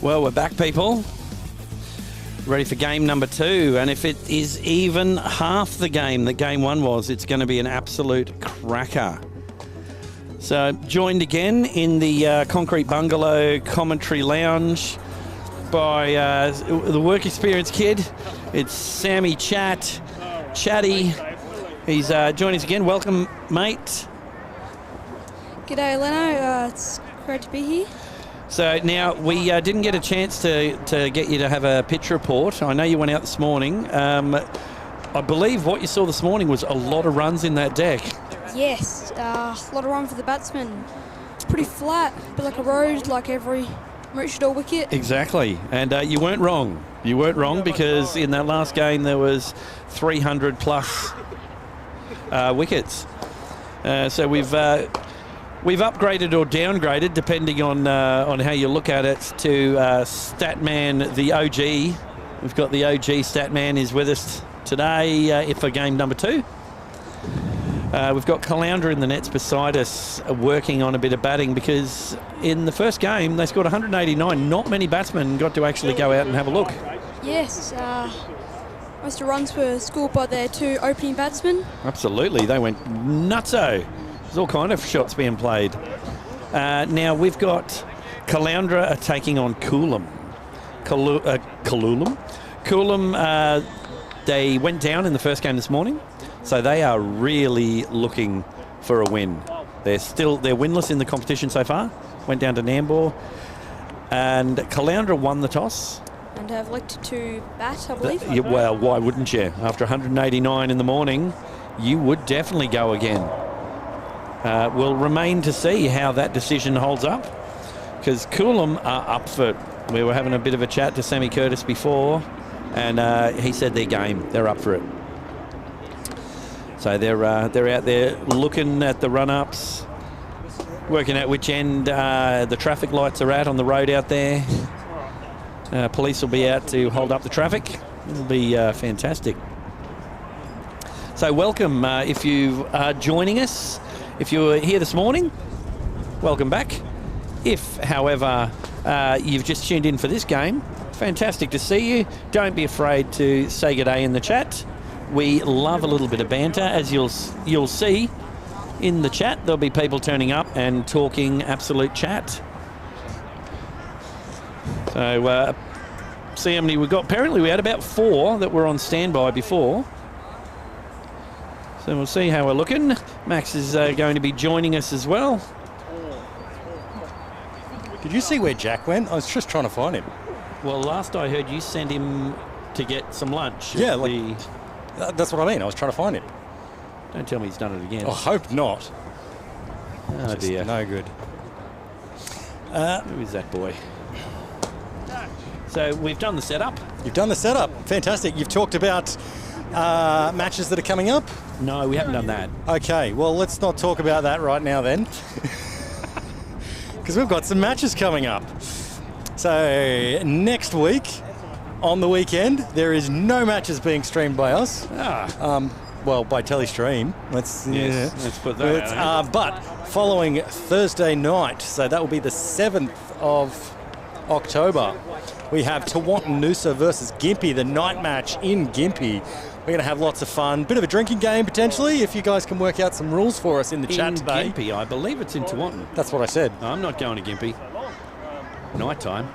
Well, we're back, people. Ready for game number 2. And if it is even half the game that game 1 was, it's going to be an absolute cracker. So, joined again in the Concrete Bungalow Commentary Lounge by the work experience kid. It's Sammy Chatty. He's joined us again. Welcome, mate. G'day, Lanno. It's great to be here. So now we didn't get a chance to get you to have a pitch report. I know you went out this morning. I believe what you saw this morning was a lot of runs in that deck. Yes, a lot of run for the batsman. It's pretty flat, a bit like a road, like every Maroochydore wicket. Exactly, and you weren't wrong. You weren't wrong because in that last game there was 300 plus wickets. So we've upgraded or downgraded, depending on how you look at it, to Statman, the OG. We've got the OG Statman is with us today for game number 2. We've got Caloundra in the nets beside us working on a bit of batting because in the first game they scored 189. Not many batsmen got to actually go out and have a look. Yes, most of the runs were scored by their 2 opening batsmen. Absolutely, they went nutso. There's all kind of shots being played. Now we've got Caloundra taking on Coolum. Coolum, they went down in the first game this morning, so they are really looking for a win. They're winless in the competition so far. Went down to Nambour, and Caloundra won the toss. And have elected to bat, I believe. Well, why wouldn't you? After 189 in the morning, you would definitely go again. We'll remain to see how that decision holds up, because Coolum are up for it. We were having a bit of a chat to Sammy Curtis before, and he said their game. They're up for it. So they're out there looking at the run-ups, working out which end the traffic lights are at on the road out there. Police will be out to hold up the traffic. It'll be fantastic. So welcome if you are joining us. If you were here this morning, welcome back. If, however, you've just tuned in for this game, fantastic to see you. Don't be afraid to say good day in the chat. We love a little bit of banter. As you'll see in the chat, there'll be people turning up and talking absolute chat. So, see how many we've got. Apparently we had about 4 that were on standby before. So we'll see how we're looking. Max is going to be joining us as well. Did you see where Jack went? I was just trying to find him. Well, last I heard you sent him to get some lunch. Yeah, that's what I mean. I was trying to find him. Don't tell me he's done it again. I hope not. Oh, dear. No good. Who is that boy? So we've done the setup. You've done the setup. Fantastic. You've talked about matches that are coming up. No, we haven't done that. Okay, well, let's not talk about that right now then. Because we've got some matches coming up. So next week, on the weekend, there is no matches being streamed by us. Well, by Telestream. Let's put that out. But following Thursday night, so that will be the 7th of October, we have Noosa versus Gympie, the night match in Gympie. We're going to have lots of fun. Bit of a drinking game, potentially, if you guys can work out some rules for us in the chat today. In Gympie, I believe it's in Tewantin. That's what I said. No, I'm not going to Gympie. Night time.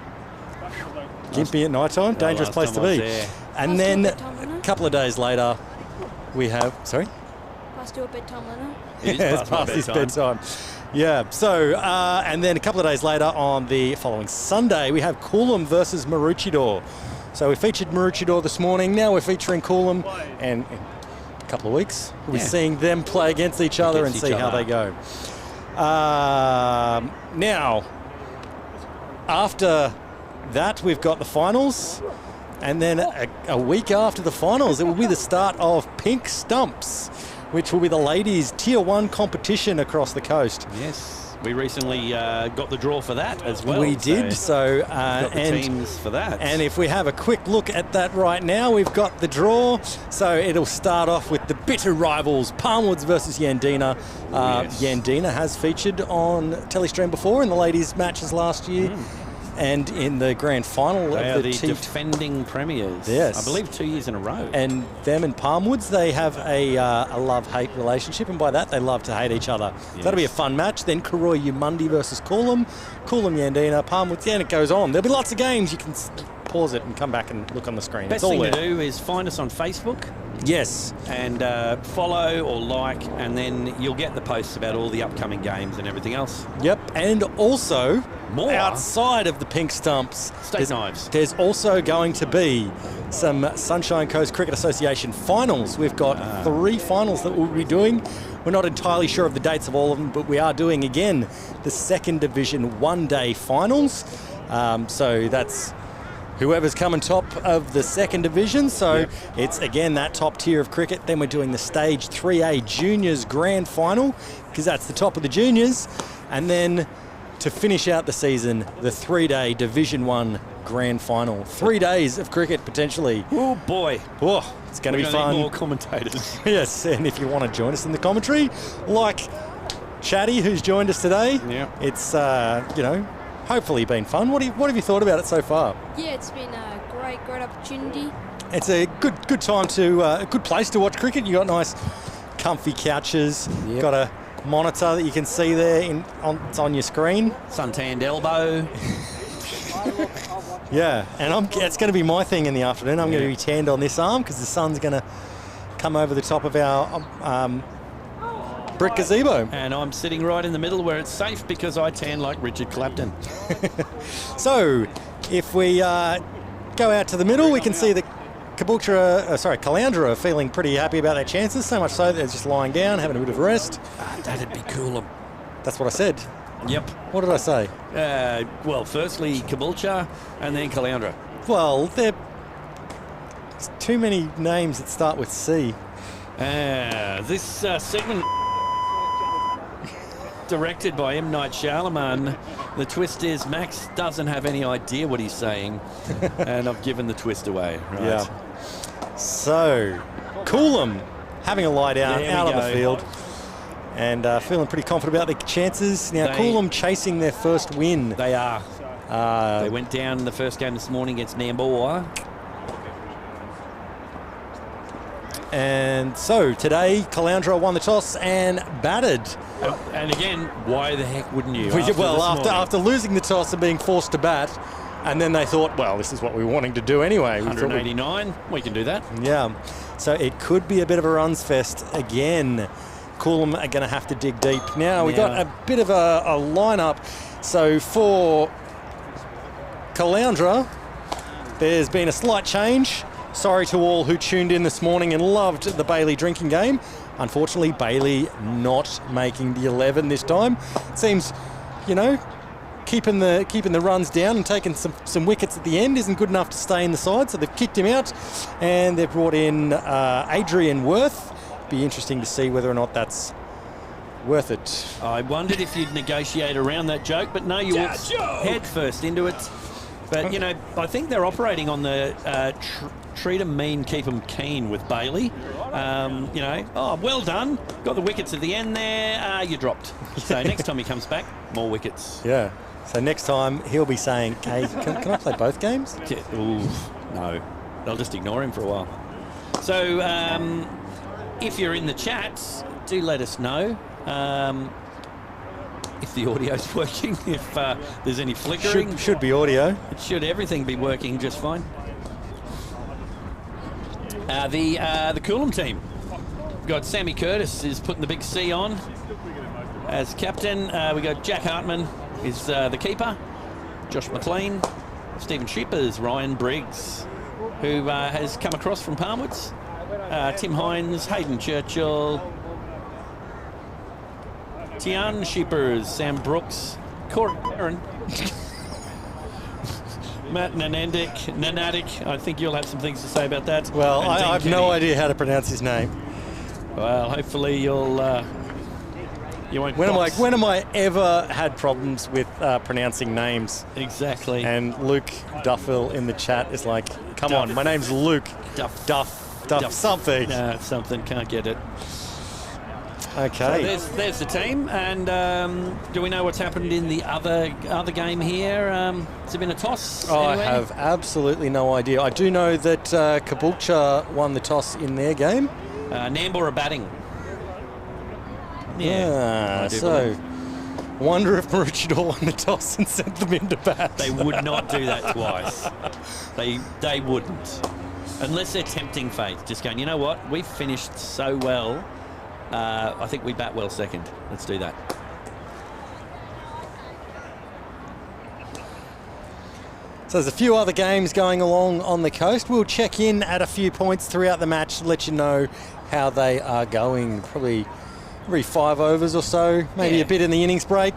Gympie at night time, dangerous place to be. And then a couple of days later, we have... Sorry? Past your bedtime, Lanno. It's past his bedtime. Yeah, so, and then a couple of days later on the following Sunday, we have Coolum versus Maroochydore. So we featured Maroochydore this morning, now we're featuring Coolum, and in a couple of weeks, we'll be seeing them play against each other and see how they go. Now, after that, we've got the finals, and then a week after the finals, it will be the start of Pink Stumps, which will be the ladies' Tier 1 competition across the coast. Yes. We recently got the draw for that as well. We did. So got the teams for that. And if we have a quick look at that right now, we've got the draw. So it'll start off with the bitter rivals, Palmwoods versus Yandina. Yandina has featured on Telestream before in the ladies' matches last year. and in the grand final They of are the the defending premiers. Yes. I believe 2 years in a row. And them and Palmwoods, they have a love-hate relationship, and by that they love to hate each other. Yes. That'll be a fun match. Then Karoy Umundi versus Coolum, Coolum Yandina, Palmwoods, and it goes on. There'll be lots of games. You can pause it and come back and look on the screen. Best thing to do is find us on Facebook. Yes. And follow or like, and then you'll get the posts about all the upcoming games and everything else. Yep. And also, More outside of the pink stumps, State knives. there's also going to be some Sunshine Coast Cricket Association finals. We've got 3 finals that we'll be doing. We're not entirely sure of the dates of all of them, but we are doing, again, the second division one-day finals. So that's whoever's coming top of the second division. So it's, again, that top tier of cricket. Then we're doing the Stage 3A Juniors Grand Final, because that's the top of the juniors. And then to finish out the season, the 3-day Division 1 Grand Final. 3 days of cricket, potentially. Oh, boy. Oh, it's going to be fun. Need more commentators. Yes, and if you want to join us in the commentary, like Chatty, who's joined us today, it's, hopefully been fun. What have you thought about it so far? Yeah, it's been a great opportunity. It's a good time to, a good place to watch cricket. You got nice comfy couches, got a monitor that you can see there, it's on your screen. Suntanned elbow. Yeah, and it's going to be my thing in the afternoon. I'm going to be tanned on this arm because the sun's going to come over the top of our brick gazebo. And I'm sitting right in the middle where it's safe because I tan like Richard Clapton. So, if we go out to the middle, we can see that Caloundra are feeling pretty happy about their chances, so much so that they're just lying down, having a bit of a rest. That'd be Coolum. That's what I said. Yep. What did I say? Well, firstly Caboolture and then Caloundra. Well, there's too many names that start with C. This segment directed by M. Night Shyamalan. The twist is Max doesn't have any idea what he's saying, and I've given the twist away. Right. Yeah. So, Coolum having a lie down out on the field, and feeling pretty confident about their chances. Now, Coolum chasing their first win. They are. They went down in the first game this morning against Nambour. And so today, Caloundra won the toss and batted. And again, why the heck wouldn't you? After losing the toss and being forced to bat, and then they thought, well, this is what we were wanting to do anyway. 189, we can do that. Yeah, so it could be a bit of a runs fest again. Coolum are going to have to dig deep. Now, we got a bit of a lineup. So for Caloundra, there's been a slight change. Sorry to all who tuned in this morning and loved the Bailey drinking game. Unfortunately, Bailey not making the 11 this time. It seems, keeping the runs down and taking some wickets at the end isn't good enough to stay in the side, so they've kicked him out, and they've brought in Adrian Worth. Be interesting to see whether or not that's worth it. I wondered if you'd negotiate around that joke, but no, you walked head first into it. But, I think they're operating on the treat 'em mean, keep 'em keen with Bailey. Well done. Got the wickets at the end there. You dropped. So next time he comes back, more wickets. Yeah. So next time he'll be saying, hey, can I play both games? Ooh, no. They'll just ignore him for a while. So if you're in the chats, do let us know. If the audio's working, if there's any flickering. Should be audio. It should everything be working just fine. The Coolum team. We've got Sammy Curtis is putting the big C on as captain. We got Jack Hartman is the keeper. Josh McLean. Stephen Shippers, Ryan Briggs, who has come across from Palmwoods. Tim Hines, Hayden Churchill, Tian Shippers, Sam Brooks, Corey Aaron, Matt Nanadik. I think you'll have some things to say about that. Well, I have no idea how to pronounce his name. Well, hopefully you won't. When am I ever had problems with pronouncing names? Exactly. And Luke Duffel in the chat is like, come on, my name's Luke. Duff, something. Something, can't get it. Okay. So there's the team, and do we know what's happened in the other game here? Has it been a toss? I anyway? have absolutely no idea. I do know that Caboolture won the toss in their game. Nambour are batting. So wonder if Maroochydore won the toss and sent them into bat. They would not do that twice. They wouldn't. Unless they're tempting fate. Just going, you know what? We've finished so well. I think we bat well second. Let's do that. So there's a few other games going along on the coast. We'll check in at a few points throughout the match to let you know how they are going. Probably every 5 overs or so, maybe a bit in the innings break.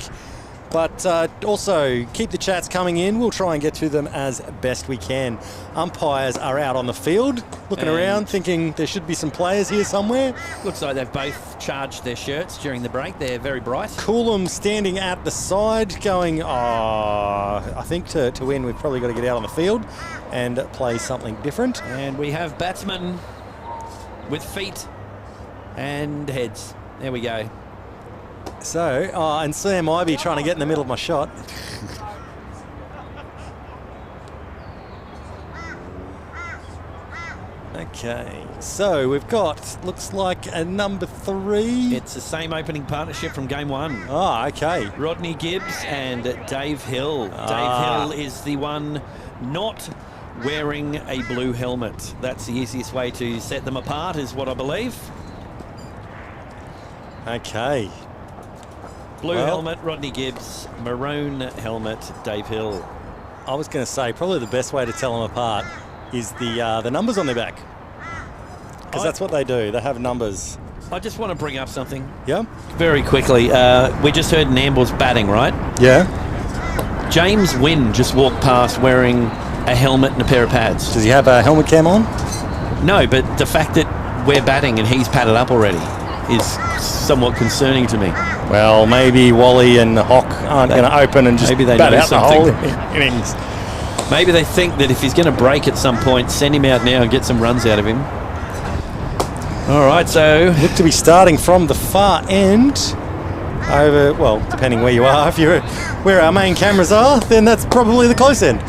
But also keep the chats coming in. We'll try and get to them as best we can. Umpires are out on the field, looking around, thinking there should be some players here somewhere. Looks like they've both charged their shirts during the break. They're very bright. Coolum standing at the side going, I think to win we've probably got to get out on the field and play something different. And we have batsmen with feet and heads. There we go. So, and Sam Ivey trying to get in the middle of my shot. Okay, so we've got, looks like a number 3. It's the same opening partnership from game 1. Okay. Rodney Gibbs and Dave Hill. Dave Hill is the one not wearing a blue helmet. That's the easiest way to set them apart, is what I believe. Okay. Blue helmet, Rodney Gibbs. Maroon helmet, Dave Hill. I was going to say, probably the best way to tell them apart is the numbers on their back. Because that's what they do. They have numbers. I just want to bring up something. Yeah? Very quickly. We just heard Nambour's batting, right? Yeah. James Wynn just walked past wearing a helmet and a pair of pads. Does he have a helmet cam on? No, but the fact that we're batting and he's padded up already is somewhat concerning to me. Well, maybe Wally and Hock aren't going to open and just bat out the whole innings. Maybe they think that if he's going to break at some point, send him out now and get some runs out of him. All right, so look to be starting from the far end. Over, well, depending where you are. If you're where our main cameras are, then that's probably the close end.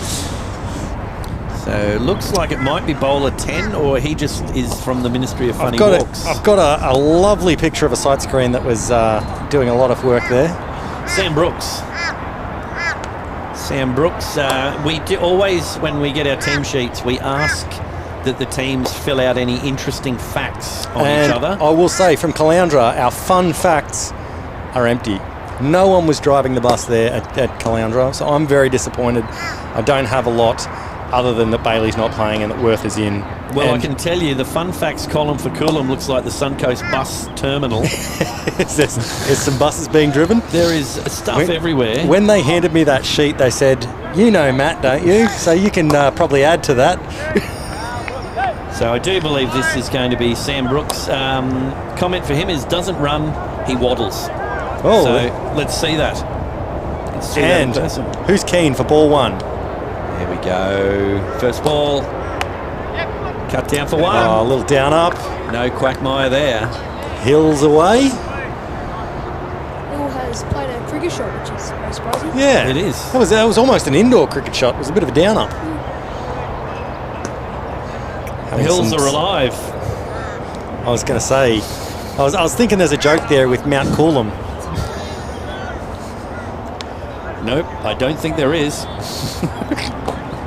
So looks like it might be bowler 10, or he just is from the Ministry of Funny Walks. I've got a lovely picture of a sight screen that was doing a lot of work there. Sam Brooks. Sam Brooks. We do always, when we get our team sheets, we ask that the teams fill out any interesting facts on each other. I will say, from Caloundra, our fun facts are empty. No one was driving the bus there at Caloundra, so I'm very disappointed. I don't have a lot other than that Bailey's not playing and that Worth is in. Well, I can tell you the fun facts column for Coolum looks like the Suncoast bus terminal. There's some buses being driven. There is stuff everywhere. When they handed me that sheet, they said, you know Matt, don't you? So you can probably add to that. So I do believe this is going to be Sam Brooks. Comment for him is, doesn't run, he waddles. Oh. So let's see that. Let's see and that in person. Who's keen for ball 1? There we go. First ball. Cut down for 1. Oh, a little down up. No quagmire there. Hills away. Hill has played a cricket shot, which is very surprising. Yeah, it is. That was almost an indoor cricket shot. It was a bit of a down up. The Hills are alive. I was going to say, I was thinking there's a joke there with Mount Coolum. Nope, I don't think there is.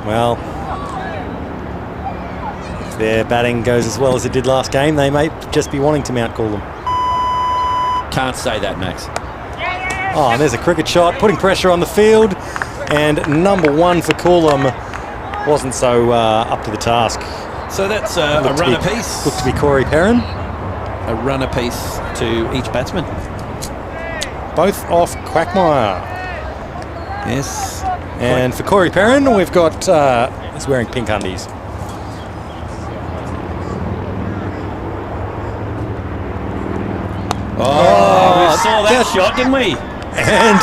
Well, if their batting goes as well as it did last game, they may just be wanting to Mount Coolum. Can't say that, Max. Oh, and there's a cricket shot, putting pressure on the field. And number 1 for Coolum wasn't so up to the task. So that's a run apiece. Looked to be Corey Perrin. A run apiece to each batsman. Both off Quagmire. Yes. And for Corey Perrin, we've got, he's wearing pink undies. Oh, we saw that shot, didn't we? And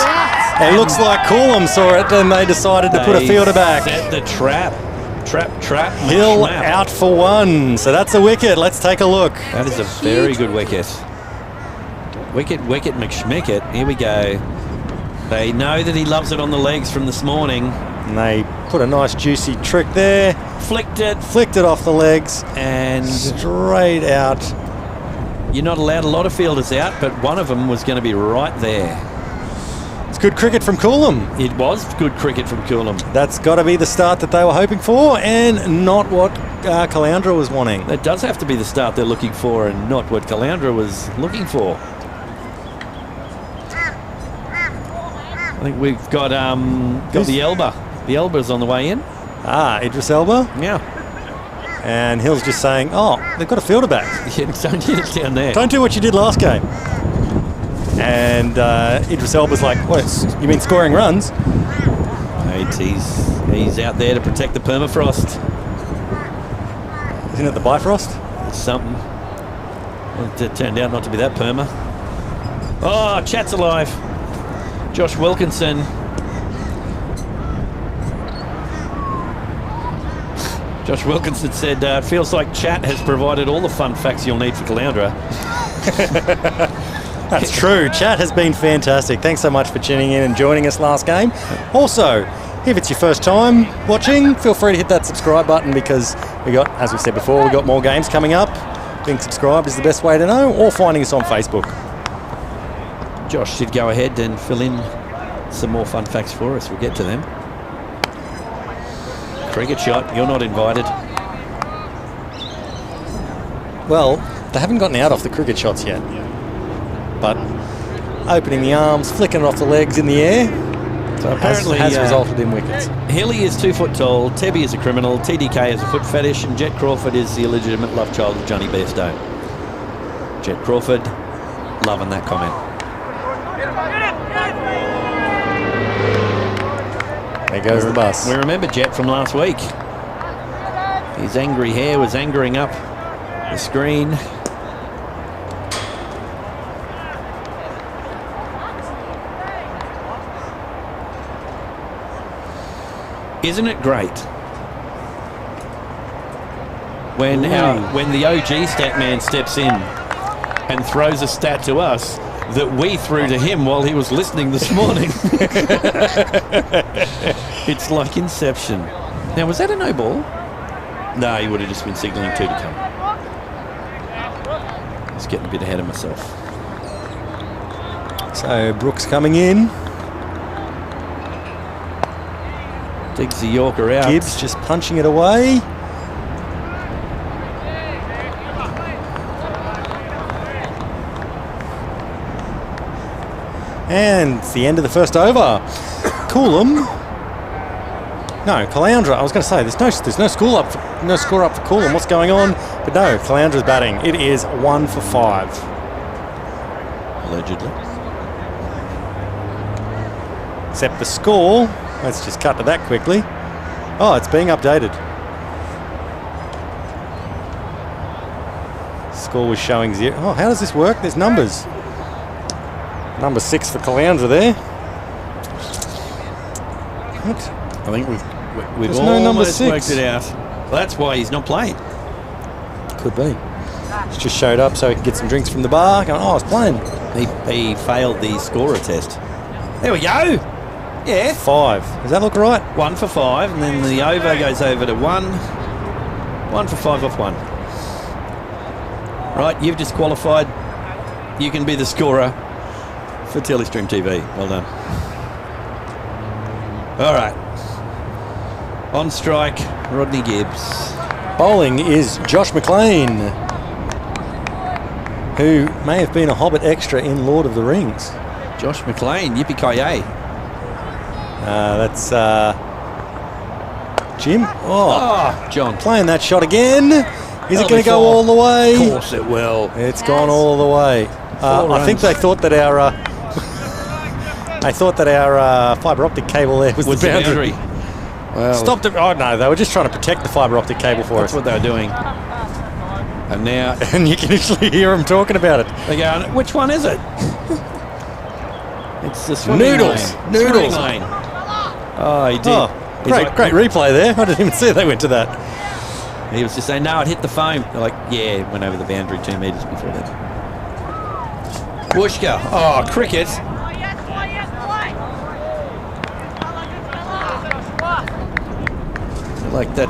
it looks like Coolum saw it and they decided to put a fielder back. Set the trap. Trap. Hill out for 1. So that's a wicket. Let's take a look. That is a very good wicket. Wicket, McSchmicket. Here we go. They know that he loves it on the legs from this morning. And they put a nice juicy trick there. Flicked it off the legs and straight out. You're not allowed a lot of fielders out, but one of them was going to be right there. It's good cricket from Coolum. It was good cricket from Coolum. That's got to be the start that they were hoping for, and not what Caloundra was wanting. That does have to be the start they're looking for, and not what Caloundra was looking for. I think we've got the Elba. The Elba's on the way in. Idris Elba. Yeah. And Hill's just saying, oh, they've got a fielder back. Yeah, don't get it down there. Don't do what you did last game. And Idris Elba's like, what, you mean scoring runs? He's out there to protect the permafrost. Isn't it the Bifrost? It's something. It turned out not to be that perma. Oh, Chat's alive. Josh Wilkinson. Josh Wilkinson said, it feels like Chat has provided all the fun facts you'll need for Caloundra. That's true. Chat has been fantastic. Thanks so much for tuning in and joining us last game. Also, if it's your first time watching, feel free to hit that subscribe button because we got, as we said before, we got more games coming up. Being subscribed is the best way to know, or finding us on Facebook. Josh should go ahead and fill in some more fun facts for us. We'll get to them. Cricket shot, you're not invited. Well, they haven't gotten out off the cricket shots yet. But opening the arms, flicking it off the legs in the air, so apparently has resulted in wickets. Hilly is 2 foot tall, Tebby is a criminal, TDK is a foot fetish, and Jet Crawford is the illegitimate love child of Johnny Bairstow. Jet Crawford, loving that comment. There goes the bus. We remember Jet from last week. His angry hair was angering up the screen. Isn't it great when the OG stat man steps in and throws a stat to us that we threw to him while he was listening this morning? It's like Inception. Now, was that a no ball? No, he would have just been signalling 2 to come. I was getting a bit ahead of myself. So Brooks coming in. Digs the Yorker out. Gibbs just punching it away. And it's the end of the first over. Coolum. No, Caloundra. I was going to say there's no score up for Coolum. What's going on? But no, Caloundra's batting. It is 1 for 5. Allegedly. Except the score. Let's just cut to that quickly. Oh, it's being updated. Score was showing 0. Oh, how does this work? There's numbers. Number 6 for Caloundra there. What? I think we've There's no number almost 6. worked it out. Well, that's why he's not playing. Could be. He's just showed up so he can get some drinks from the bar. Going, oh, I was playing. He failed the scorer test. There we go. Yeah. 5. Does that look right? 1 for 5, and then the over goes over to 1. 1 for 5 off 1. Right, you've just qualified. You can be the scorer for Telestream TV. Well done. All right. On strike, Rodney Gibbs. Bowling is Josh McLean, who may have been a Hobbit extra in Lord of the Rings. Josh McLean, yippee-ki-yay. That's Jim. Oh, John. Playing that shot again. Is it going to go 4. all the way? Of course it will. It's gone all the way. I think they thought that our fibre optic cable there was the boundary. Well, Stopped it. Oh no, they were just trying to protect the fibre optic cable for us. That's what they were doing. And now, And you can actually hear them talking about it. they're going, which one is it? It's the swimming Noodles. lane. Noodles. Swimming lane. Oh, he did. Oh, He's great, like- great replay there. I didn't even see they went to that. He was just saying, no, it hit the foam. They're like, yeah, it went over the boundary 2 metres before that. Wooshka. Oh, cricket. Like that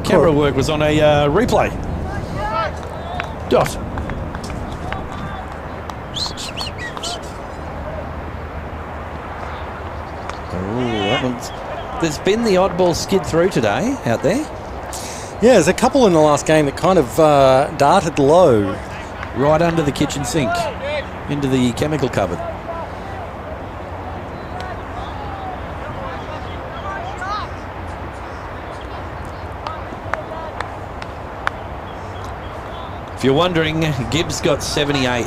camera work was on a replay. Dot. There's been the odd ball skid through today out there. Yeah, there's a couple in the last game that kind of darted low. Right under the kitchen sink, into the chemical cupboard. If you're wondering, Gibbs got 78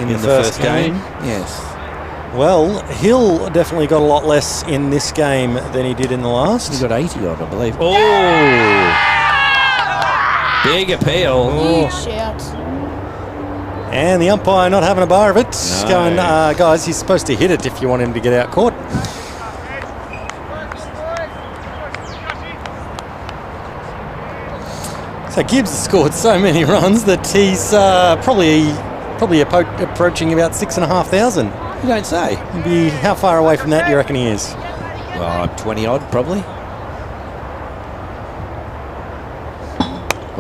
in the first game. Yes. Well, Hill definitely got a lot less in this game than he did in the last. He got 80 odd, I believe. Oh! Big appeal. Huge shout. And the umpire not having a bar of it. No. Going, guys, he's supposed to hit it if you want him to get out caught. So Gibbs has scored so many runs that he's probably approaching about 6,500. You don't say. How far away from that do you reckon he is? Well, 20 odd, probably.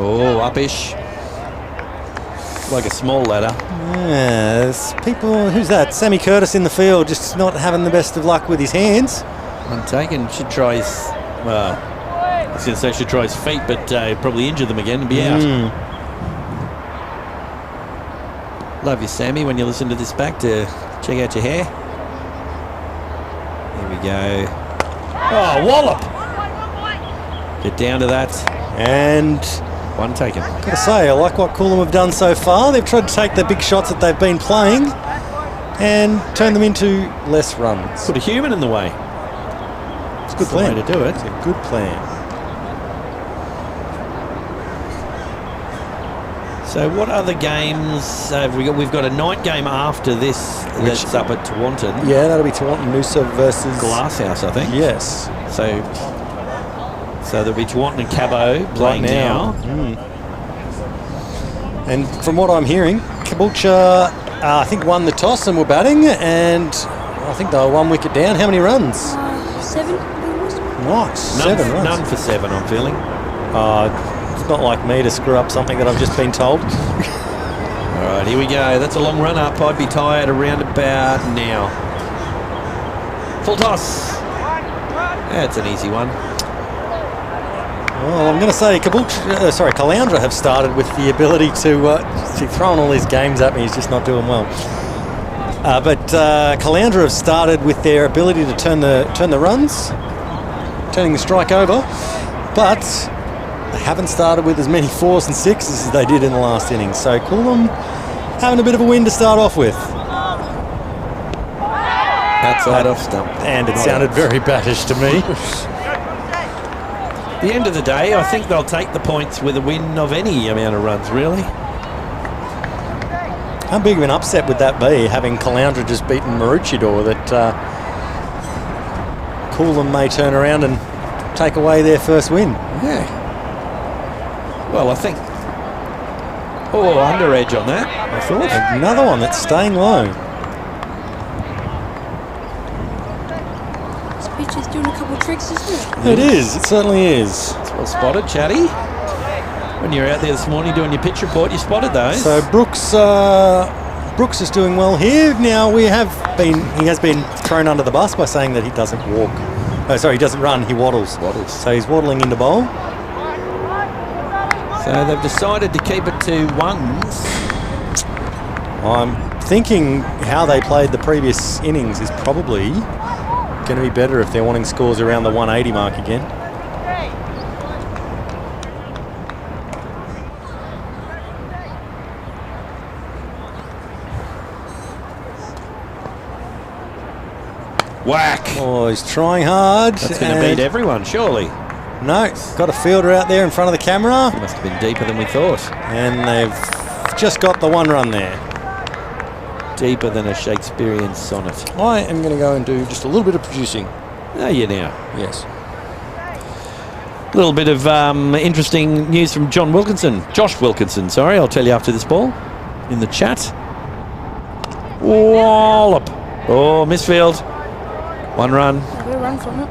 Oh, upish. Like a small ladder. Yes, people. Who's that? Sammy Curtis in the field, just not having the best of luck with his hands. Untaken. Should try his. Well, I was going to say should try his feet, but probably injure them again and be out. Love you, Sammy, when you listen to this back to check out your hair. Here we go. Oh, wallop! Get down to that. And one taken. Got to say, I like what Coolum have done so far. They've tried to take the big shots that they've been playing and turn them into less runs. Put a human in the way. It's a good That's plan the way to do it. It's a good plan. So what other games have we got? We've got a night game after this that's up at Taunton. Yeah, that'll be Taunton Noosa versus Glasshouse, I think. Yes. So there'll be Taunton and Cabo playing now. And from what I'm hearing, Caboolture, I think, won the toss and were batting, and I think they were 1 wicket down. How many runs? 7. Nice. 7 runs. None for 7, I'm feeling. It's not like me to screw up something that I've just been told. All right, here we go. That's a long run up. I'd be tired around about now. Full toss. That's an easy one. Well, I'm going to say Caloundra have started with the ability to throwing all these games at me. He's just not doing well. But Caloundra have started with their ability to turn the runs, turning the strike over, but they haven't started with as many 4s and 6s as they did in the last innings. So Coolum having a bit of a win to start off with. Outside off stump. And it sounded very battish to me. At the end of the day, I think they'll take the points with a win of any amount of runs, really. How big of an upset would that be, having Caloundra just beaten Maroochydore, that Coolum may turn around and take away their first win? Yeah. Well, I think... Oh, under edge on that, I thought. Another one that's staying low. This pitch is doing a couple of tricks, isn't it? It is. It certainly is. It's well spotted, Chatty. When you were out there this morning doing your pitch report, you spotted those. So Brooks is doing well here. Now he has been thrown under the bus by saying that he doesn't walk. Oh, sorry, he doesn't run. He waddles. So he's waddling into bowl. So they've decided to keep it to ones. I'm thinking how they played the previous innings is probably going to be better if they're wanting scores around the 180 mark again. Whack! Oh, he's trying hard. That's going to beat everyone, surely. No, got a fielder out there in front of the camera. Must have been deeper than we thought. And they've just got the one run there. Deeper than a Shakespearean sonnet. I am going to go and do just a little bit of producing. Are you now? Yes. A little bit of interesting news from Josh Wilkinson, sorry, I'll tell you after this ball in the chat. Wallop. Oh, misfield. 1 run. A good run from it.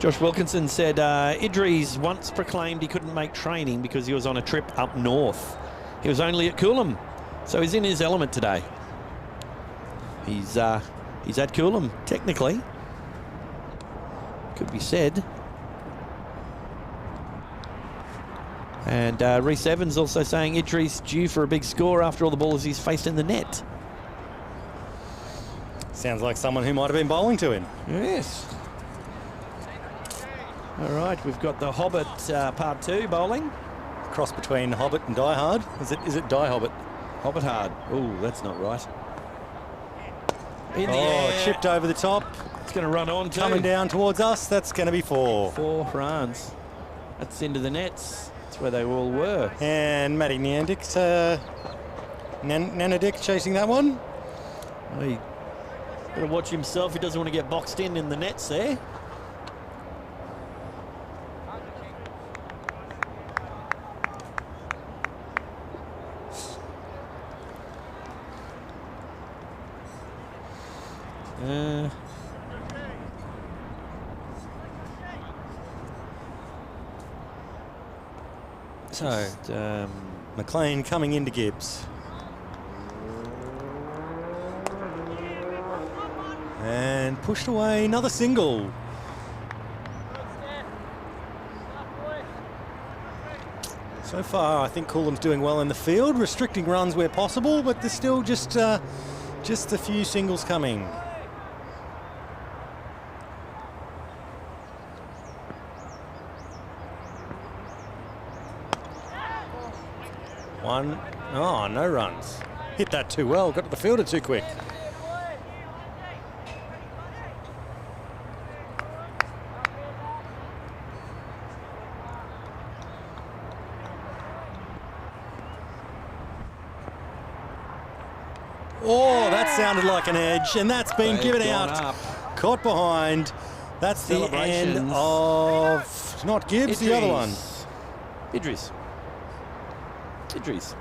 Josh Wilkinson said Idris once proclaimed he couldn't make training because he was on a trip up north. He was only at Coolum, so he's in his element today. He's at Coolum, technically. Could be said. And Rhys Evans also saying Idris due for a big score after all the balls he's faced in the net. Sounds like someone who might have been bowling to him. Yes. All right, we've got the Hobbit part 2 bowling. Cross between Hobbit and Die Hard. Is it Die Hobbit? Hobbit hard. Oh, that's not right. In the air. Chipped over the top. It's going to run on too. Coming down towards us. That's going to be 4. 4 runs. That's into the nets. That's where they all were. And Matty Nandic chasing that one. He better watch himself. He doesn't want to get boxed in the nets there. So, McLean coming into Gibbs. And pushed away, another single. So far, I think Coolum's doing well in the field, restricting runs where possible, but there's still just a few singles coming. One. Oh, no runs. Hit that too well. Got to the fielder too quick. Oh, that sounded like an edge, and that's been given out. Up. Caught behind. That's the end of not Gibbs, the other one. Idris. So Idris.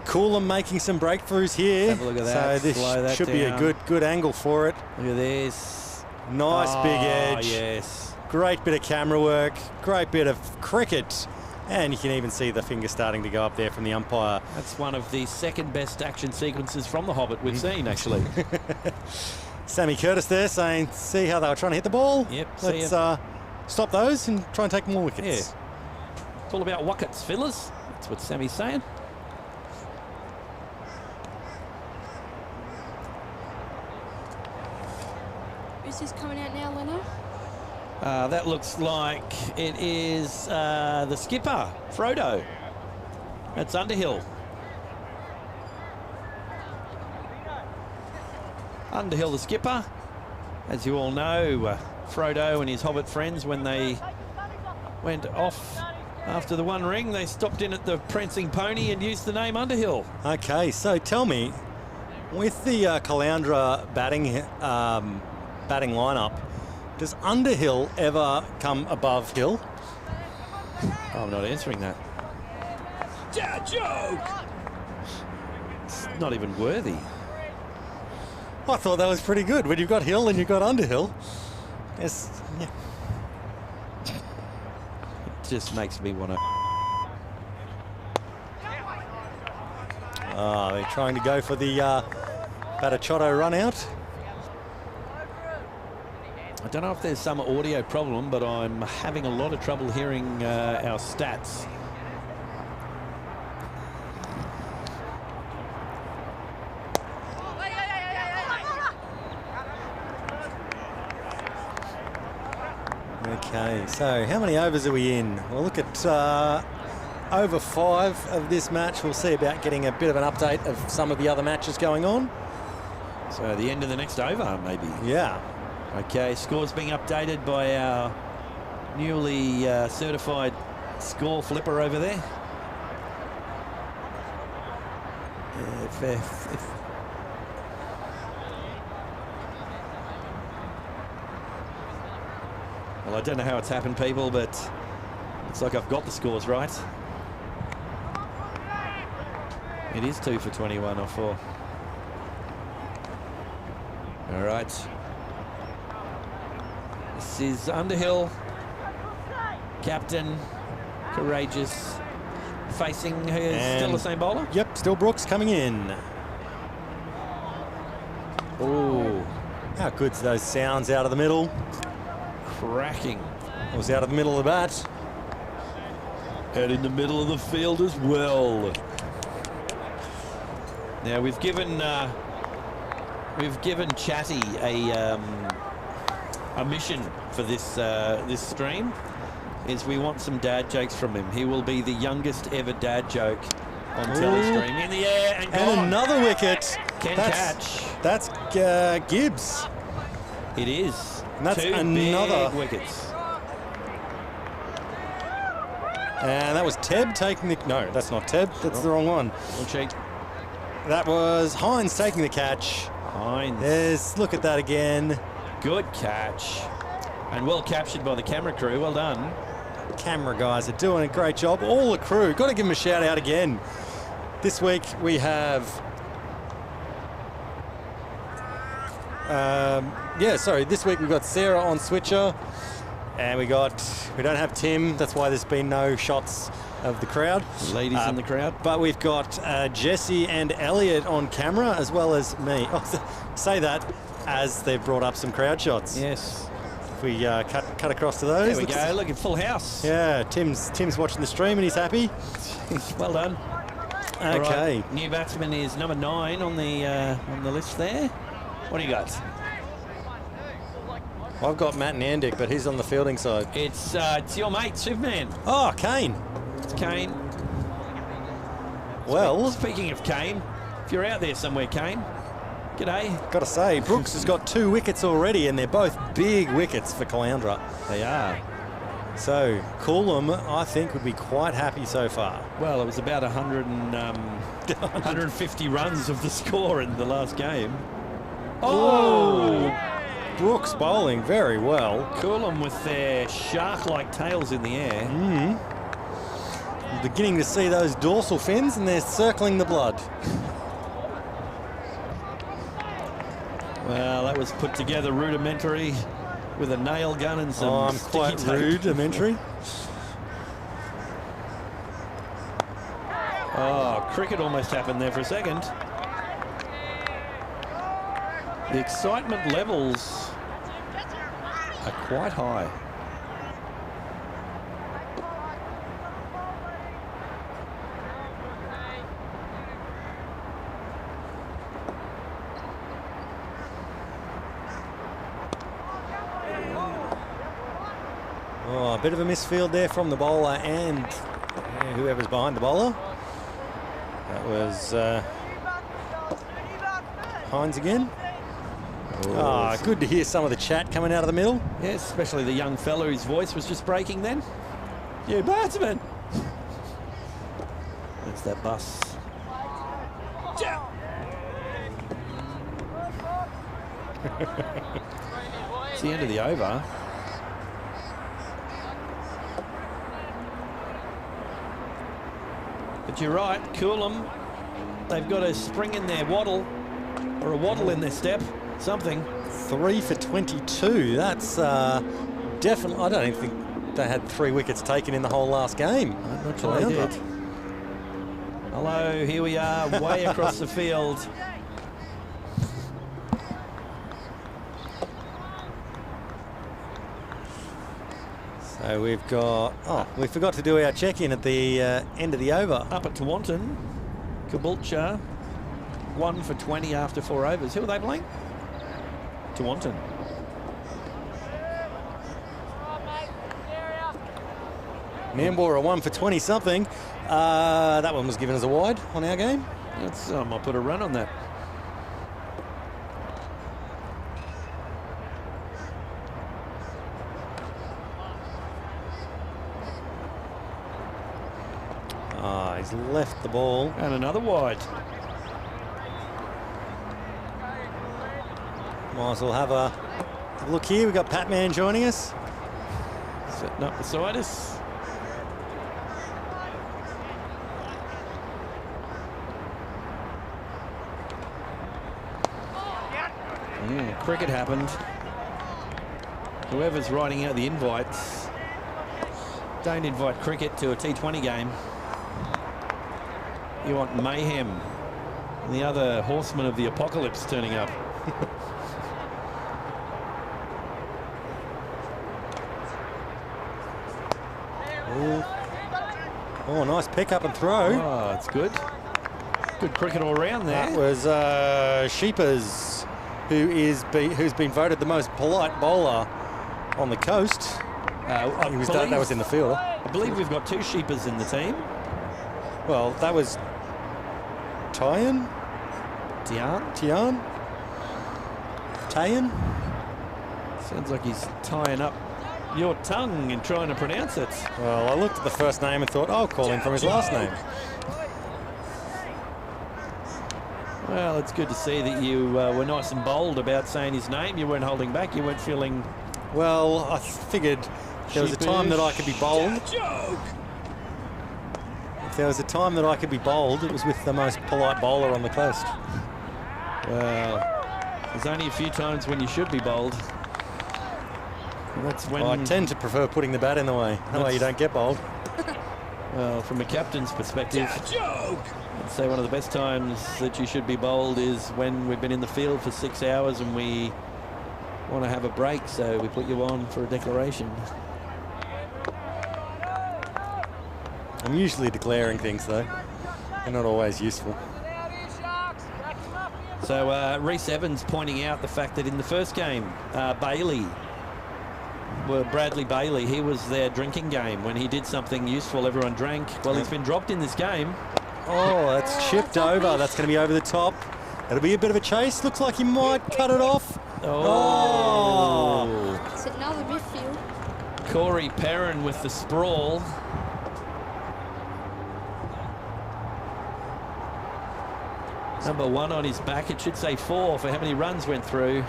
Coolum making some breakthroughs here. Have a look at that. So this should be a good angle for it. Look at this. Nice big edge. Yes. Great bit of camera work. Great bit of cricket. And you can even see the finger starting to go up there from the umpire. That's one of the second best action sequences from the Hobbit we've seen, actually. Sammy Curtis there saying, see how they were trying to hit the ball? Yep. Let's stop those and try and take more wickets. Yeah. It's all about wickets, fellas. That's what Sammy's saying. Is this coming out now, Lanno? That looks like it is the skipper, Frodo. That's Underhill. Underhill, the skipper. As you all know, Frodo and his Hobbit friends, when they went off after the one ring, they stopped in at the Prancing Pony and used the name Underhill. Okay, so tell me, with the Caloundra batting lineup, does Underhill ever come above Hill? I'm not answering that. Joke! It's not even worthy. I thought that was pretty good. When you've got Hill and you've got Underhill, yeah. It just makes me want to. They're trying to go for the Batichotto run out. I don't know if there's some audio problem, but I'm having a lot of trouble hearing our stats. Okay, so how many overs are we in? We'll look at over 5 of this match. We'll see about getting a bit of an update of some of the other matches going on. So the end of the next over, maybe. Yeah. Okay, scores being updated by our newly certified score flipper over there. Well, I don't know how it's happened, people, but looks like I've got the scores right. It is 2 for 21 or 4. All right. This is Underhill, captain, courageous, facing still the same bowler? Yep, still Brooks coming in. Oh, how good's those sounds out of the middle? cracking. It was out of the middle of the bat. And in the middle of the field as well. Now we've given Chatty a mission for this this stream. Is we want some dad jokes from him. He will be the youngest ever dad joke on Telestream. In the air and gone. And another wicket. Catch. That's Gibbs. It is. And that's 2 another big wickets. And that was Tebb taking the... No, that's not Tebb. That's the wrong one. We'll check. That was Hines taking the catch. Hines. Yes, look at that again. Good catch. And well captured by the camera crew. Well done. Camera guys are doing a great job. All the crew. Got to give them a shout out again. This week we have... this week we've got Sarah on switcher. And we don't have Tim. That's why there's been no shots of the crowd. Ladies in the crowd. But we've got Jesse and Elliot on camera, as well as me. Oh, say that as they've brought up some crowd shots. Yes. If we cut across to those. There we go. Look at full house. Yeah, Tim's watching the stream and he's happy. Well done. Okay. Right. New batsman is number 9 on the list there. What do you got? I've got Matt Nandick, but he's on the fielding side. It's your mate, Superman. Oh, Kane. It's Kane. Well, speaking of Kane, if you're out there somewhere, Kane, g'day. Got to say, Brooks has got 2 wickets already, and they're both big wickets for Caloundra. They are. So, Coolum, I think, would be quite happy so far. Well, it was about 150 runs of the score in the last game. Oh! Brooks bowling very well. Coolum with their shark-like tails in the air. I'm beginning to see those dorsal fins, and they're circling the blood. Well, that was put together rudimentary with a nail gun and some I'm quite rudimentary. Oh, cricket almost happened there for a second. The excitement levels are quite high. Oh, a bit of a misfield there from the bowler and whoever's behind the bowler. That was Hines again. Oh, good to hear some of the chat coming out of the middle. Yes, especially the young fellow whose voice was just breaking then. You batsman! That's that bus. It's the end of the over. But you're right, Coolum, they've got a spring in their waddle, or a waddle in their step, something. 3 for 22. That's definitely... I don't even think they had 3 wickets taken in the whole last game. I'm not sure they did. Hello, here we are, way across the field. So we've got... Oh, we forgot to do our check-in at the end of the over. Up at Tawantin, Caboolture, 1 for 20 after 4 overs. Who are they playing? Tawantin. Nambour 1 for 20-something. That one was given as a wide on our game. That's, I might put a run on that. He's left the ball. And another wide. Might as well have a look here. We've got Patman joining us. Setting up beside us. Cricket happened. Whoever's writing out the invites, don't invite cricket to a T20 game. You want mayhem. And the other horsemen of the apocalypse turning up. Oh, nice pick up and throw. Oh, it's good. Good cricket all round there. That was Sheepers, who's been voted the most polite bowler on the coast. That was in the field. I believe we've got 2 sheepers in the team. Well, that was Tian? Tian? Sounds like he's tying up your tongue and trying to pronounce it. Well, I looked at the first name and thought, I'll call him from his last name. Well, it's good to see that you were nice and bold about saying his name. You weren't holding back. You weren't feeling... Well, I figured there was a time that I could be bold. If there was a time that I could be bold, it was with the most polite bowler on the coast. Well, there's only a few times when you should be bold. And that's when... I tend to prefer putting the bat in the way. That way you don't get bold. Well, from a captain's perspective, I'd say one of the best times that you should be bold is when we've been in the field for 6 hours and we want to have a break, so we put you on for a declaration. I'm usually declaring things, though. They're not always useful. So Rhys Evans pointing out the fact that in the first game, Bradley Bailey, he was their drinking game. When he did something useful, everyone drank. Well, he's been dropped in this game. Oh, that's chipped over. That's going to be over the top. It'll be a bit of a chase. Looks like he might cut it off. Oh. It's another midfield. Corey Perrin with the sprawl. Number 1 on his back. It should say 4 for how many runs went through.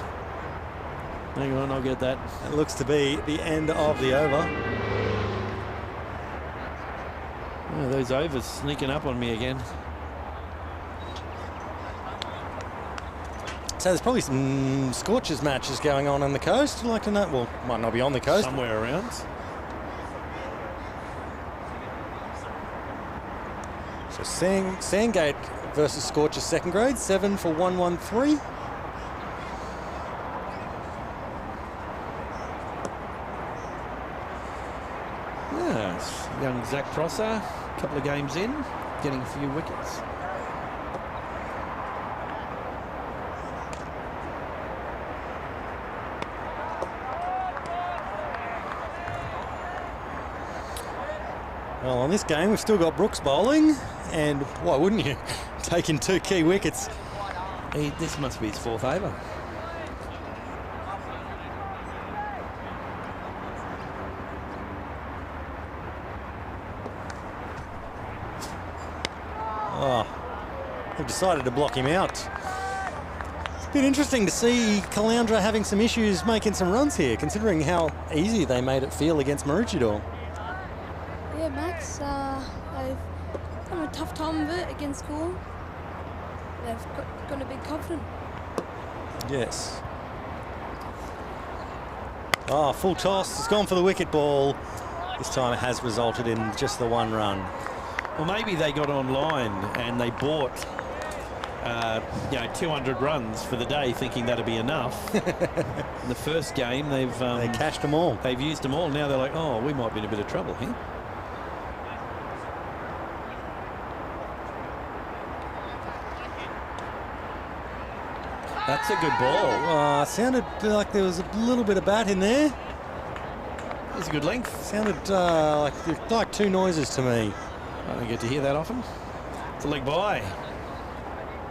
Hang on, I'll get that. It looks to be the end of the over. Oh, those overs sneaking up on me again. So there's probably some Scorchers matches going on the coast. I'd like to know. Well, might not be on the coast. Somewhere around. So Sandgate versus Scorchers second grade, 7 for 113. Yes, young Zach Prosser, a couple of games in, getting a few wickets. Well, on this game, we've still got Brooks bowling, and why wouldn't you? Taking 2 key wickets. This must be his 4th over. Oh, they've decided to block him out. It's been interesting to see Caloundra having some issues making some runs here, considering how easy they made it feel against Maroochydore. Yeah, Max, they've done a tough time of it against Coolum. They've got to be confident. Yes. Oh, full toss. It's gone for the wicket ball. This time it has resulted in just the 1 run. Well, maybe they got online and they bought 200 runs for the day, thinking that'd be enough. In the first game, they cashed them all. They've used them all. Now they're like, oh, we might be in a bit of trouble here. That's a good ball. It sounded like there was a little bit of bat in there. That's a good length. Sounded like 2 noises to me. I don't get to hear that often. It's a leg by.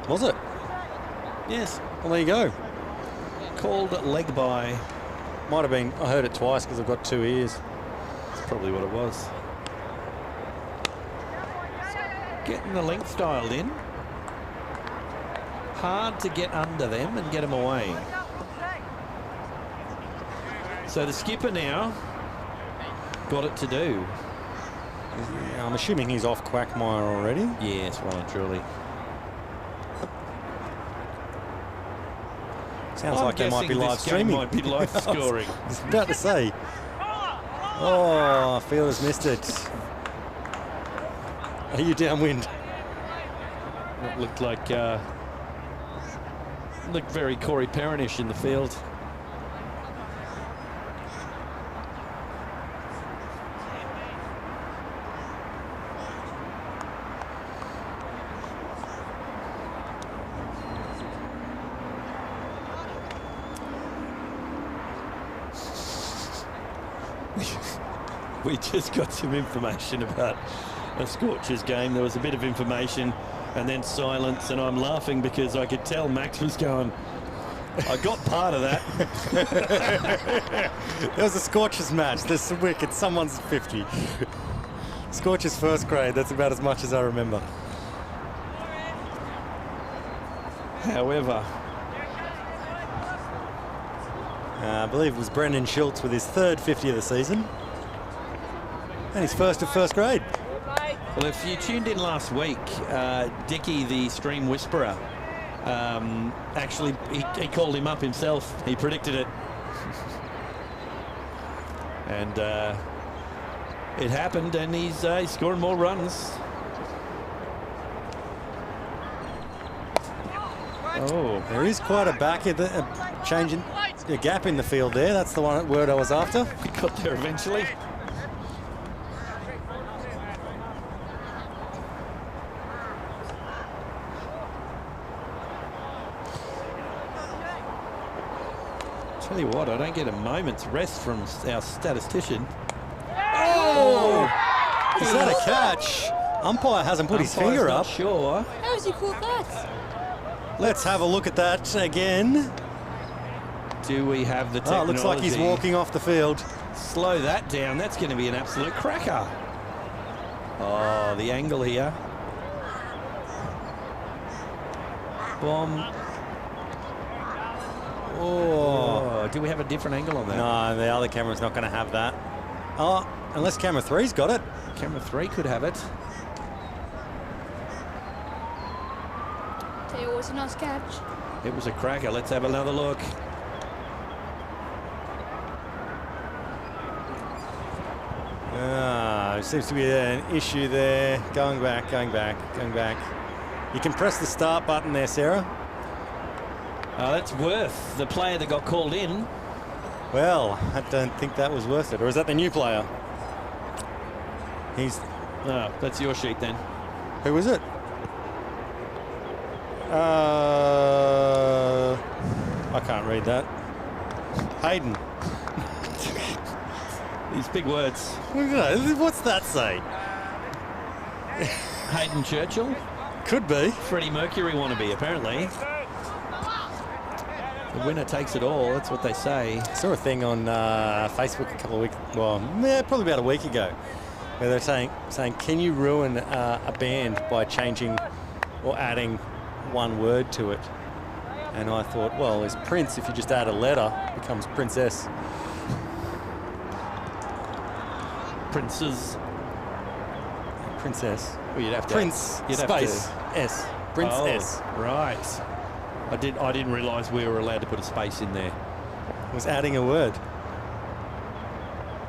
Was it? Yes. Well, there you go. Called leg by. Might have been. I heard it twice because I've got 2 ears. That's probably what it was. Getting the length dialed in. Hard to get under them and get them away. So the skipper now got it to do. I'm assuming he's off Quackmire already. Yes, well and truly. Sounds I'm like they might be guessing live this game streaming. might be live scoring. I was about to say. Oh, fielder's missed it. Are you downwind? It looked like looked very Corey Perrinish in the field. We just got some information about a Scorchers game. There was a bit of information and then silence, and I'm laughing because I could tell Max was going, I got part of that. There was a Scorchers match. There's some wickets. Someone's 50. Scorchers first grade. That's about as much as I remember. However, I believe it was Brendan Schultz with his third 50 of the season. And his first of first grade. well, if you tuned in last week, Dickie, the stream whisperer, actually, he called him up himself. He predicted it. And it happened, and he's scoring more runs. Oh, There is quite a back in the changing a gap in the field there. That's the word I was after. we got there eventually. Tell you what, I don't get a moment's rest from our statistician. Oh! Is that a catch? Umpire hasn't put his finger Umpire's up. not sure. How has he caught that? Let's have a look at that again. Do we have the Oh, technology? it looks like he's walking off the field. Slow that down. That's going to be an absolute cracker. Oh, the angle here. Bomb. Oh, do we have a different angle on that? No, the other camera's not going to have that. Oh, unless camera 3's got it. Camera 3 could have it. Tell you what, it's a nice catch. It was a cracker. Let's have another look. There seems to be an issue there. Going back, going back, going back. You can press the start button there, Sarah. That's Worth, the player that got called in. Well, I don't think that was worth it. Or is that the new player? He's... Oh, that's your sheet then. Who was it? I can't read that. Hayden. These big words. What's that say? Hayden Churchill. Could be. Freddie Mercury wannabe, apparently. The winner takes it all. That's what they say. I saw a thing on Facebook a couple of weeks, well, probably about a week ago, where they're saying, can you ruin a band by changing or adding one word to it? And I thought, well, as Prince, if you just add a letter, it becomes Princess. Princes. Princess. Well, you'd have to. Prince You'd have space S. Prince Oh, S. Right. I didn't realise we were allowed to put a space in there. Was adding a word.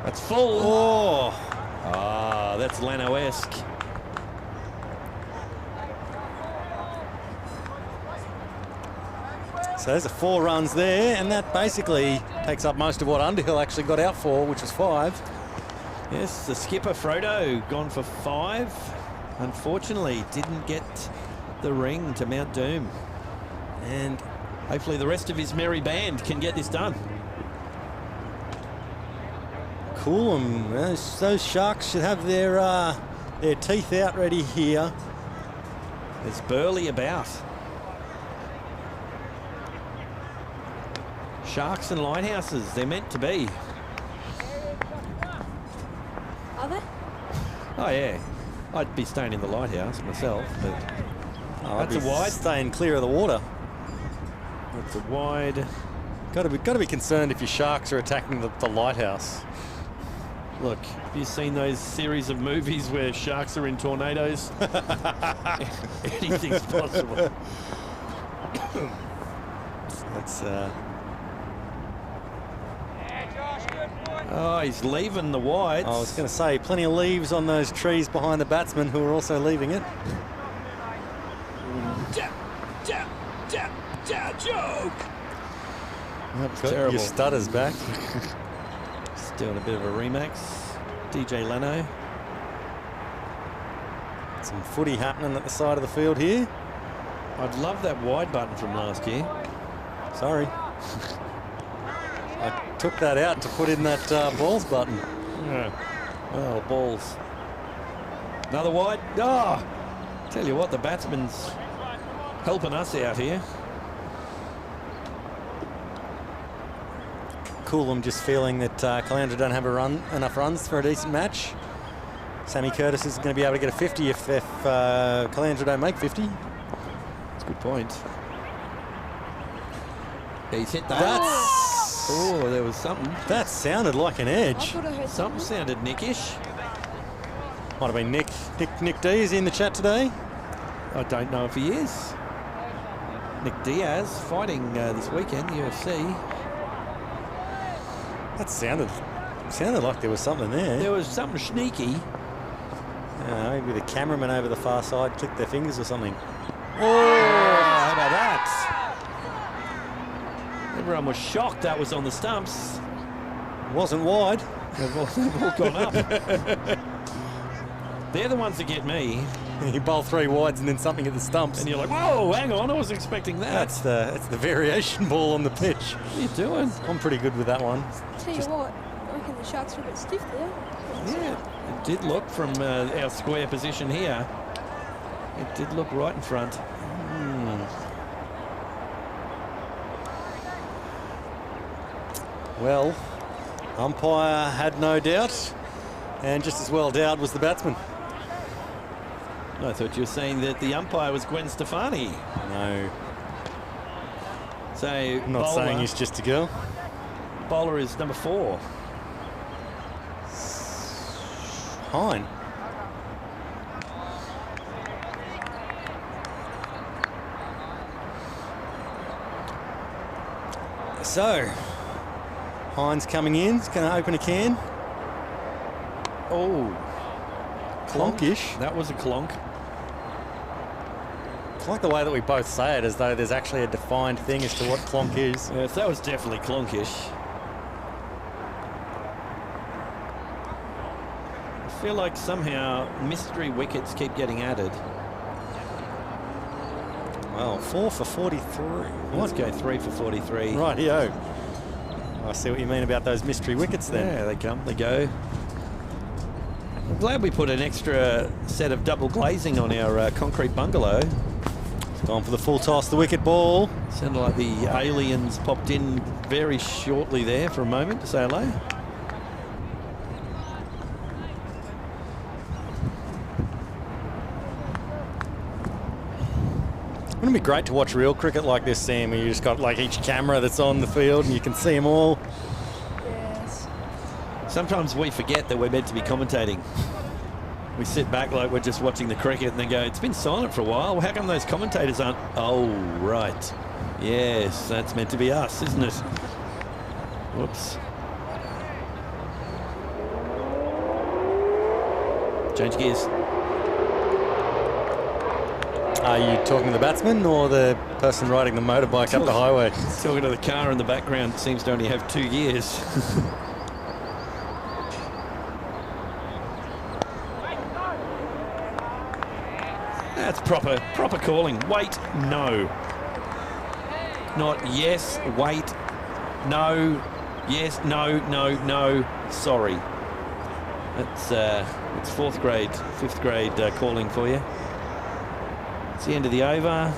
That's full. Oh. Ah, that's Lanno-esque. So there's 4 runs there, and that basically takes up most of what Underhill actually got out for, which was 5. Yes, the skipper Frodo gone for 5. Unfortunately, didn't get the ring to Mount Doom. And hopefully the rest of his merry band can get this done. Coolum, those Sharks should have their teeth out ready here. There's Burley about. Sharks and Lighthouses, they're meant to be. Are they? Oh yeah, I'd be staying in the Lighthouse myself, but I'd that's be a wide. staying clear of the water. That's a wide. Got to be concerned if your Sharks are attacking the Lighthouse. Look, have you seen those series of movies where sharks are in tornadoes? Anything's possible. That's Oh, he's leaving the wides. I was going to say, plenty of leaves on those trees behind the batsman who are also leaving it. Joke. Got Terrible. your stutters back. Just doing a bit of a remax. DJ Lanno. Some footy happening at the side of the field here. I'd love that wide button from last year. Sorry. I took that out to put in that balls button. Yeah. Oh, balls. Another wide. Oh, tell you what, the batsman's helping us out here. Coolum just feeling that Caloundra don't have enough runs for a decent match. Sammy Curtis is going to be able to get a 50 if Caloundra don't make 50. That's a good point. He's hit that. That's... Oh, there was something. That sounded like an I edge. thought I heard Something sounded nickish. Might have been Nick D. Is he in the chat today? I don't know if he is. Nick Diaz fighting this weekend, UFC. That sounded like there was something there. There was something sneaky. Maybe the cameraman over the far side clicked their fingers or something. Oh, how about that? Everyone was shocked that was on the stumps. Wasn't wide. They've all gone up. They're the ones that get me. You bowl 3 wides and then something at the stumps. And you're like, whoa, hang on, I wasn't expecting that. That's the variation ball on the pitch. What are you doing? I'm pretty good with that one. Tell you what, I reckon the Sharks were a bit stiff there. Yeah, it did look from our square position here. It did look right in front. Well, umpire had no doubt, and just as well doubt was the batsman. I thought you were saying that the umpire was Gwen Stefani. No, So I'm not saying he's just a girl. bowler is number 4. Hine. So, Hines coming in. He's going to open a can. Oh, Clonkish. that was a clonk. I like the way that we both say it, as though there's actually a defined thing as to what clonk is. Yes, that was definitely clonkish. I feel like somehow mystery wickets keep getting added. Well, 4 for 43. Let's go 3 for 43. Rightio. I see what you mean about those mystery wickets then. Yeah, they come, they go. I'm glad we put an extra set of double glazing on our concrete bungalow. Gone for the full toss, the wicket ball. Sounded like the aliens popped in very shortly there for a moment to say hello. Wouldn't it be great to watch real cricket like this, Sam, where you just got like each camera that's on the field and you can see them all? Yes. Sometimes we forget that we're meant to be commentating. We sit back like we're just watching the cricket and then go, it's been silent for a while. Well, how come those commentators aren't? Oh, right. Yes, that's meant to be us, isn't it? Whoops. Change gears. Are you talking to the batsman or the person riding the motorbike up the highway? Talking to the car in the background, seems to only have 2 gears. That's proper calling. Wait, no. Not yes, wait, no, yes, no, sorry. That's it's 4th grade, 5th grade calling for you. It's the end of the over.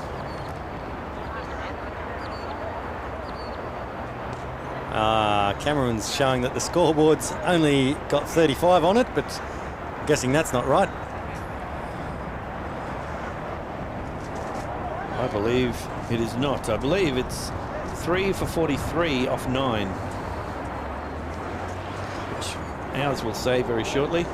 Cameron's showing that the scoreboard's only got 35 on it, but I'm guessing that's not right. I believe it is not. I believe it's 3 for 43 off 9. Which ours will say very shortly.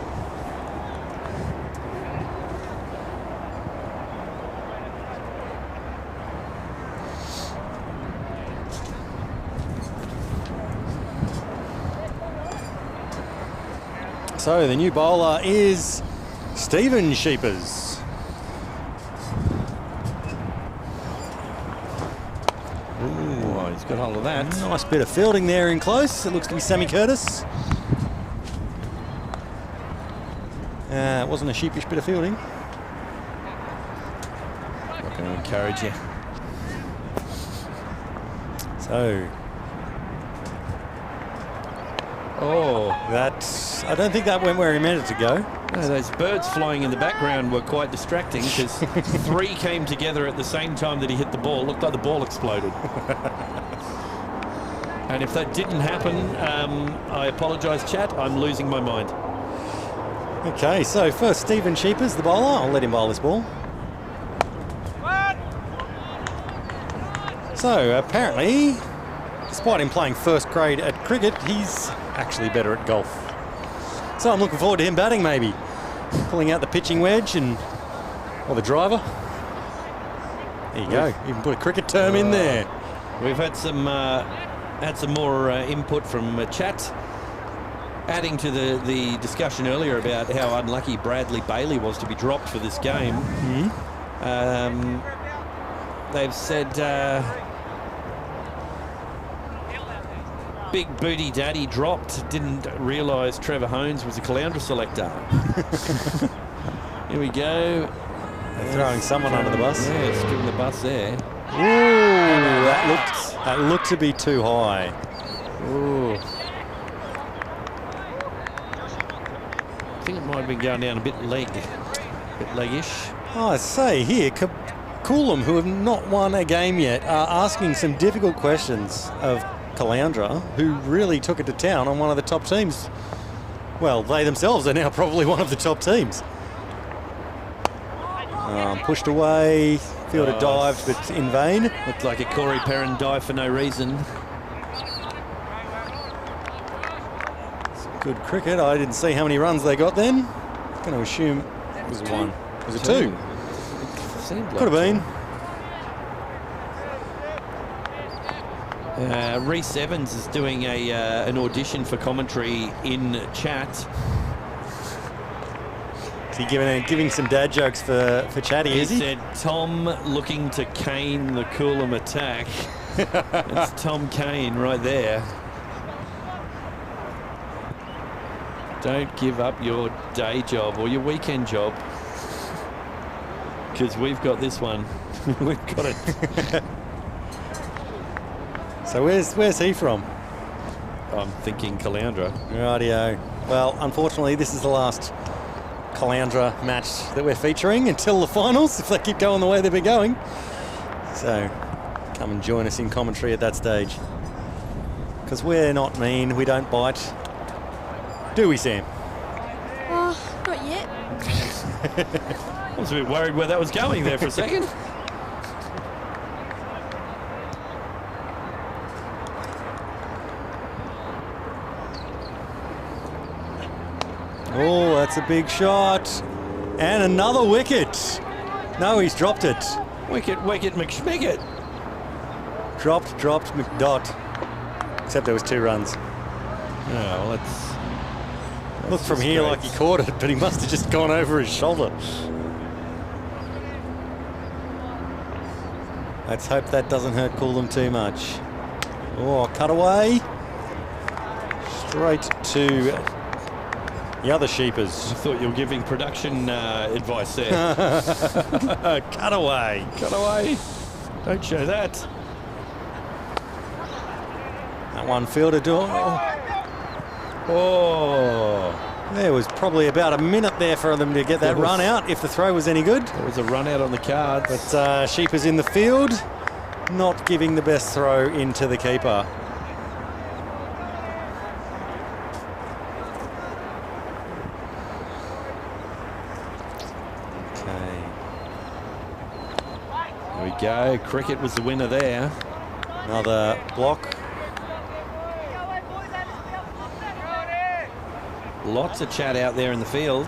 So the new bowler is Stephen Sheepers. Ooh, he's got hold of that. Nice bit of fielding there in close. It looks to be Sammy Curtis. It wasn't a sheepish bit of fielding. Not going to encourage you. So, I don't think that went where he meant it to go. No, those birds flying in the background were quite distracting because 3 came together at the same time that he hit the ball. Looked like the ball exploded. And if that didn't happen, I apologise, chat. I'm losing my mind. Okay, so first Stephen Sheepers, the bowler. I'll let him bowl this ball. So apparently, despite him playing first grade at cricket, he's actually better at golf. So I'm looking forward to him batting, maybe. Pulling out the pitching wedge or the driver. There you go. Even put a cricket term in there. We've had some more input from chat, adding to the discussion earlier about how unlucky Bradley Bailey was to be dropped for this game. They've said Big Booty Daddy dropped, didn't realise Trevor Hones was a Caloundra selector. Here we go. They're throwing someone under the bus. Yeah, stripping the bus there. Ooh, that looked to be too high. Ooh. I think it might have been going down a bit leggish. Oh, I say here, Coolum, who have not won a game yet, are asking some difficult questions of Caloundra, who really took it to town on one of the top teams. Well, they themselves are now probably one of the top teams. Pushed away, fielder dived, but in vain. Looked like a Corey Perrin dive for no reason. Good cricket. I didn't see how many runs they got then. Going to assume it was 1. Was it 2? Could have been. Reece Evans is doing an audition for commentary in chat. Is he giving some dad jokes for Chatty, is he? He said, Tom looking to cane the Coolum attack. It's Tom Kane right there. Don't give up your day job or your weekend job, because we've got this one. We've got it. So where's he from? I'm thinking Caloundra. Rightio. Well, unfortunately, this is the last Caloundra match that we're featuring until the finals, if they keep going the way they've been going. So come and join us in commentary at that stage. Because we're not mean, we don't bite. Do we, Sam? Not yet. I was a bit worried where that was going there for a second. Oh, that's a big shot. And another wicket. No, he's dropped it. Wicket, McSmicket. Dropped, McDot. Except there was 2 runs. Oh, well, that's Looked from here like he caught it, but he must have just gone over his shoulder. Let's hope that doesn't hurt Coolum too much. Oh, cut away. Straight to the other Sheepers. I thought you were giving production advice there. Cut away. Cut away. Don't show that. That one fielder door. Oh. There was probably about a minute there for them to get that run out, if the throw was any good. There was a run out on the cards. But Sheepers in the field, not giving the best throw into the keeper. There we go. Cricket was the winner there. Another block. Lots of chat out there in the field.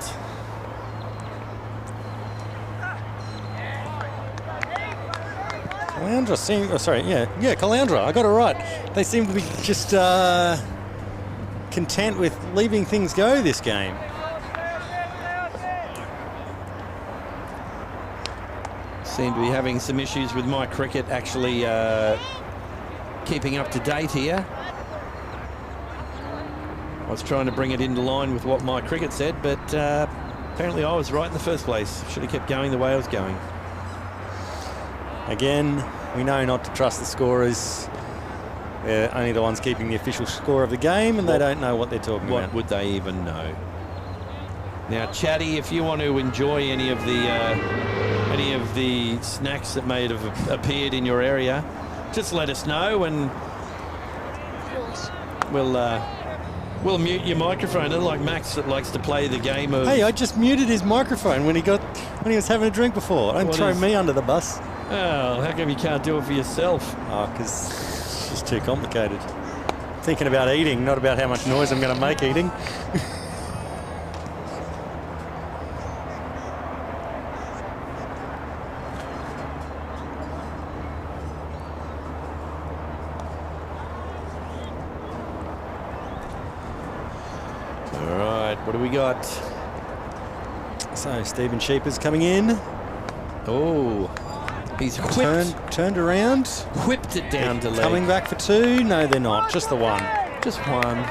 Caloundra seem. Oh, sorry. Yeah. Caloundra. I got it right. They seem to be just content with leaving things go this game. Seem to be having some issues with my cricket actually keeping up to date here. I was trying to bring it into line with what my cricket said, but apparently I was right in the first place. Should have kept going the way I was going. Again, we know not to trust the scorers. They're only the ones keeping the official score of the game, and they don't know what they're talking about. What would they even know? Now, Chatty, if you want to enjoy any of the snacks that may have appeared in your area, just let us know, and we'll mute your microphone. Unlike Max that likes to play the game of... Hey, I just muted his microphone when he was having a drink before. Don't throw me under the bus. Oh, how come you can't do it for yourself? Oh, because it's just too complicated. Thinking about eating, not about how much noise I'm going to make eating. All right, what do we got? So Stephen Sheeper's coming in. Oh, he's turned around. Whipped it down to leg. Coming back for two. No, they're not. Just the one. Just one.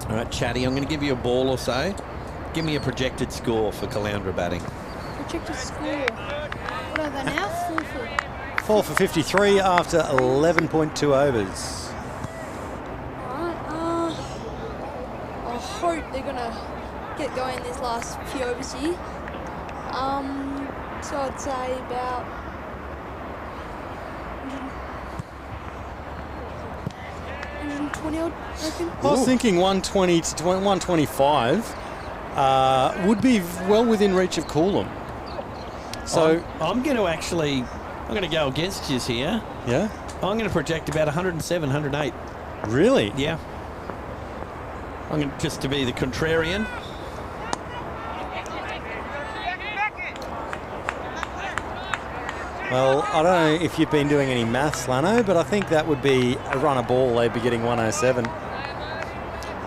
All right, Chatty, I'm going to give you a ball or so. Give me a projected score for Caloundra batting. Projected score. What are they now? 4 for 53 after 11.2 overs. Alright, I hope they're going to get going these last few overs here. So I'd say about 120 odd, I reckon. I was thinking 120 to 125 would be well within reach of Coolum. So I'm going to go against you here. Yeah? I'm going to project about 107, 108. Really? Yeah. I'm going just to be the contrarian. Well, I don't know if you've been doing any maths, Lanno, but I think that would be a run of ball. They'd be getting 107.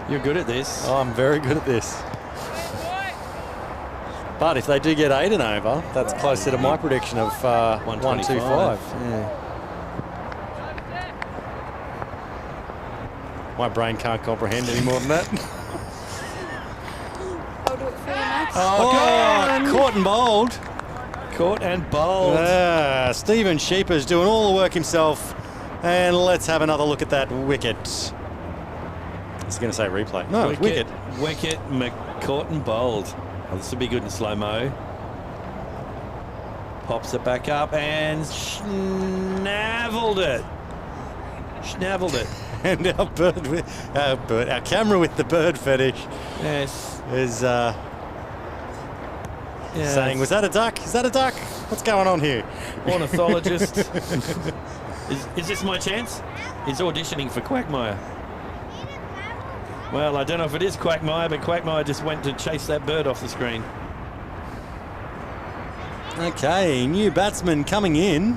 You're good at this. Oh, I'm very good at this. But if they do get 8 and over, that's closer to my prediction of 125. Yeah. My brain can't comprehend any more than that. I'll do it for you, Max. Oh, caught and bowled. Caught and bowled. Stephen Sheeper's doing all the work himself. And let's have another look at that wicket. I was going to say replay. No, wicket. Wicket, caught and bowled. Oh, this will be good in slow-mo. Pops it back up and schnavelled it. Schnavelled it. And our camera with the bird fetish Yes. is saying, was that a duck? Is that a duck? What's going on here? Ornithologist. Is this my chance? He's auditioning for Quagmire. Well, I don't know if it is Quagmire, but Quagmire just went to chase that bird off the screen. Okay, new batsman coming in.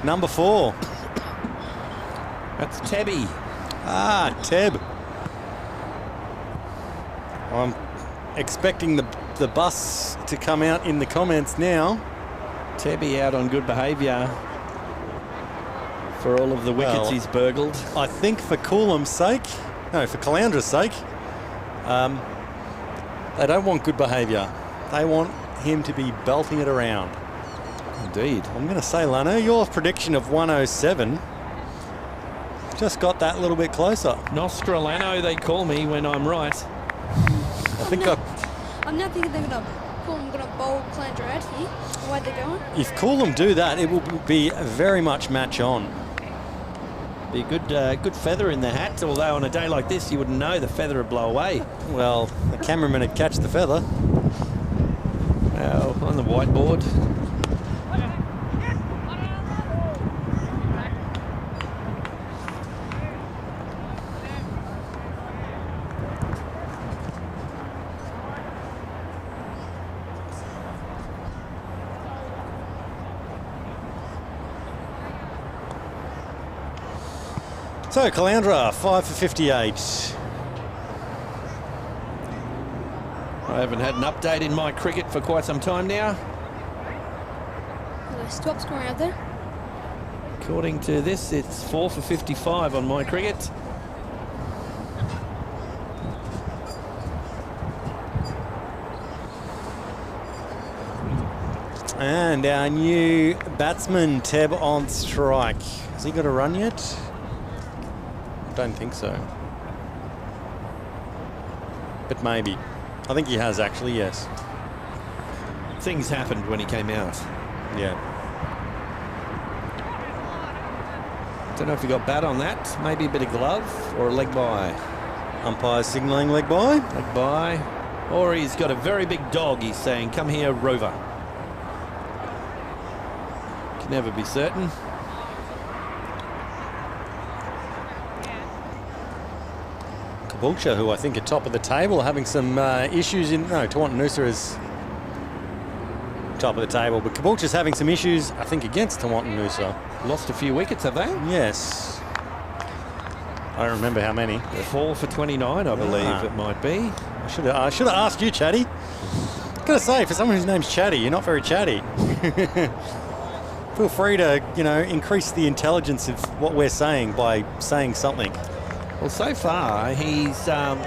Number 4. That's Tebby. Teb. I'm expecting the bus to come out in the comments now. Tebby out on good behaviour for all of the wickets he's burgled. I think for Coolum's sake, no, for Caloundra's sake, they don't want good behaviour. They want him to be belting it around. Indeed. I'm going to say, Lanno, your prediction of 107 just got that a little bit closer. Nostralano, they call me when I'm right. I'm now thinking they're going to bowl Caloundra out here. Why they're going? If Coolum do that, it will be very much match on. Be a good feather in the hat, although on a day like this you wouldn't know, the feather would blow away. Well, the cameraman would catch the feather. On the whiteboard. So Caloundra, 5 for 58. I haven't had an update in my cricket for quite some time now. There's top scoring out there. According to this, it's 4 for 55 on my cricket. And our new batsman, Teb, on strike. Has he got a run yet? I don't think so. But maybe. I think he has, actually, yes. Things happened when he came out. Yeah. Don't know if he got bat on that. Maybe a bit of glove or a leg by. Umpire's signalling leg by. Leg by. Or he's got a very big dog. He's saying, come here, Rover. Can never be certain. Caboolture, who I think are top of the table, having some issues in... No, Tawantinoosa is top of the table, but Caboolture's having some issues, I think, against Tawantinoosa. Lost a few wickets, have they? Yes. I don't remember how many. 4 for 29, I believe it might be. I should have asked you, Chatty. Gotta say, for someone whose name's Chatty, you're not very chatty. Feel free to, increase the intelligence of what we're saying by saying something. Well, so far, he's not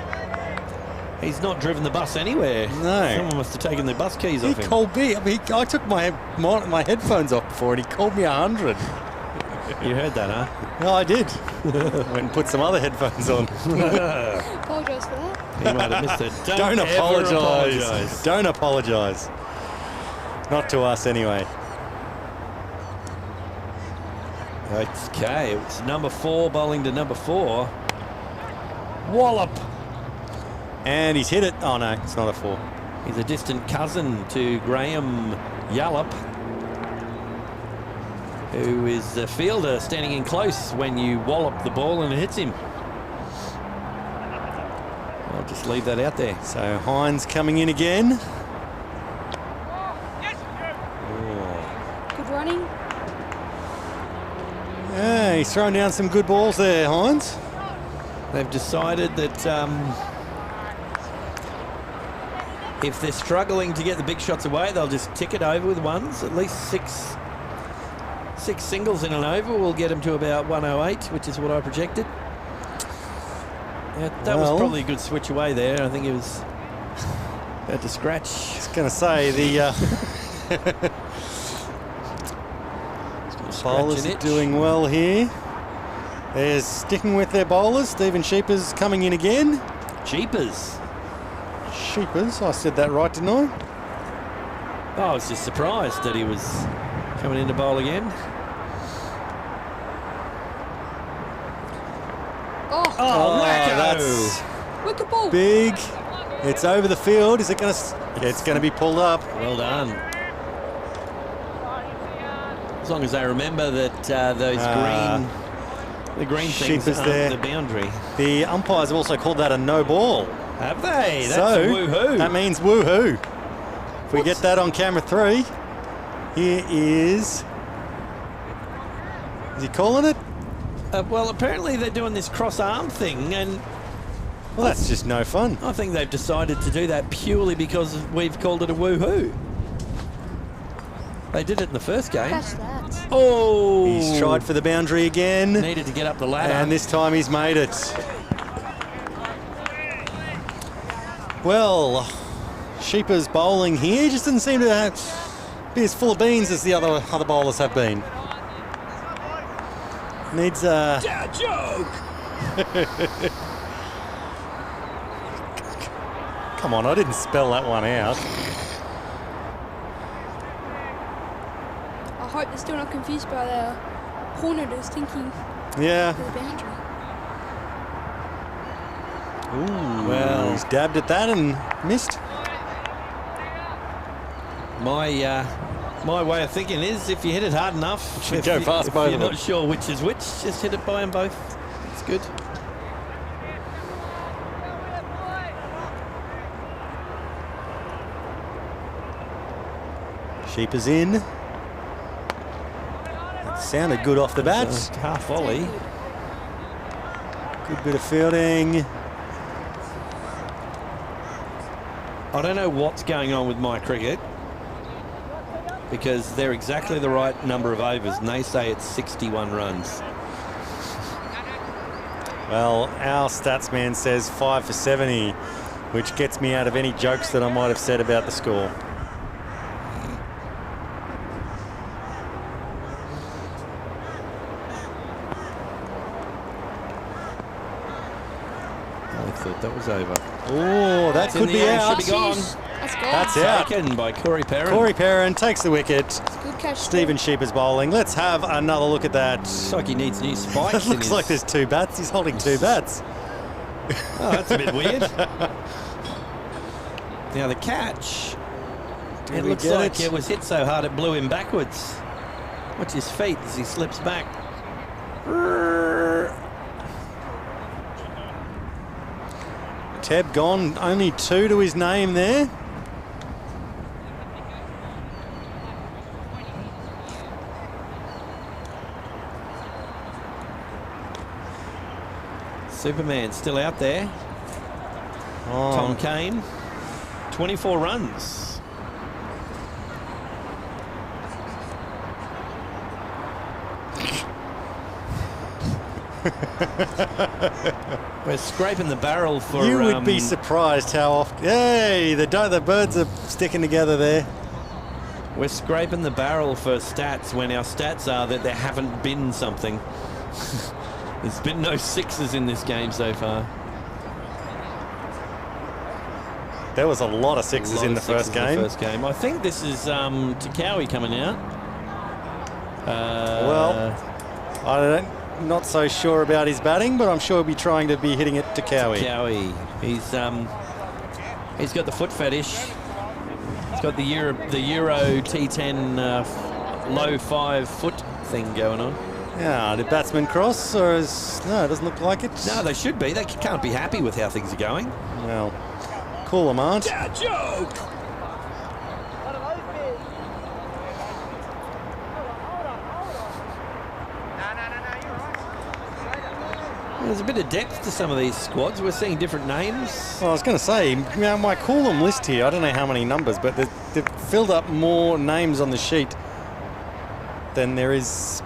driven the bus anywhere. No. Someone must have taken the bus keys He off him. called me. I took my headphones off before and he called me 100. You heard that, huh? No, I did. Went and put some other headphones on. Apologise for that. He might have missed it. Don't ever apologise. Don't apologise. Not to us, anyway. Okay, it's number 4 bowling to number 4. Wallop. And he's hit it. Oh, no, it's not a 4. He's a distant cousin to Graham Yallop, who is a fielder standing in close when you wallop the ball and it hits him. I'll just leave that out there. So Hines coming in again. Good running. Yeah, he's throwing down some good balls there, Hines. They've decided that if they're struggling to get the big shots away, they'll just tick it over with ones. At least six singles in an over will get them to about 108, which is what I projected. That was probably a good switch away there. I think it was about to scratch. I was going to say, the bowlers are doing well here. They're sticking with their bowlers. Stephen Sheepers coming in again. Sheepers. Sheepers, I said that right, didn't I? Oh, I was just surprised that he was coming in to bowl again. Oh, that's wicket ball. big. It's over the field. Is it going to... It's going to be pulled up. Well done. As long as they remember that the green things aren't there. the boundary. The umpires have also called that a no ball. Have they? That's So, a woohoo. that means woohoo. If we get that on camera 3, here is... Is he calling it? Well, apparently they're doing this cross-arm thing, and Well, that's just no fun. I think they've decided to do that purely because we've called it a woohoo. They did it in the first game. Catch that. Oh! He's tried for the boundary again. Needed to get up the ladder. And this time he's made it. Well, Sheepers bowling here just doesn't seem to be as full of beans as the other bowlers have been. Needs a... joke! Come on, I didn't spell that one out. I hope they're still not confused by their corners thinking Yeah. the boundary. Ooh, Well. he's dabbed at that and missed. My way of thinking is if you hit it hard enough, Should go past both if of you're them. not sure which is which, just hit it by them both. It's good. Sheepers in. It sounded good off the bat. Half volley. Good bit of fielding. I don't know what's going on with my cricket, because they're exactly the right number of overs, and they say it's 61 runs. Well, our stats man says 5 for 70, which gets me out of any jokes that I might have said about the score. I thought that was over. Oh, that could be out. Should be gone. That's gone. That's out. Taken by Corey Perrin. Corey Perrin takes the wicket. It's a good catch. Stephen Sheep is bowling. Let's have another look at that. Looks like he needs new spikes. It looks like there's 2 bats. He's holding 2 bats. Oh, that's a bit weird. Now the catch. It looks like it was hit so hard it blew him backwards. Watch his feet as he slips back. Teb gone, only 2 to his name there. Superman still out there. Oh. Tom Kane, 24 runs. We're scraping the barrel for... You would be surprised how often... Hey, the birds are sticking together there. We're scraping the barrel for stats when our stats are that there haven't been something. There's been no 6s in this game so far. There was a lot of 6s in the first game. I think this is Takawi coming out. Well, I'm not so sure about his batting, but I'm sure he'll be trying to be hitting it to Cowie. He's got the foot fetish. He's got the Euro T10 low 5 foot thing going on. Yeah, did batsmen cross, or no, it doesn't look like it. No, they should be. They can't be happy with how things are going. Well, Coolum aren't. Yeah, joke. There's a bit of depth to some of these squads. We're seeing different names. Well, I was going to say, my Coolum list here, I don't know how many numbers, but they've filled up more names on the sheet than there is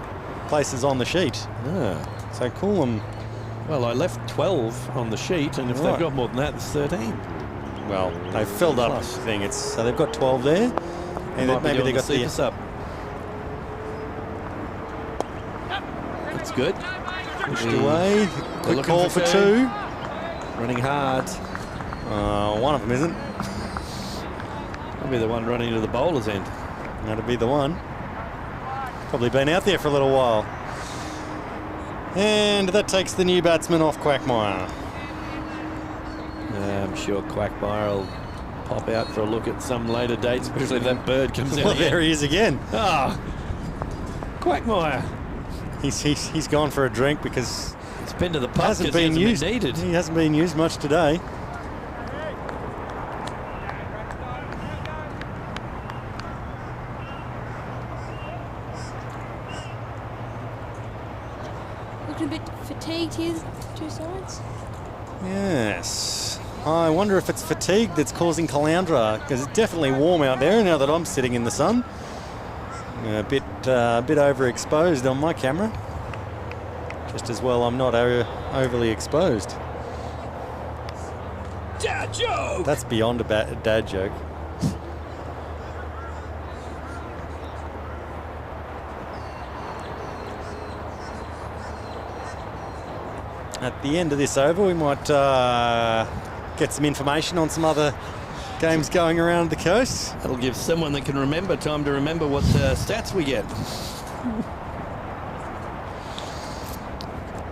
places on the sheet. Ah. So Coolum... Well, I left 12 on the sheet, and if they've got more than that, it's 13. Well, they've filled up the thing. So they've got 12 there. And maybe they got the... sub. That's good. Pushed away. Quick call for 2. Running hard. One of them isn't. That'll be the one running to the bowler's end. That'll be the one. Probably been out there for a little while. And that takes the new batsman off Quagmire. I'm sure Quagmire will pop out for a look at some later date, especially if that bird comes out. Well, there he is again. Ah, Quagmire. He's gone for a drink because it's been to the pub. Hasn't been used. Needed. He hasn't been used much today. Looking a bit fatigued here, 2 sides. Yes. I wonder if it's fatigue that's causing Caloundra, because it's definitely warm out there now that I'm sitting in the sun. A bit overexposed on my camera. Just as well I'm not overly exposed. Dad joke! That's beyond a dad joke. At the end of this over, we might get some information on some other games going around the coast. That'll give someone that can remember time to remember what stats we get.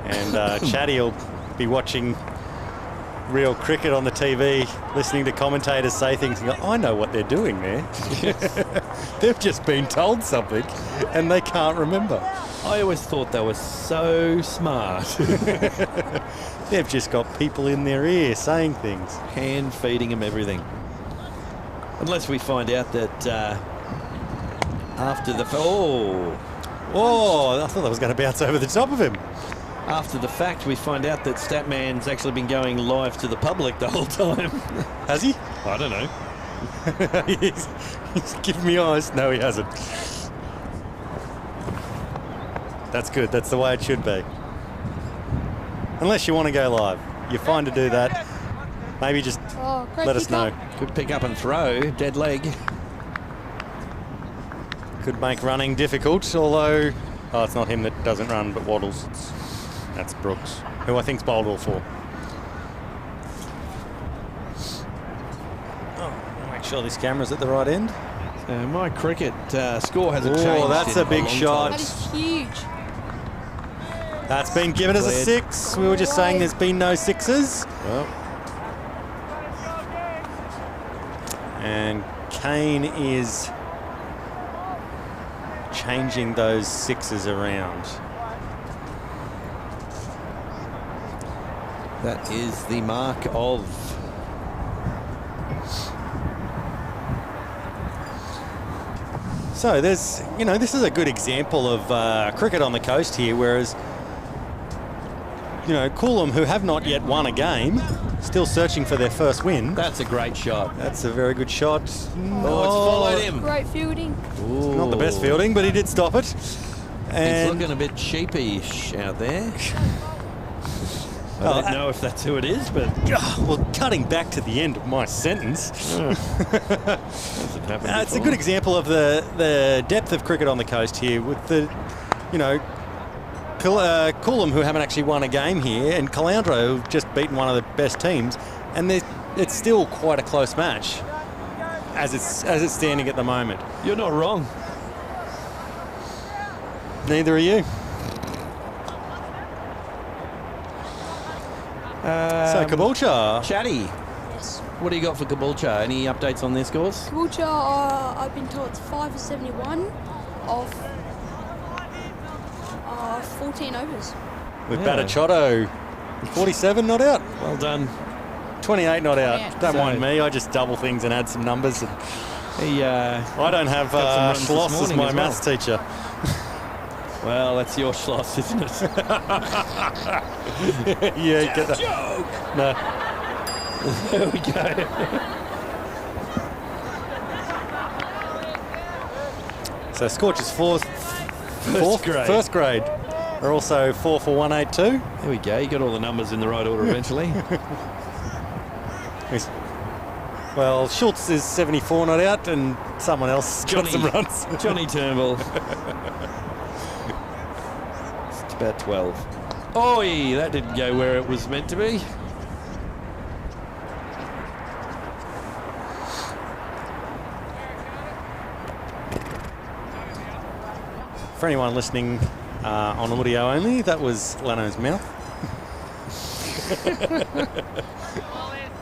And Chatty will be watching real cricket on the TV, listening to commentators say things and go, I know what they're doing there. They've just been told something and they can't remember. I always thought they were so smart. They've just got people in their ear saying things. Hand feeding them everything. Unless we find out that after the... Oh, I thought that was going to bounce over the top of him. After the fact, we find out that Statman's actually been going live to the public the whole time. Has he? I don't know. he's giving me eyes. No, he hasn't. That's good. That's the way it should be. Unless you want to go live. You're fine to do that. Maybe just let us know. Good pick up and throw. Dead leg. Could make running difficult, although... Oh, it's not him that doesn't run, but waddles. That's Brooks, who I think's bowled all 4. Oh, make sure this camera's at the right end. My cricket score hasn't changed. Oh, that's a big shot. That is huge. That's been given as a 6. We were just saying there's been no 6s. Well. And Kane is changing those 6s around. That is the mark of... So there's, you know, this is a good example of cricket on the coast here, whereas, you know, Coolum, who have not yet won a game, still searching for their first win. That's a great shot. That's a very good shot. Oh, it's followed him. Great fielding. Ooh. Not the best fielding, but he did stop it. And he's looking a bit sheepish out there. I don't know if that's who it is, but... well, cutting back to the end of my sentence. It's a good example of the depth of cricket on the coast here with the, you know, Coolum, who haven't actually won a game here, and Caloundra, who've just beaten one of the best teams, and it's still quite a close match as it's standing at the moment. You're not wrong. Neither are you. So Caboolture. Chatty. Yes. What do you got for Caboolture? Any updates on their scores? Caboolture, I've been told it's 5 for 71 of 14 overs. With Batachotto, 47 not out. Well done. 28 not out. 28. Don't mind me, I just double things and add some numbers. And I don't have Schloss as my maths teacher. Well, that's your Schloss, isn't it? Yeah, get that. Joke. No. There we go. So Scorch's first grade are also 4 for 182. There we go. You got all the numbers in the right order eventually. Well, Schultz is 74 not out, and someone else got some runs. Johnny Turnbull. It's about 12. Oh, that didn't go where it was meant to be. For anyone listening on audio only, that was Lanno's mouth.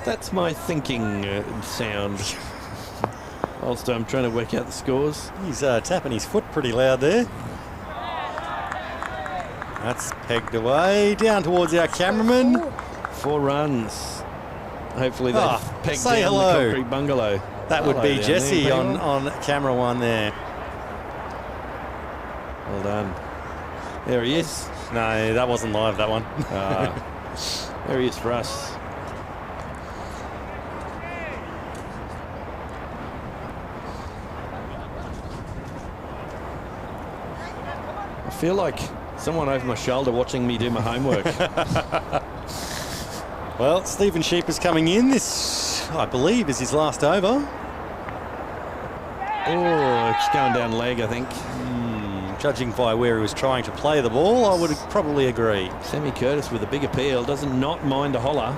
That's my thinking sound. Whilst I'm trying to work out the scores. He's tapping his foot pretty loud there. That's pegged away down towards our cameraman. 4 runs. Hopefully they've pegged say down hello. the concrete bungalow. That would be down Jesse there, on camera 1 there. Well done. There he is. No, that wasn't live, that one. There he is for us. I feel like someone over my shoulder watching me do my homework. Well, Stephen Sheep is coming in. This, I believe, is his last over. Oh, it's going down leg, I think. Judging by where he was trying to play the ball, I would probably agree. Sammy Curtis with a big appeal, doesn't not mind a holler.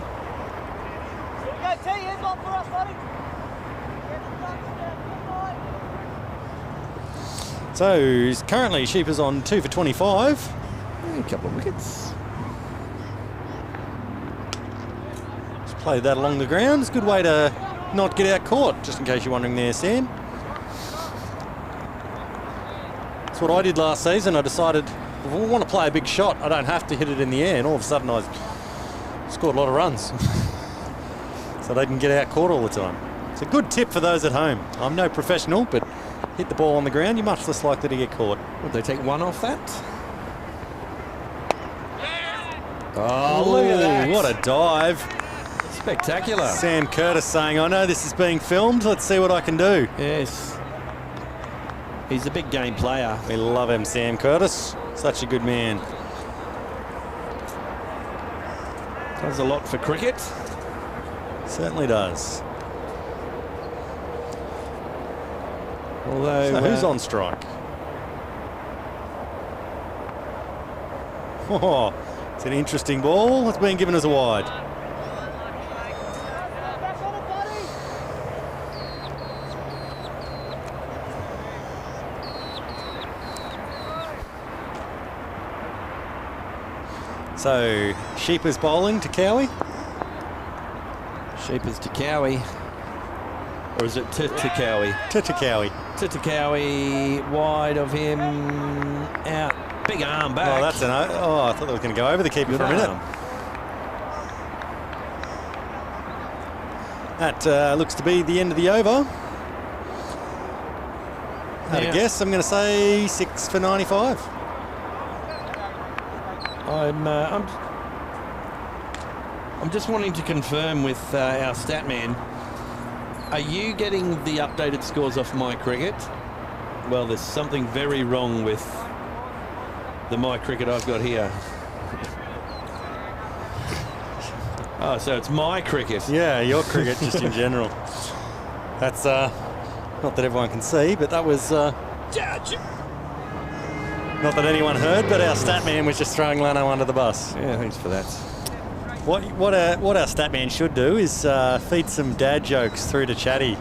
So currently Sheep is on 2 for 25. A couple of wickets. Just played that along the ground. It's a good way to not get out caught, just in case you're wondering there, Sam. That's what I did last season. I decided if I want to play a big shot, I don't have to hit it in the air, and all of a sudden I scored a lot of runs. So they can get out caught all the time. It's a good tip for those at home. I'm no professional, but hit the ball on the ground, you're much less likely to get caught. Would they take 1 off that? Oh, look at that. What a dive. Spectacular. Sam Curtis saying, I know this is being filmed. Let's see what I can do. Yes. He's a big game player. We love him, Sam Curtis. Such a good man. Does a lot for cricket. Certainly does. Although, So who's on strike? Oh, it's an interesting ball. It's been given as a wide. So, Sheeper's bowling to Cowie. Sheepers to Cowie. Or is it to Cowie? To Cowie. To Cowie, wide of him, out. Big arm back. Oh, that's an... Oh, I thought they were going to go over the keeper Good for a minute. arm. That looks to be the end of the over. At a guess, I'm going to say 6 for 95. I'm just wanting to confirm with our stat man. Are you getting the updated scores off My Cricket? Well, there's something very wrong with the My Cricket I've got here. Oh, so it's My Cricket. Yeah, your cricket just in general. That's not that everyone can see, but that was not that anyone heard, but our stat man was just throwing Lanno under the bus. Yeah, thanks for that. What our stat man should do is feed some dad jokes through to Chatty.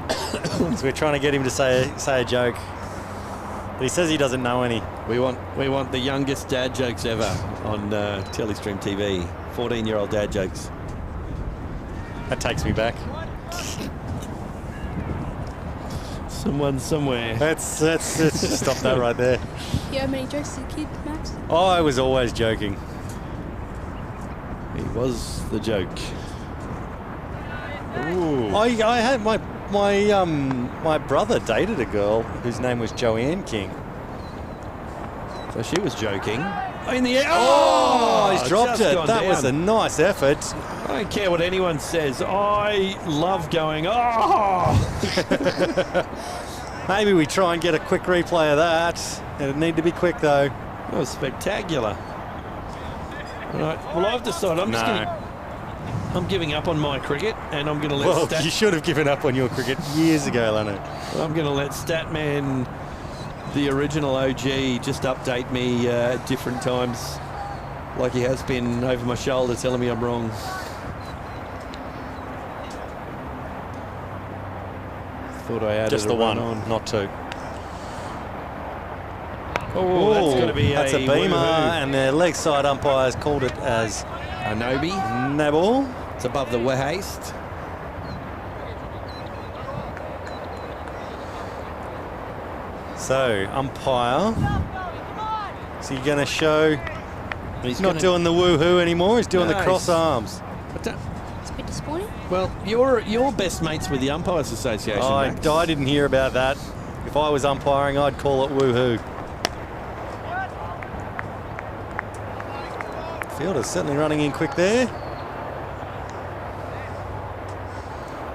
So we're trying to get him to say a joke. But he says he doesn't know any. We want the youngest dad jokes ever on Telestream TV. 14-year-old dad jokes. That takes me back. Someone somewhere. Let's just stop that right there. You have many jokes as a kid, Max? I was always joking. He was the joke. Ooh. I had my brother dated a girl whose name was Joanne King. So she was joking. In the air. Oh, he's dropped just it. gone That down. was a nice effort. I don't care what anyone says. I love going, oh! Maybe we try and get a quick replay of that. It'd need to be quick though. That was spectacular. All right. Well, I've decided I'm giving up on My Cricket, and I'm going to let Well, you should have given up on your cricket years ago, Lanno. I'm going to let Statman, the original OG, just update me at different times, like he has been over my shoulder, telling me I'm wrong. Thought I added Just the a run one, on. not two. Oh, that's going to be that's a beamer, woohoo. and the leg side umpires called it as A Nobi. no ball. It's above the waist. So, umpire. So you're going to show He's not doing the woohoo anymore, he's doing the No, cross he's- arms. It's a bit disappointing. Well, you're best mates with the Umpires Association, Max. I didn't hear about that. If I was umpiring, I'd call it woohoo. Fielder's certainly running in quick there.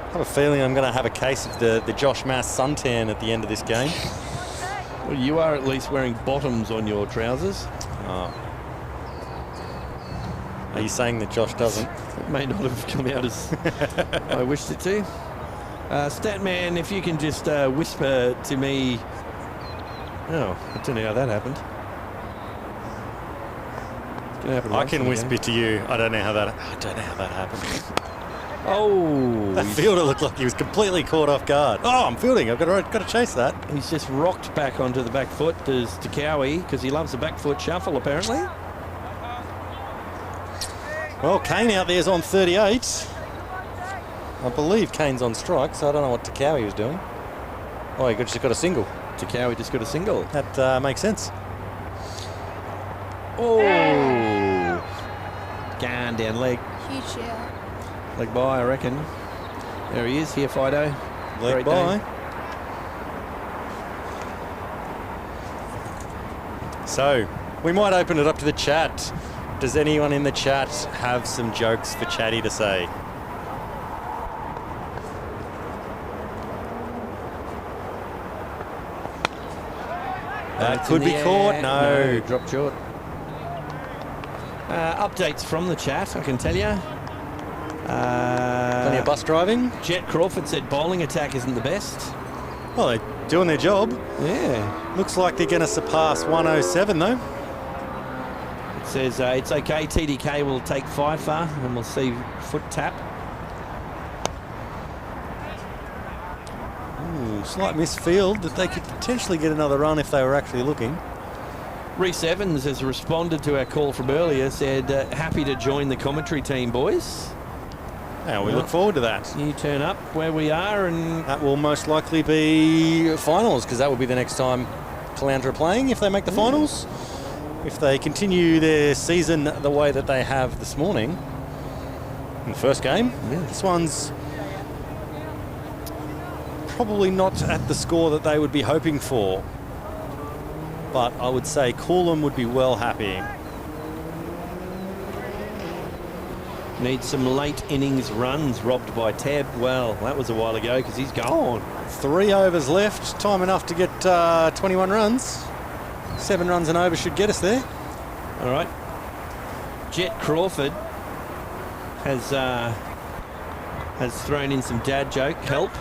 I have a feeling I'm going to have a case of the Josh Mass suntan at the end of this game. Well, you are at least wearing bottoms on your trousers. Oh. Are you saying that Josh doesn't? It may not have come out as I wished it to. Statman, if you can just whisper to me. Oh, I don't know how that happened. It's gonna happen I once can in the whisper game. to you. I don't know how that happened. Oh, That fielder looked like he was completely caught off guard. Oh, I'm fielding. I've got to chase that. he's just rocked back onto the back foot to Cowie because he loves the back foot shuffle, apparently. Well, Kane out there is on 38. I believe Kane's on strike, so I don't know what Cowie was doing. Oh, he just got a single. Cowie just got a single. That makes sense. Oh, gone down leg. Huge shout. Leg by, I reckon. There he is, here, Fido. Leg Great by. day. So, we might open it up to the chat. Does anyone in the chat have some jokes for Chatty to say? That could be caught. No, dropped short. Updates from the chat, I can tell you. Plenty of bus driving. Jet Crawford said bowling attack isn't the best. Well, they're doing their job. Yeah. Looks like they're going to surpass 107 though. It says it's okay, TDK will take 5 far and we'll see foot tap. Ooh, slight misfield that they could potentially get another run if they were actually looking. Rhys Evans has responded to our call from earlier, said happy to join the commentary team, boys. Now we look forward to that. You turn up where we are, and that will most likely be finals, because that will be the next time Caloundra are playing if they make the finals. If they continue their season the way that they have this morning in the first game. This one's probably not at the score that they would be hoping for, but I would say Coolum would be well happy. Need some late innings runs robbed by Tab. Well, that was a while ago because he's gone. 3 overs left, time enough to get 21 runs. 7 runs and over should get us there. All right. Jet Crawford has thrown in some dad joke help.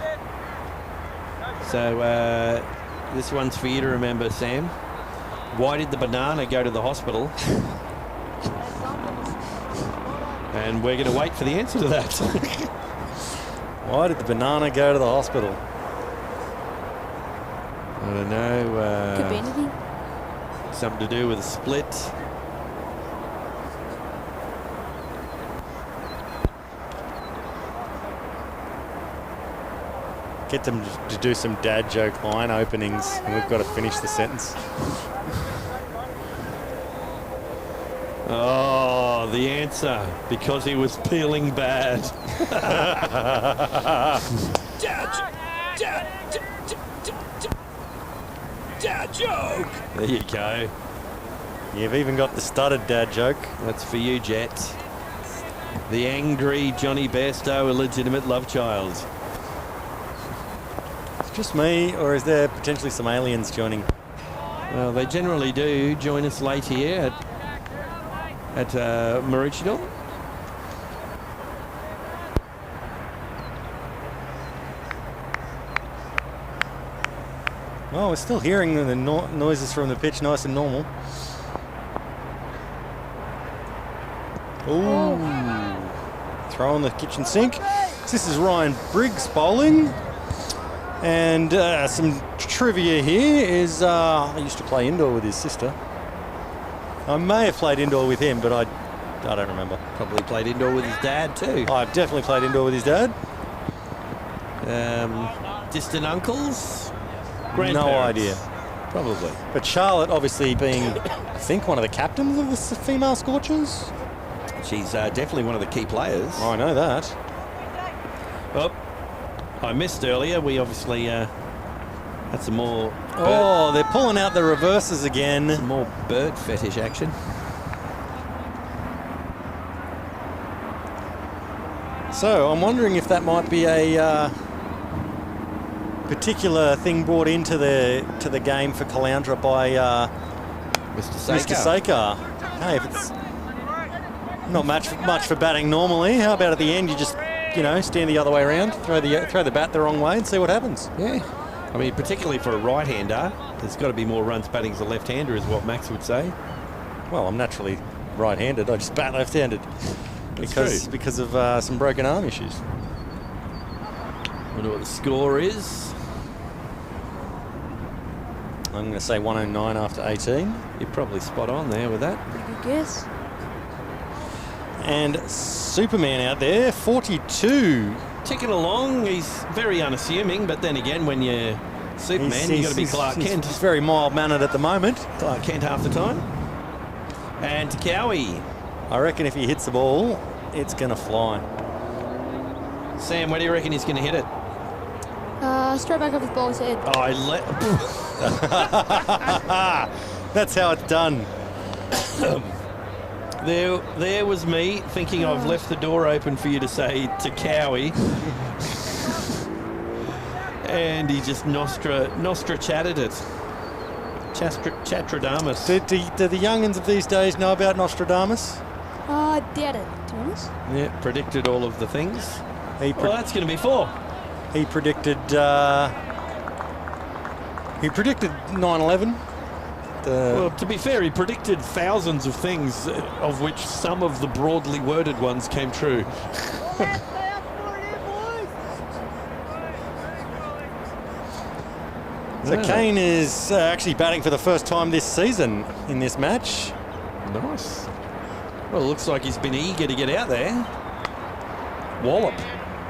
So this one's for you to remember, Sam. Why did the banana go to the hospital? And we're going to wait for the answer to that. Why did the banana go to the hospital? I don't know. Could be anything. Something to do with a split. Get them to do some dad joke line openings, and we've got to finish the sentence. Oh, the answer, because he was peeling bad. Dad joke. There you go. You've even got the stuttered dad joke. That's for you, Jet. The angry Johnny Bairstow illegitimate love child. It's just me, or is there potentially some aliens joining? Well, they generally do join us late here at Maroochydore. Well, we're still hearing the noises from the pitch nice and normal. Ooh. Throw on the kitchen sink. This is Ryan Briggs bowling. And some trivia here is I used to play indoor with his sister. I may have played indoor with him, but I don't remember. Probably played indoor with his dad too. I've definitely played indoor with his dad. Distant uncles? No idea. Probably. But Charlotte obviously being, I think, one of the captains of the female Scorchers. She's definitely one of the key players. I know that. Oh, I missed earlier. We obviously had some more... Oh, they're pulling out the reverses again. Some more bird fetish action. So I'm wondering if that might be a particular thing brought into the game for Caloundra by Mr. Sakar. Hey, if it's not much for batting normally, how about at the end you just, stand the other way around, throw the bat the wrong way and see what happens? Yeah. I mean, particularly for a right-hander, there's got to be more runs batting as a left-hander, is what Max would say. Well, I'm naturally right-handed. I just bat left-handed because of some broken arm issues. Wonder what the score is. I'm going to say 109 after 18. You're probably spot on there with that. Pretty good guess. And Superman out there, 42. Ticking along. He's very unassuming, but then again, when you're Superman, you've got to be Clark Kent. He's very mild-mannered at the moment. Clark Kent half the time. And Cowie. I reckon if he hits the ball, it's going to fly. Sam, where do you reckon he's going to hit it? Straight back off his ball's head. That's how it's done. There was me thinking I've left the door open for you to say to Cowie. And he just nostra chatted it. Chastradamus. Do the young'uns of these days know about Nostradamus? I doubt it, to be honest. Yeah, predicted all of the things. Well, that's going to be 4. He predicted 9/11. Well, to be fair, he predicted thousands of things, of which some of the broadly worded ones came true. So Kane is actually batting for the first time this season in this match. Nice. Well, it looks like he's been eager to get out there. Wallop.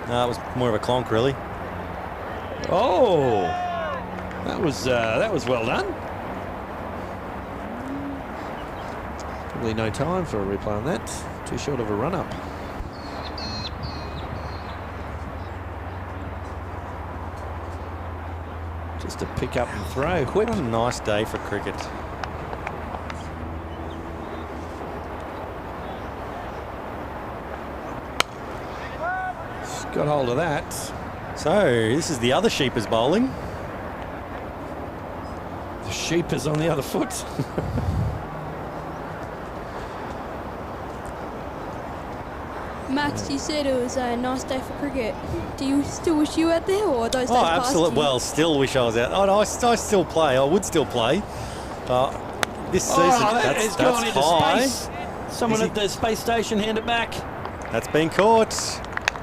No, it was more of a clonk, really. Oh, that was well done. Probably no time for a replay on that. Too short of a run-up. Just a pick up and throw. Whip. What a nice day for cricket. Got hold of that. So this is the other sheepers bowling. The sheep is on the other foot. Max, you said it was a nice day for cricket. Do you still wish you were out there, or are those days Oh, past absolutely. you? Well, still wish I was out. Oh, no, I still play. I would still play. This season, It's gone into high. space. Someone at the space station hand it back. That's been caught.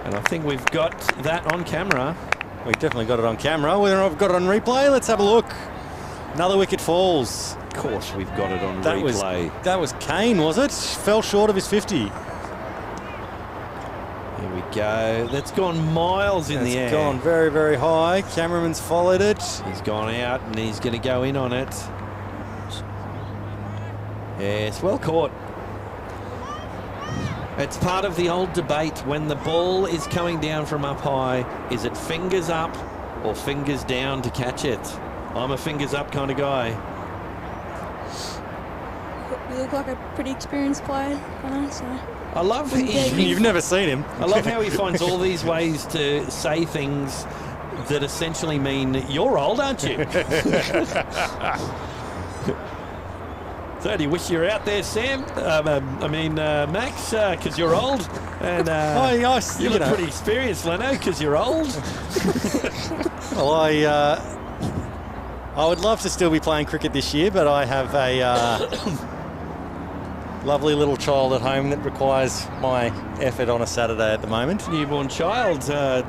And I think we've got that on camera. We definitely got it on camera. Whether or not we've got it on replay, let's have a look. Another wicket falls. Of course we've got it on That replay. that was Kane, was it? Fell short of his 50. Here we go. That's gone miles in the air. It's gone very, very high. Cameraman's followed it. He's gone out and he's going to go in on it. Yes, well caught. It's part of the old debate when the ball is coming down from up high. Is it fingers up or fingers down to catch it? I'm a fingers up kind of guy. You look like a pretty experienced player, so. I love You've never seen him. I love how he finds all these ways to say things that essentially mean you're old, aren't you? So do you wish you were out there, Sam? Max, because you're old. And you look pretty experienced, Lanno, because you're old. Well, I would love to still be playing cricket this year, but I have a lovely little child at home that requires my effort on a Saturday at the moment. Newborn child, just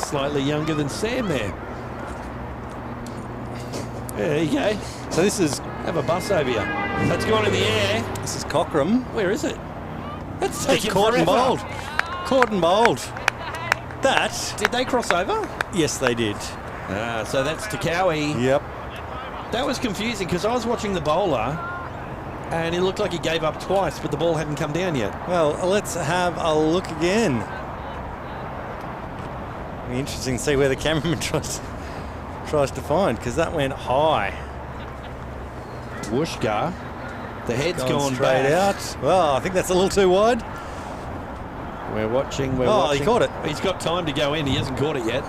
slightly younger than Sam there. There you go. So this is... Have a bus over here. That's gone in the air. This is Cockram. Where is it? That's It's taken caught and forever. bowled. Caught and bowled. That... Did they cross over? Yes, they did. So that's to Cowie. Yep. That was confusing because I was watching the bowler and it looked like he gave up twice, but the ball hadn't come down yet. Well, let's have a look again. It'll be interesting to see where the cameraman tries to find, because that went high. Whooshka. The head's gone straight back. out. Well, I think that's a little too wide. We're watching. Oh, he caught it. He's got time to go in. He hasn't caught it yet.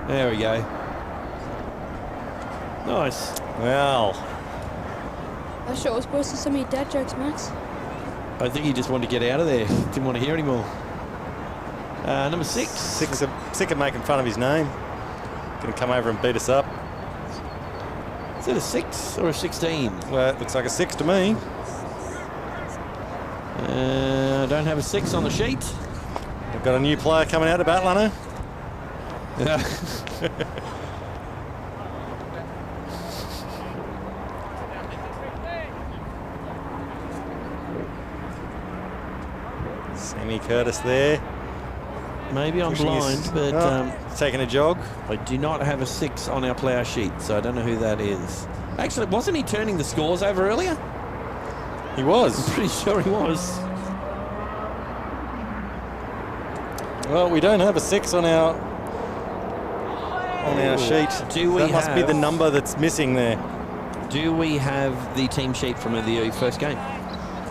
There we go. Nice. Well, I sure was supposed to send me dad jokes, Max. I think he just wanted to get out of there. Didn't want to hear anymore. Number 6. sick of making fun of his name. Going to come over and beat us up. Is it a 6 or a 16? Well, it looks like a 6 to me. I don't have a 6 on the sheet. We've got a new player coming out about Lanno. Sammy Curtis there. Maybe I'm blind, but taking a jog. I do not have a 6 on our player sheet, so I don't know who that is. Actually, wasn't he turning the scores over earlier? He was. I'm pretty sure he was. Well, we don't have a 6 on our sheet. Do we that must be the number that's missing there. Do we have the team sheet from the first game?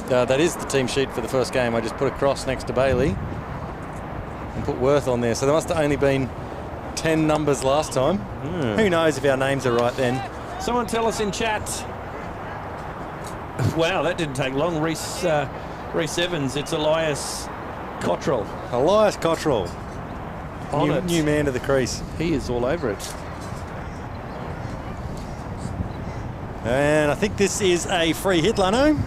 That is the team sheet for the first game. I just put a cross next to Bailey and put Worth on there. So there must have only been 10 numbers last time. Who knows if our names are right then. Someone tell us in chat. Wow, that didn't take long. Reece Evans, it's Elias Cottrell. Elias Cottrell. New man to the crease. He is all over it. And I think this is a free hit, Lanno.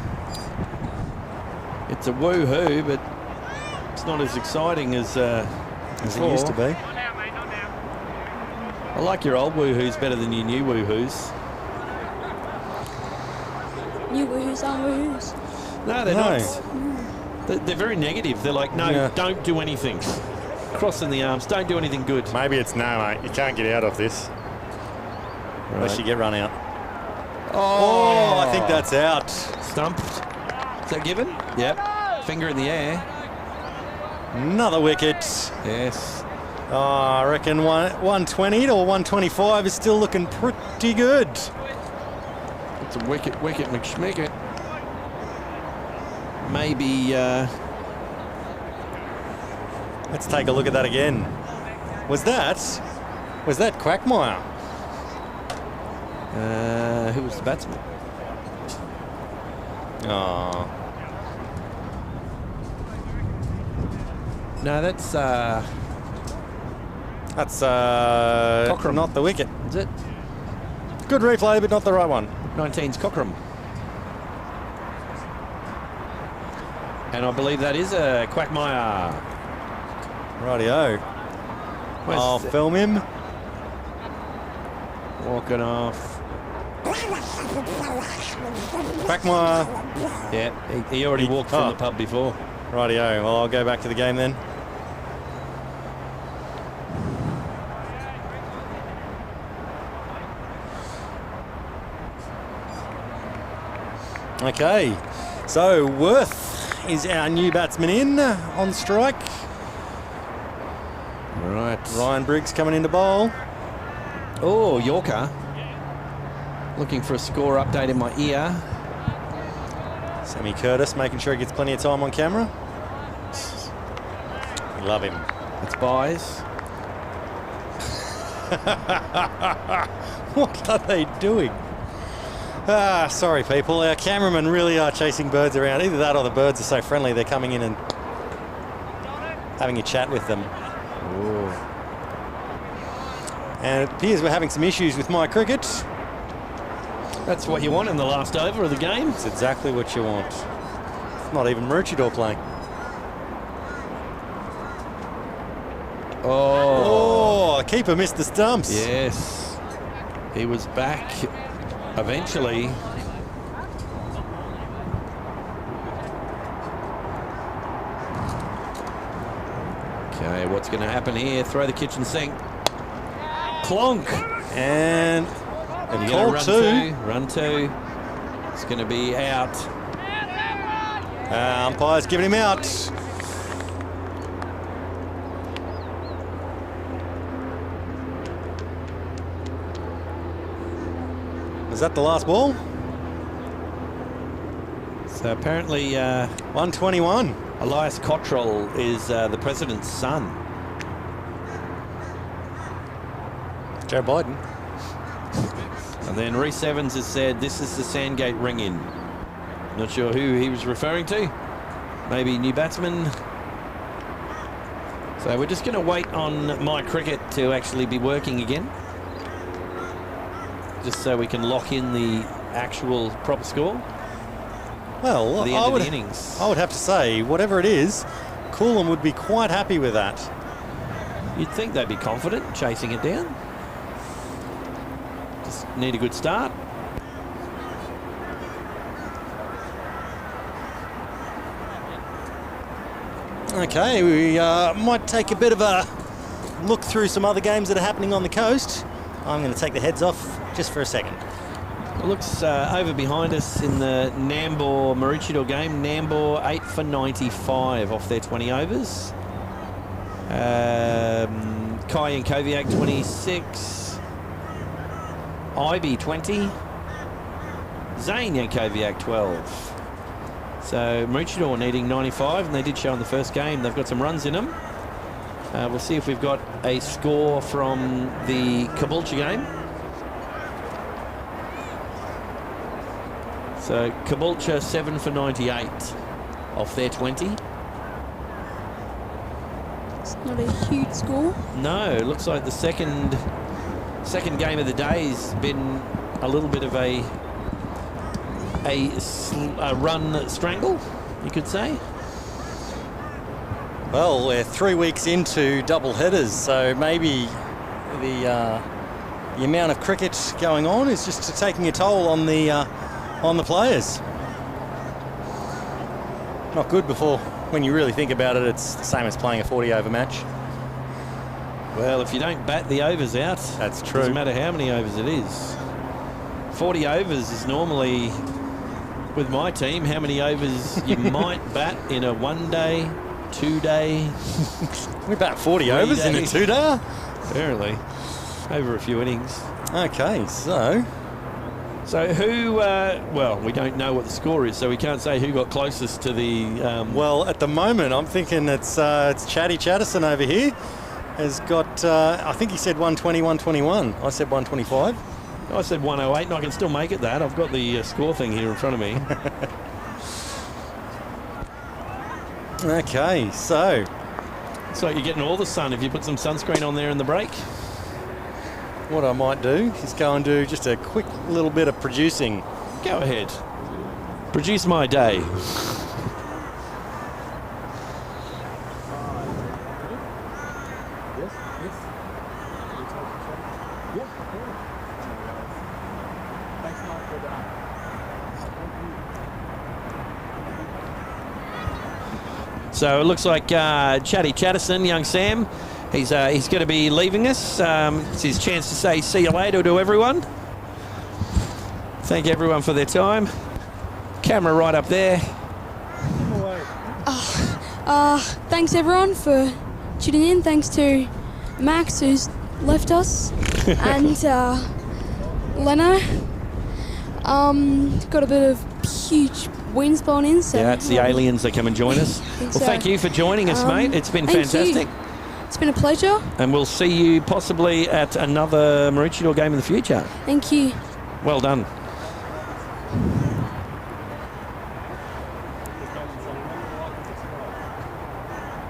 It's a woohoo, but it's not as exciting as it used to be. I like your old woohoos better than your new woohoos. New woohoos aren't woohoos. No, they're not. They're very negative. They're like, no, don't do anything. Crossing the arms, don't do anything good. Maybe it's no, mate. You can't get out of this. Right. Unless you get run out. Oh, I think that's out. Stumped. Is that given? Yep. Finger in the air. Another wicket. Yes. Oh, I reckon 120 or 125 is still looking pretty good. It's a wicket, McSchmicket. Maybe. Let's take a look at that again. Was that Quackmire? Who was the batsman? Oh. No, that's Cockram. Not the wicket. Is it? Good replay, but not the right one. 19's Cockram. And I believe that is a Quackmire. Rightio. I'll film him. Walking off. Quackmire. Yeah, he already walked from the pub before. Rightio. Well, I'll go back to the game then. Okay, so Worth is our new batsman in on strike. Right. Ryan Briggs coming in to bowl. Oh, Yorker. Looking for a score update in my ear. Sammy Curtis making sure he gets plenty of time on camera. We love him. It's buys. What are they doing? Sorry, people. Our cameramen really are chasing birds around. Either that or the birds are so friendly they're coming in and having a chat with them. Ooh. And it appears we're having some issues with my cricket. That's what you want in the last over of the game. It's exactly what you want. It's not even Maroochydore playing. Oh, the keeper missed the stumps. Yes. He was back eventually. Okay, what's going to happen here? Throw the kitchen sink. Clonk. And call two. Run two. It's going to be out. Umpire's giving him out. Was that the last ball? So apparently 121. Elias Cottrell is the president's son. Joe Biden. And then Reece Evans has said this is the Sandgate ring-in. Not sure who he was referring to. Maybe new batsman. So we're just going to wait on my cricket to actually be working again. Just so we can lock in the actual proper score. Well, the end of the innings. I would have to say, whatever it is, Coolum would be quite happy with that. You'd think they'd be confident chasing it down. Just need a good start. Okay, we might take a bit of a look through some other games that are happening on the coast. I'm going to take the heads off just for a second. It looks over behind us in the Nambour Maroochydore game. Nambour 8 for 95 off their 20 overs. Kai and Koviak 26. Ibe 20. Zane Yankoviak 12. So Maroochydore needing 95, and they did show in the first game. They've got some runs in them. We'll see if we've got a score from the Caboolture game. So Caboolture 7 for 98 off their 20. It's not a huge score. No, it looks like the second game of the day's been a little bit of a run strangle, you could say. Well, we're 3 weeks into double headers, so maybe the amount of cricket going on is just taking a toll on the players. Not good when you really think about it. It's the same as playing a 40-over match. Well, if you don't bat the overs out, that's true. Doesn't matter how many overs it is. 40 overs is normally, with my team, how many overs you might bat in a 1 day, 2 day. We bat 40 overs in a 2 day? Apparently, over a few innings. Okay, so who, well, we don't know what the score is, so we can't say who got closest to the... Well, at the moment, I'm thinking it's Chatty Chatterson over here. Has got, I think he said 120, 121. I said 125. I said 108, and I can still make it that. I've got the score thing here in front of me. Okay, so you're getting all the sun if you put some sunscreen on there in the break. What I might do is go and do just a quick little bit of producing. Go ahead. Produce my day. So it looks like Chatty Chatterson, young Sam, he's going to be leaving us. It's his chance to say see you later to everyone. Thank everyone for their time. Camera right up there. Thanks everyone for tuning in. Thanks to Max who's left us and Lanno. Got a bit of huge wind spawn in. So yeah, it's the aliens that come and join us. Well, thank you for joining us, mate. It's been fantastic. It's been a pleasure. And we'll see you possibly at another Maroochydore game in the future. Thank you. Well done.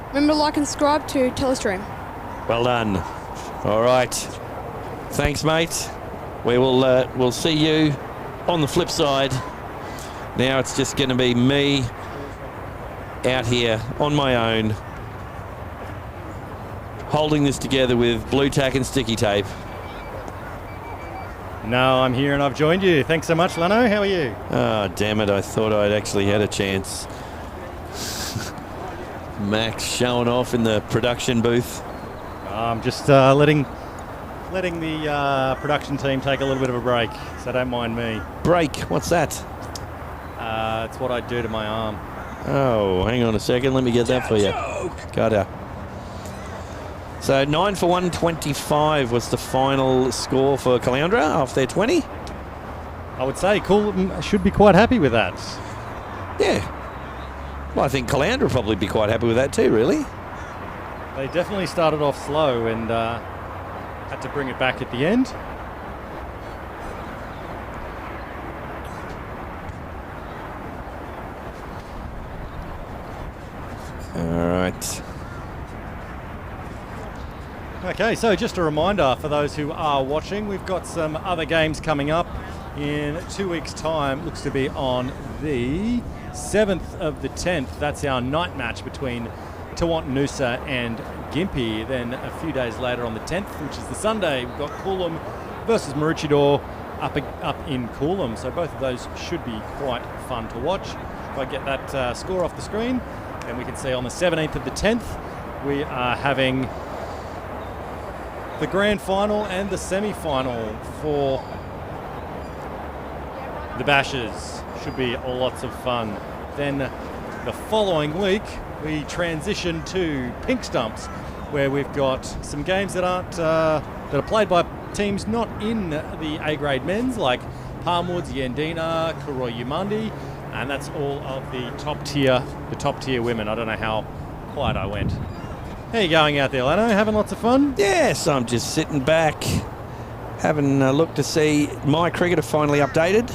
Remember to like and subscribe to Telestream. Well done. All right. Thanks, mate. We will we'll see you on the flip side. Now it's just going to be me out here on my own, holding this together with blue tack and sticky tape. No, I'm here and I've joined you. Thanks so much, Lanno. How are you? Oh, damn it. I thought I'd actually had a chance. Max showing off in the production booth. I'm just letting the production team take a little bit of a break, so don't mind me. Break? What's that? It's what I do to my arm. Oh, hang on a second. Let me get that for you. Got it. So 9 for 125 was the final score for Caloundra off their 20. I would say Coolum should be quite happy with that. Yeah. Well, I think Caloundra will probably be quite happy with that too, really. They definitely started off slow and had to bring it back at the end. All right. Okay, so just a reminder for those who are watching, we've got some other games coming up in 2 weeks' time. Looks to be on the 7th of the 10th. That's our night match between Noosa and Gympie. Then a few days later on the 10th, which is the Sunday, we've got Coolum versus Maroochydore up in Coolum. So both of those should be quite fun to watch. If I get that score off the screen, then we can see on the 17th of the 10th, we are having the grand final and the semi-final for the Bashers. Should be lots of fun. Then the following week, we transition to Pink Stumps, where we've got some games that are played by teams not in the A-grade men's, like Palmwoods, Yandina, Koroyumandi. And that's all of the top tier women. I don't know how quiet I went. How are you going out there, Lanno? Having lots of fun? Yes, I'm just sitting back, having a look to see my cricket have finally updated.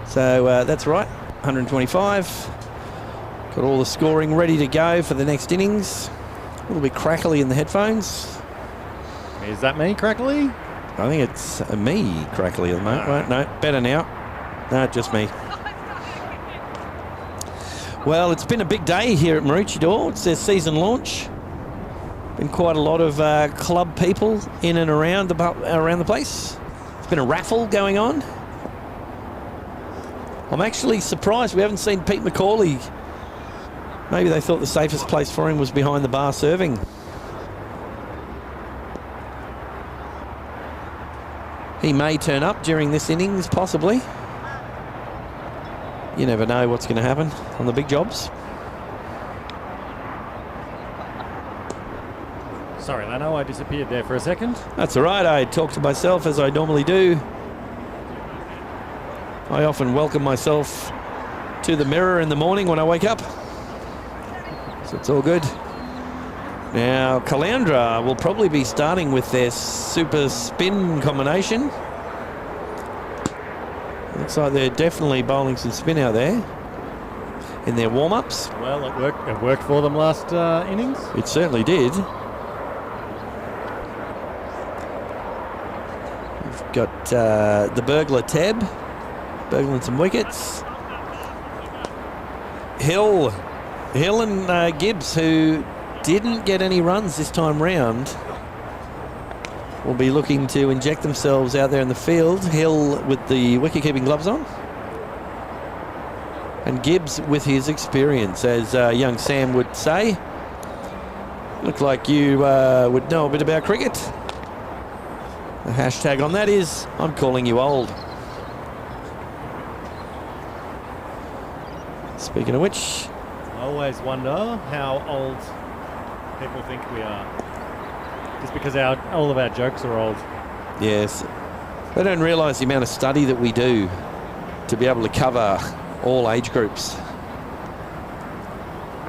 So that's right, 125. Got all the scoring ready to go for the next innings. A little bit crackly in the headphones. Is that me, crackly? I think it's me crackly at the moment. Right, no, better now. No, just me. Well, it's been a big day here at Maroochydore. It's their season launch. Been quite a lot of club people in and around the place. It's been a raffle going on. I'm actually surprised we haven't seen Pete McCauley. Maybe they thought the safest place for him was behind the bar serving. He may turn up during this innings, possibly. You never know what's going to happen on the big jobs. Sorry, Lanno, I disappeared there for a second. That's all right. I talk to myself as I normally do. I often welcome myself to the mirror in the morning when I wake up. So it's all good. Now, Caloundra will probably be starting with their super spin combination. Looks like they're definitely bowling some spin out there in their warm-ups. Well, it worked for them last innings. It certainly did. We've got the burglar Teb, burgling some wickets. Hill and Gibbs, who didn't get any runs this time round, will be looking to inject themselves out there in the field. Hill with the wicket-keeping gloves on. And Gibbs with his experience, as young Sam would say. Look like you would know a bit about cricket. The hashtag on that is, I'm calling you old. Speaking of which, I always wonder how old people think we are. Just because all of our jokes are old. yes, they don't realise the amount of study that we do to be able to cover all age groups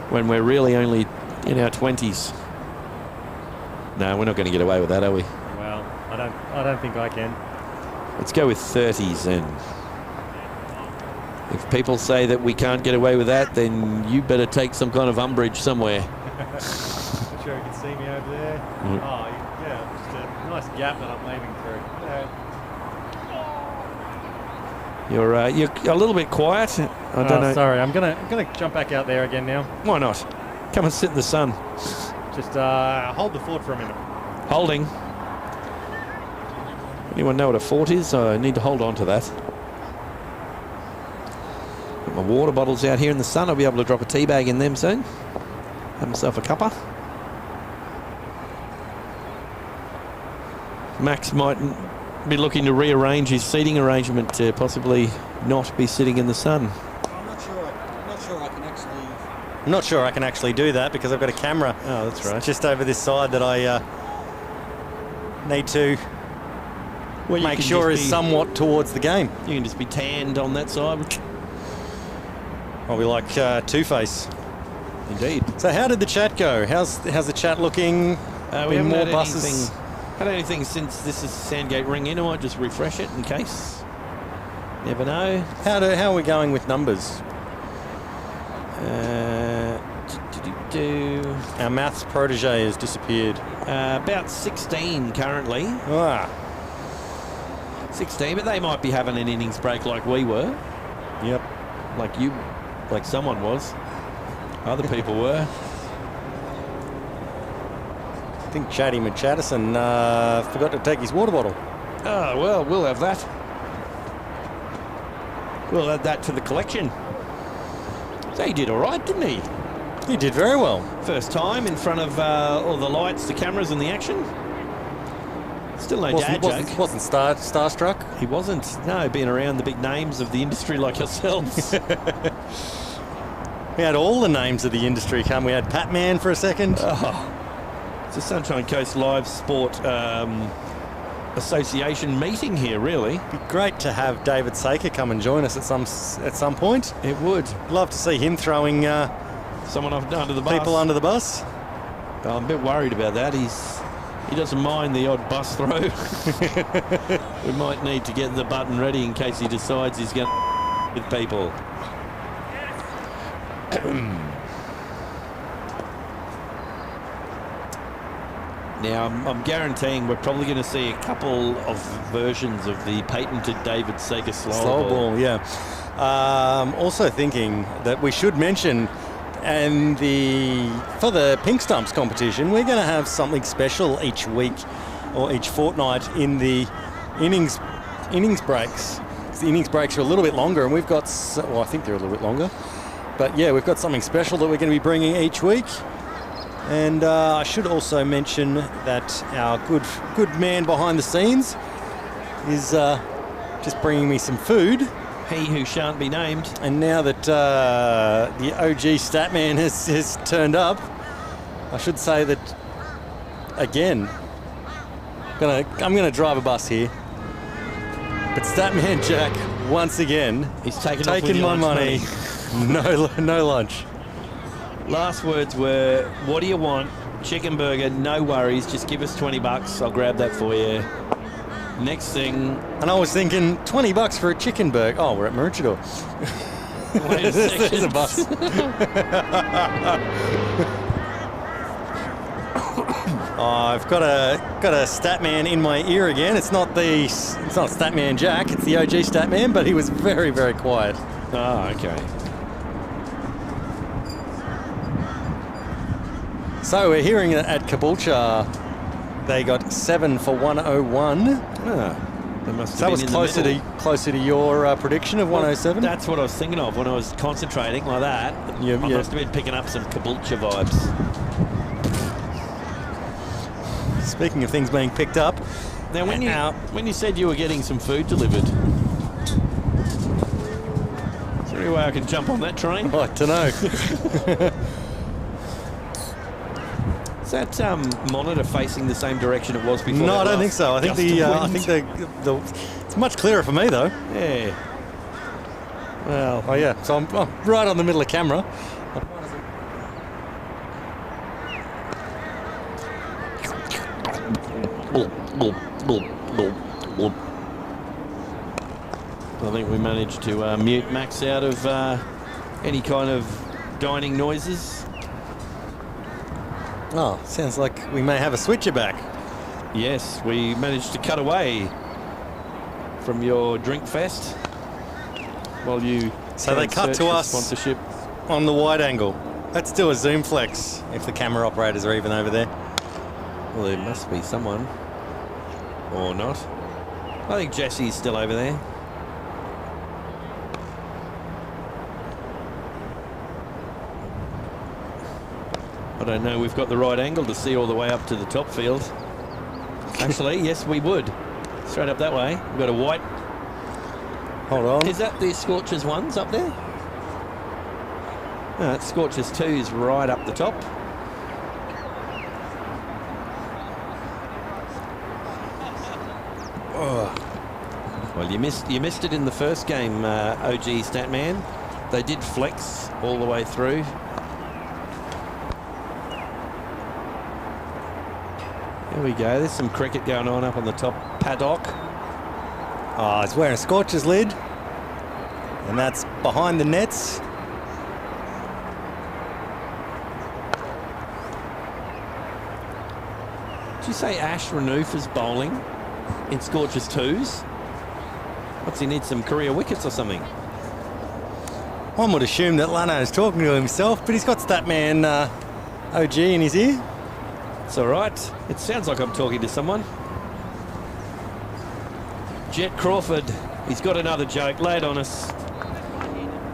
when we're really only in our 20s. No, we're not going to get away with that, are we? Well, I don't think I can. Let's go with 30s then. If people say that we can't get away with that, then you better take some kind of umbrage somewhere. Not sure you can see me over there. Mm. Oh, yeah, just a nice gap that I'm leaving through. You're a little bit quiet. I don't know. Sorry, I'm gonna jump back out there again now. Why not? Come and sit in the sun. Just hold the fort for a minute. Holding. Anyone know what a fort is? I need to hold on to that. Got my water bottles out here in the sun. I'll be able to drop a tea bag in them soon. Have myself a cuppa. Max might be looking to rearrange his seating arrangement to possibly not be sitting in the sun. I'm not sure I can actually do that because I've got a camera. Oh, that's right. Just over this side that I need to make sure is somewhat towards the game. You can just be tanned on that side. I'll be like Two-Face. Indeed. So how did the chat go? How's the chat looking? We haven't more had buses. anything since this is Sandgate ring in. I might just refresh it in case. Never know. How are we going with numbers? Our maths protege has disappeared. About 16 currently. 16, but they might be having an innings break like we were. Yep. Like someone was. Other people were. I think Chatty Machattison forgot to take his water bottle. Oh, well, we'll have that. We'll add that to the collection. So he did all right, didn't he? He did very well. First time in front of all the lights, the cameras and the action. Still no dad joke. Wasn't starstruck. He wasn't. No, being around the big names of the industry like yourselves. We had all the names of the industry come. We had Patman for a second. Oh, it's a Sunshine Coast Live Sport association meeting here, really. Be great to have David Saker come and join us at some point. It would. Love to see him throwing someone under the bus. People under the bus. I'm a bit worried about that. He doesn't mind the odd bus throw. We might need to get the button ready in case he decides he's going to with people. Now, I'm guaranteeing we're probably going to see a couple of versions of the patented David Saker slower ball. Yeah. Also thinking that we should mention, and for the Pink Stumps competition, we're going to have something special each week or each fortnight in the innings breaks. The innings breaks are a little bit longer, and we've got, well, I think they're a little bit longer. But yeah, we've got something special that we're going to be bringing each week. And I should also mention that our good man behind the scenes is just bringing me some food. He who shan't be named. And now that the OG Statman has turned up, I should say that, again, I'm gonna drive a bus here. But Statman Jack, once again, he's taken my money. No lunch. Last words were, what do you want? Chicken burger, no worries, just give us $20, I'll grab that for you. Next thing... And I was thinking, $20 for a chicken burger. Oh, we're at Maroochydore. Wait a second. There's a bus. I've got a Statman in my ear again. It's not Statman Jack, it's the OG Statman, but he was very, very quiet. Oh, okay. So we're hearing that at Caboolture they got 7 for 101. They must have that was been closer to your prediction of 107. That's what I was thinking of when I was concentrating like that. I must have been picking up some Caboolture vibes. Speaking of things being picked up, now when you said you were getting some food delivered, is there any way I can jump on that train? I don't know. Is that monitor facing the same direction it was before? No, I don't think so. I think the it's much clearer for me though. Yeah. Well. Oh yeah. So I'm right on the middle of camera. I think we managed to mute Max out of any kind of dining noises. Oh, sounds like we may have a switcher back. Yes, we managed to cut away from your drink fest while you. So they cut to us sponsorship on the wide angle. Let's do a zoom flex if the camera operators are even over there. Well, there must be someone, or not. I think Jesse's still over there. I don't know, we've got the right angle to see all the way up to the top field. Actually, yes, we would. Straight up that way. We've got a white. Hold on. Is that the Scorchers ones up there? No, it's Scorchers 2's right up the top. Oh. Well, you missed it in the first game, OG Statman. They did flex all the way through. There we go. There's some cricket going on up on the top paddock. Oh, he's wearing a Scorchers lid. And that's behind the nets. Did you say Ash Renouf is bowling in Scorchers 2s? What's he need, some career wickets or something? One would assume that Lanno is talking to himself, but he's got Statman OG in his ear. It's all right. It sounds like I'm talking to someone. Jet Crawford, he's got another joke. Lay it on us.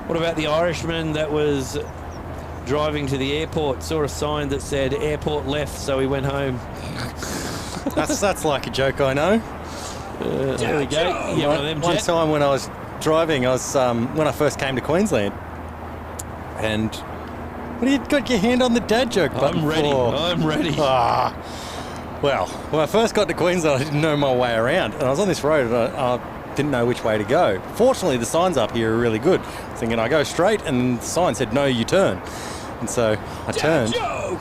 What about the Irishman that was driving to the airport, saw a sign that said airport left, so he went home? That's like a joke I know. There we go. Yeah, one of them, one Jet. time when I was driving, I was when I first came to Queensland, and when you got your hand on the dad joke button. I'm ready. For? I'm ready. Well, when I first got to Queensland, I didn't know my way around, and I was on this road, and I didn't know which way to go. Fortunately, the signs up here are really good. Thinking I go straight, and the sign said, no, you turn. And so I turned. And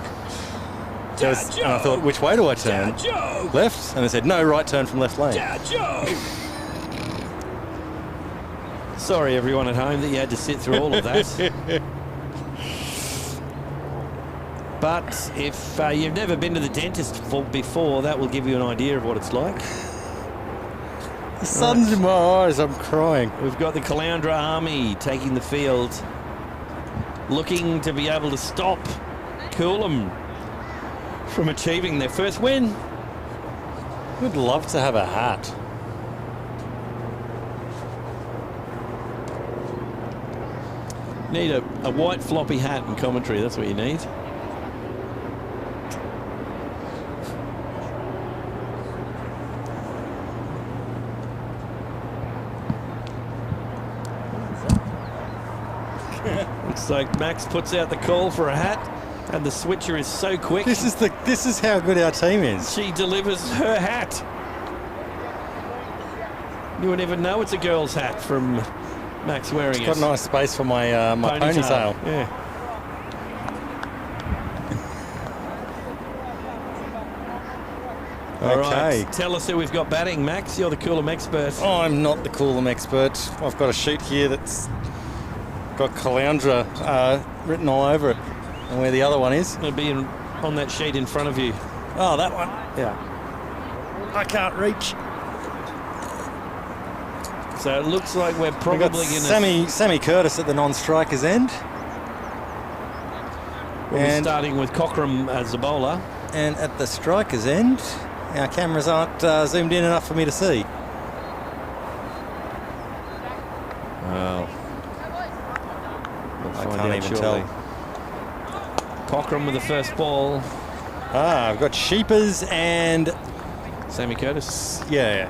I thought, which way do I turn? Left? And they said, no, right turn from left lane. Sorry, everyone at home, that you had to sit through all of that. But if you've never been to the dentist before, that will give you an idea of what it's like. The sun's in my eyes, I'm crying. We've got the Caloundra Army taking the field, looking to be able to stop Coolum from achieving their first win. Would love to have a hat. Need a white floppy hat and commentary, that's what you need. Looks like Max puts out the call for a hat, and the switcher is so quick. This is how good our team is. She delivers her hat. You would never know it's a girl's hat from Max wearing it. It's got nice space for my my ponytail. Yeah. All Okay. right, tell us who we've got batting, Max. You're the Coolum expert. I'm not the Coolum expert. I've got a sheet here that's got Caloundra written all over it, and where the other one is. It'll be on that sheet in front of you. Oh, that one. Yeah. I can't reach. So it looks like we're We've probably got going to... Sammy Curtis at the non-striker's end. We'll be starting with Cockram as the bowler. And at the striker's end, our cameras aren't zoomed in enough for me to see. Well, we'll I find can't out even shortly. Cockram with the first ball. I've got Sheepers and... Sammy Curtis, Yeah.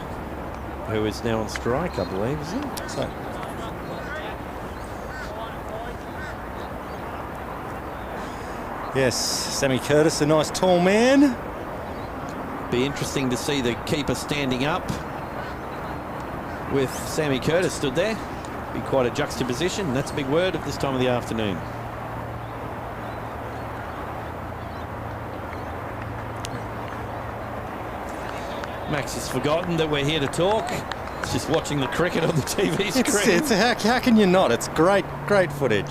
who is now on strike, I believe, is he? So, yes, Sammy Curtis, a nice tall man. Be interesting to see the keeper standing up with Sammy Curtis stood there. Be quite a juxtaposition. That's a big word at this time of the afternoon. Max has forgotten that we're here to talk. It's just watching the cricket on the TV screen. How can you not? It's great footage.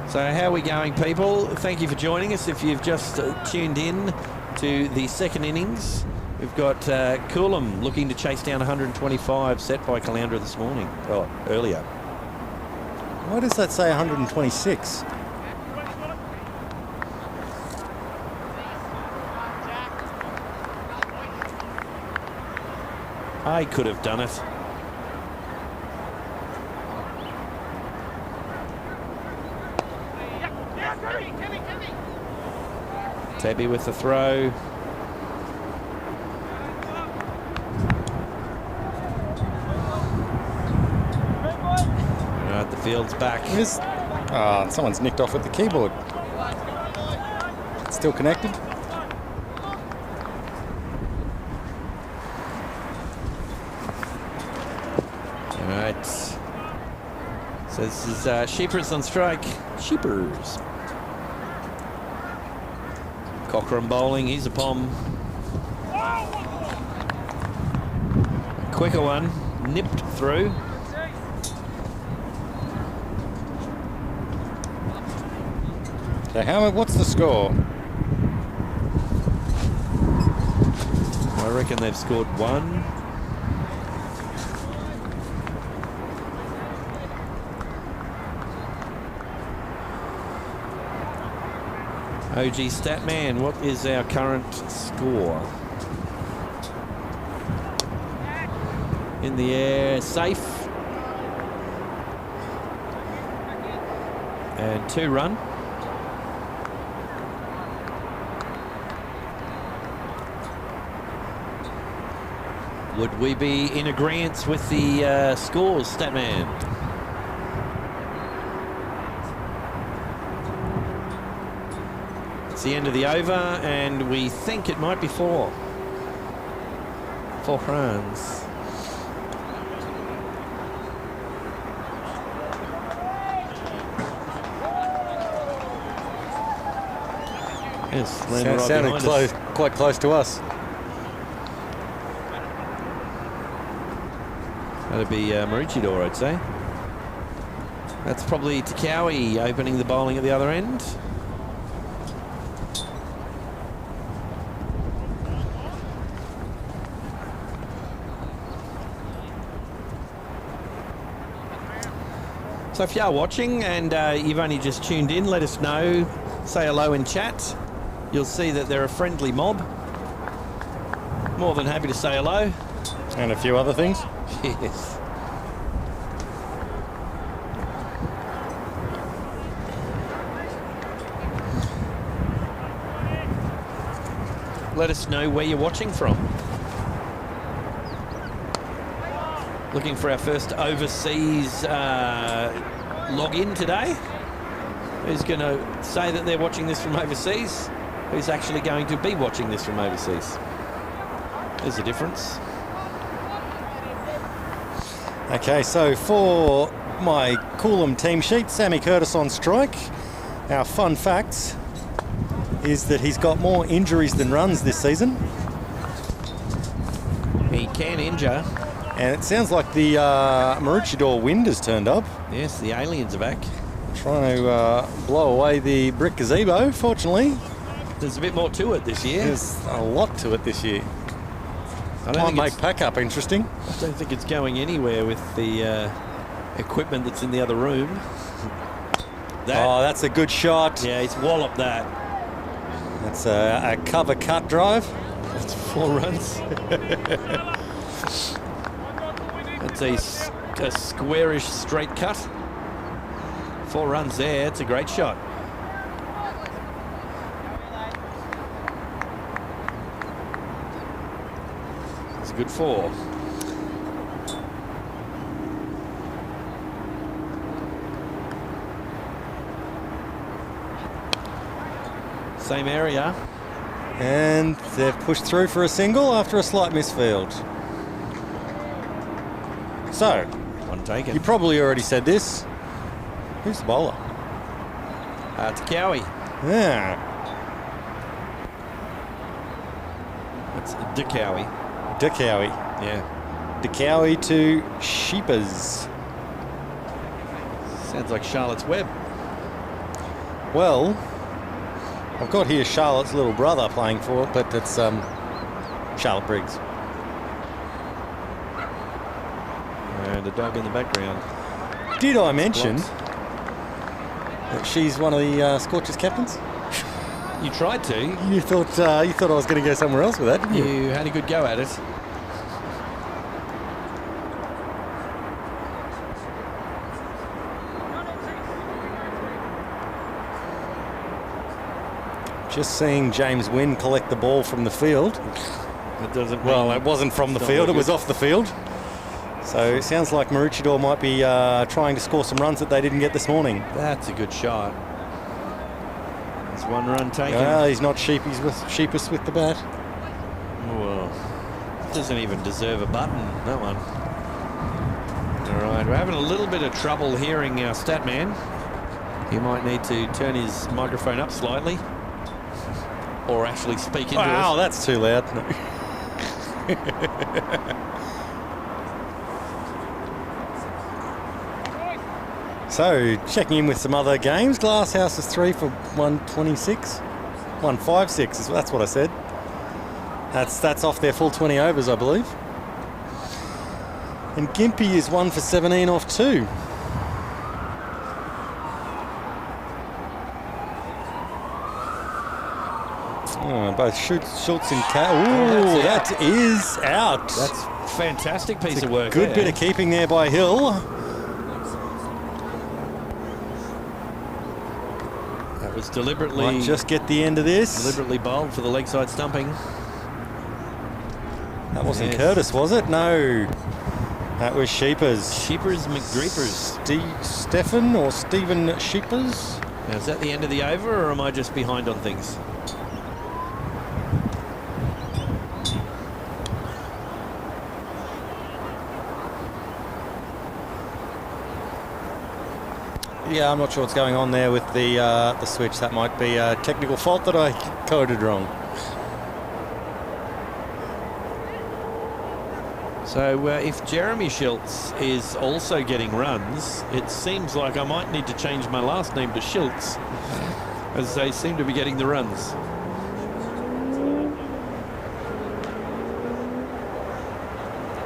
So how are we going, people? Thank you for joining us. If you've just tuned in to the second innings, we've got Coolum looking to chase down 125 set by Caloundra this morning. Oh, earlier. Why does that say 126? I could have done it. Tabby with the throw. Right, the field's back. Someone's nicked off with the keyboard. Still connected? Right. So this is Sheepers on strike. Sheepers. Cockram bowling. He's a pom. Quicker one. Nipped through. So what's the score? I reckon they've scored one. OG Statman, what is our current score? In the air, safe. And 2 run. Would we be in agreement with the scores, Statman? the end of the over, and we think it might be 4. 4 runs. Yes, Lanno right sounded behind close, us. quite close to us. That'd be Maroochydore, I'd say. That's probably Takawi opening the bowling at the other end. So if you are watching and you've only just tuned in, let us know. Say hello in chat. You'll see that they're a friendly mob. More than happy to say hello. And a few other things. Yes. Let us know where you're watching from. Looking for our first overseas login today. Who's going to say that they're watching this from overseas? Who's actually going to be watching this from overseas? There's a difference. Okay, so for my Coolum team sheet, Sammy Curtis on strike. Our fun facts is that he's got more injuries than runs this season. He can injure. And it sounds like the Maroochydore wind has turned up. Yes, the aliens are back. Trying to blow away the brick gazebo, fortunately. There's a bit more to it this year. There's a lot to it this year. I don't Might think make pack-up interesting. I don't think it's going anywhere with the equipment that's in the other room. Oh, that's a good shot. Yeah, he's walloped that. That's a cover cut drive. That's 4 runs. That's a squarish straight cut. 4 runs there. It's a great shot. It's a good 4. Same area. And they've pushed through for a single after a slight misfield. So, One taken. you probably already said this. Who's the bowler? Takawi. Yeah, That's Takawi. Dikowie. Yeah. Dikowie to Sheepers. Sounds like Charlotte's Web. Well, I've got here Charlotte's little brother playing for it, but it's Charlotte Briggs. And a dog in the background. Did I mention Blocks. that she's one of the Scorchers captains? You tried to. You thought I was going to go somewhere else with that, didn't you? You had a good go at it. Just seeing James Wynn collect the ball from the field. It doesn't. Well, mean it wasn't from the it's not field, it very was good. off the field. So it sounds like Maroochydore might be trying to score some runs that they didn't get this morning. That's a good shot. It's 1 run taken. Well, he's not sheepish with the bat. Well, doesn't even deserve a button, that one. All right, we're having a little bit of trouble hearing our stat man. He might need to turn his microphone up slightly. Or actually speak into Wow, us. that's too loud. So, checking in with some other games. Glasshouse is 3 for 126. 156, that's what I said. That's off their full 20 overs, I believe. And Gympie is 1 for 17 off 2. Oh, both Schultz and Ooh, that's that is out. That's a fantastic piece of work. Good there. bit of keeping there by Hill. That was deliberately. Might just get the end of this. Deliberately bowled for the leg side stumping. That wasn't Yes. Curtis, was it? No. That was Sheepers. Sheepers McGreepers. Stephen or Stephen Sheepers? Now, is that the end of the over, or am I just behind on things? Yeah, I'm not sure what's going on there with the switch. That might be a technical fault that I coded wrong. So if Jeremy Schultz is also getting runs, it seems like I might need to change my last name to Schultz, as they seem to be getting the runs.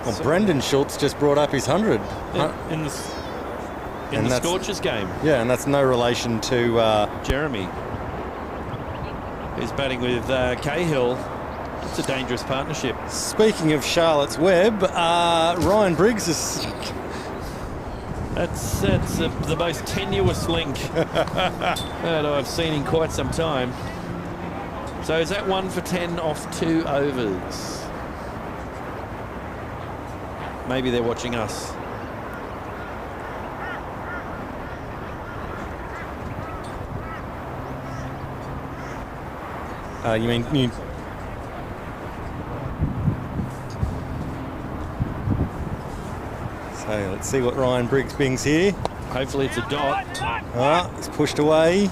Well, so Brendan Schultz just brought up his 100. In the Scorchers game. Yeah, and that's no relation to... Jeremy, who's batting with Cahill. It's a dangerous partnership. Speaking of Charlotte's Web, Ryan Briggs is... That's the most tenuous link that I've seen in quite some time. So is that 1 for 10 off 2 overs? Maybe they're watching us. You mean... So let's see what Ryan Briggs brings here. Hopefully it's a dot. It's pushed away.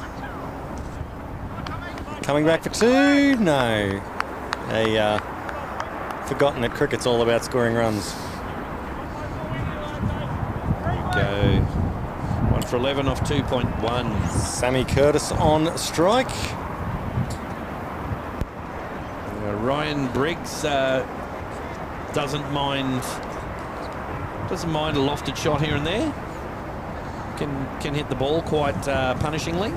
Coming back for 2. No. They forgotten that cricket's all about scoring runs. Go. 1 for 11 off 2.1. Sammy Curtis on strike. Ryan Briggs doesn't mind a lofted shot here and there. Can hit the ball quite punishingly.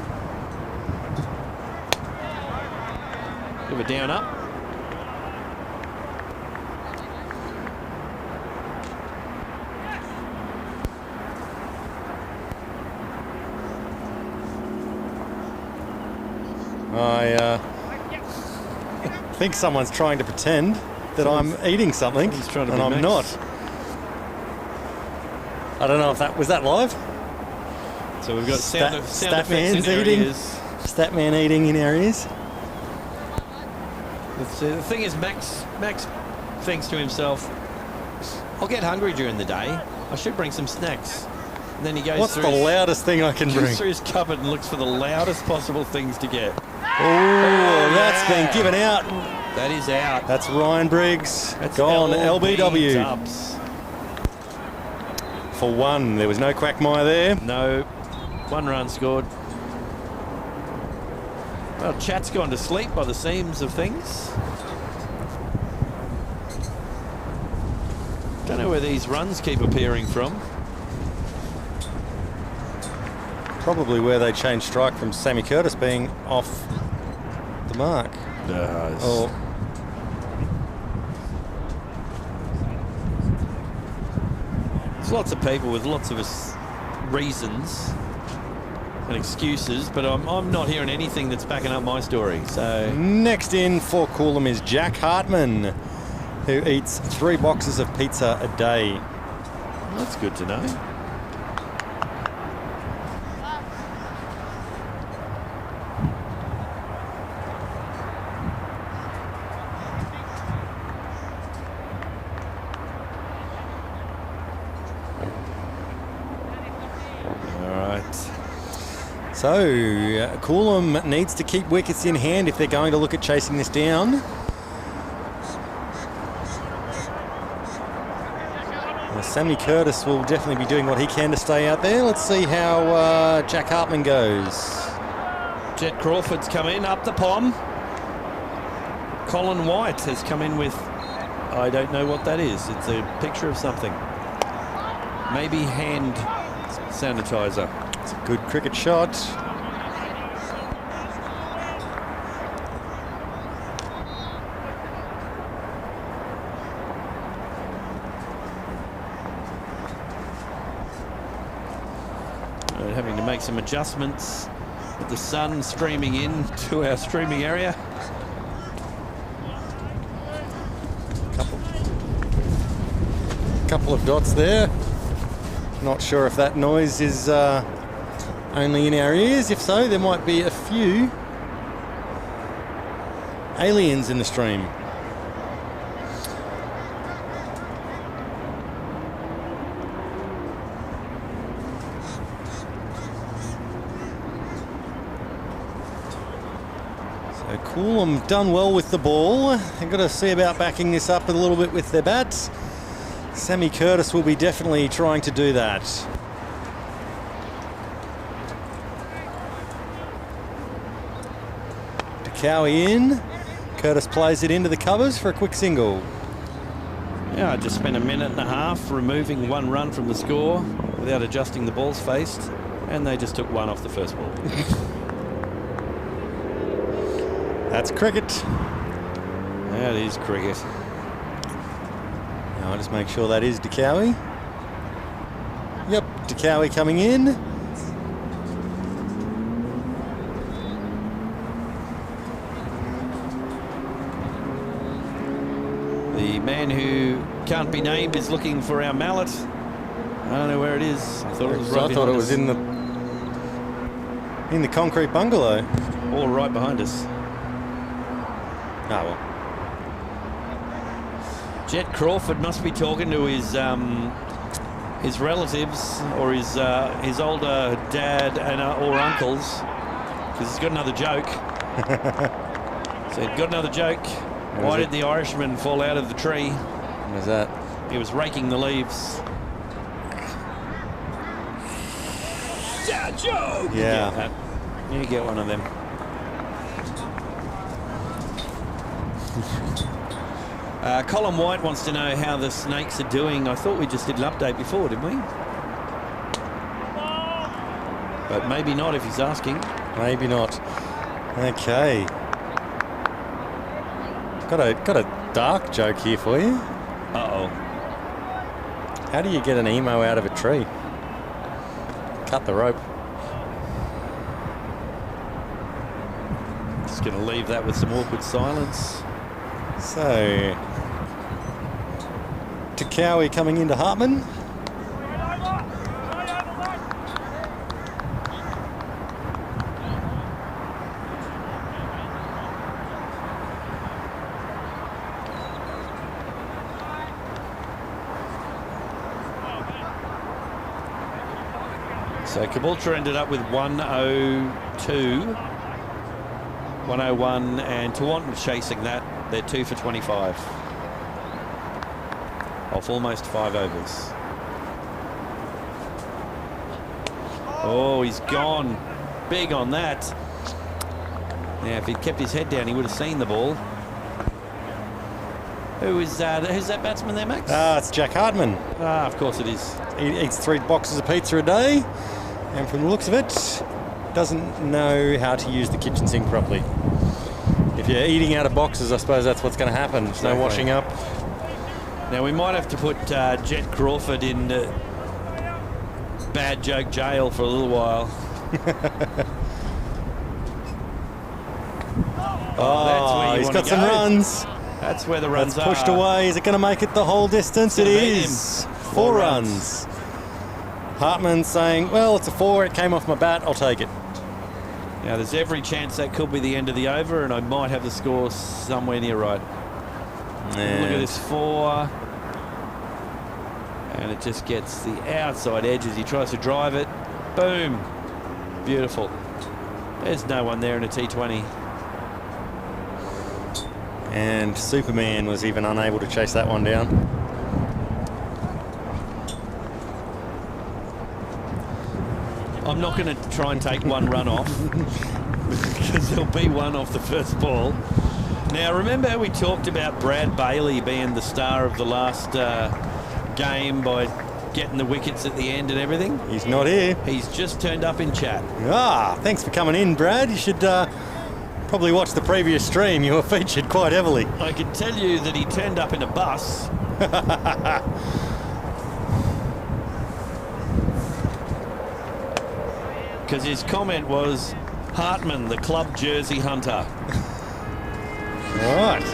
Bit of a down up. I think someone's trying to pretend that I'm eating something, and I'm not. I don't know if that was live. So we've got sound Statman's eating. Statman eating in our ears. The thing is, Max thinks to himself, "I'll get hungry during the day. I should bring some snacks." And then he goes What's the loudest thing I can bring? Goes through his cupboard and looks for the loudest possible things to get. Oh, that's been given out. That is out. That's Ryan Briggs. That's gone. LBW. Dubs. For 1. There was no quagmire there. No. 1 run scored. Well, Chat's gone to sleep by the seams of things. Don't know where these runs keep appearing from. Probably where they changed strike from Sammy Curtis being off the mark. Oh. There's lots of people with lots of reasons and excuses, but I'm not hearing anything that's backing up my story. So next in for Coolum is Jack Hartman, who eats 3 boxes of pizza a day. That's good to know. So, Coolum needs to keep wickets in hand if they're going to look at chasing this down. Well, Sammy Curtis will definitely be doing what he can to stay out there. Let's see how Jack Hartman goes. Jet Crawford's come in, up the pom. Colin White has come in with, I don't know what that is. It's a picture of something. Maybe hand sanitizer. It's a good cricket shot. Having to make some adjustments with the sun streaming in to our streaming area. Couple of dots there. Not sure if that noise is only in our ears. If so, there might be a few aliens in the stream. Coolum done well with the ball. They've got to see about backing this up a little bit with their bats. Sammy Curtis will be definitely trying to do that. Cowie in. Curtis plays it into the covers for a quick single. Yeah, I just spent a minute and a half removing one run from the score without adjusting the balls faced, and they just took one off the first ball. That's cricket. That is cricket. Now I'll just make sure that is DeCowie. Yep, DeCowie coming in. The man who can't be named is looking for our mallet. I don't know where it is. I thought it was right I thought it behind was us. in the concrete bungalow. Or right behind us. Ah, well. Jet Crawford must be talking to his relatives or his older dad and or uncles, because he's got another joke. So he's got another joke. Why did the Irishman fall out of the tree? What was that? He was raking the leaves. Yeah, joke. Yeah. You get one of them. Colin White wants to know how the Snakes are doing. I thought we just did an update before, didn't we? But maybe not if he's asking. Maybe not. Okay. Got a dark joke here for you. Uh-oh. How do you get an emo out of a tree? Cut the rope. Just going to leave that with some awkward silence. So, Cowie coming into Hartman. So Caboolture ended up with 102, 101, and Toongan chasing that. They're 2 for 25 off almost 5 overs. Oh, he's gone big on that. Now, if he'd kept his head down, he would have seen the ball. Who's that batsman there, Max? It's Jack Hartman. Of course it is. He eats 3 boxes of pizza a day, and from the looks of it, doesn't know how to use the kitchen sink properly. If you're eating out of boxes, I suppose that's what's going to happen. There's no washing up. Now, we might have to put Jet Crawford in bad joke jail for a little while. That's where he's got some runs. That's where the runs That's are. pushed away. Is it going to make it the whole distance? It is. 4 runs. Hartman saying, well, it's a 4. It came off my bat. I'll take it. Now, there's every chance that could be the end of the over, and I might have the score somewhere near right. And look at this 4. And it just gets the outside edge as he tries to drive it. Boom. Beautiful. There's no one there in a T20. And Superman was even unable to chase that one down. I'm not going to try and take one run off because there'll be one off the first ball. Now, remember we talked about Brad Bailey being the star of the last game by getting the wickets at the end and everything? He's not here. He's just turned up in chat. Thanks for coming in, Brad. You should probably watch the previous stream. You were featured quite heavily. I can tell you that he turned up in a bus. Because his comment was, Hartman, the club jersey hunter. Right.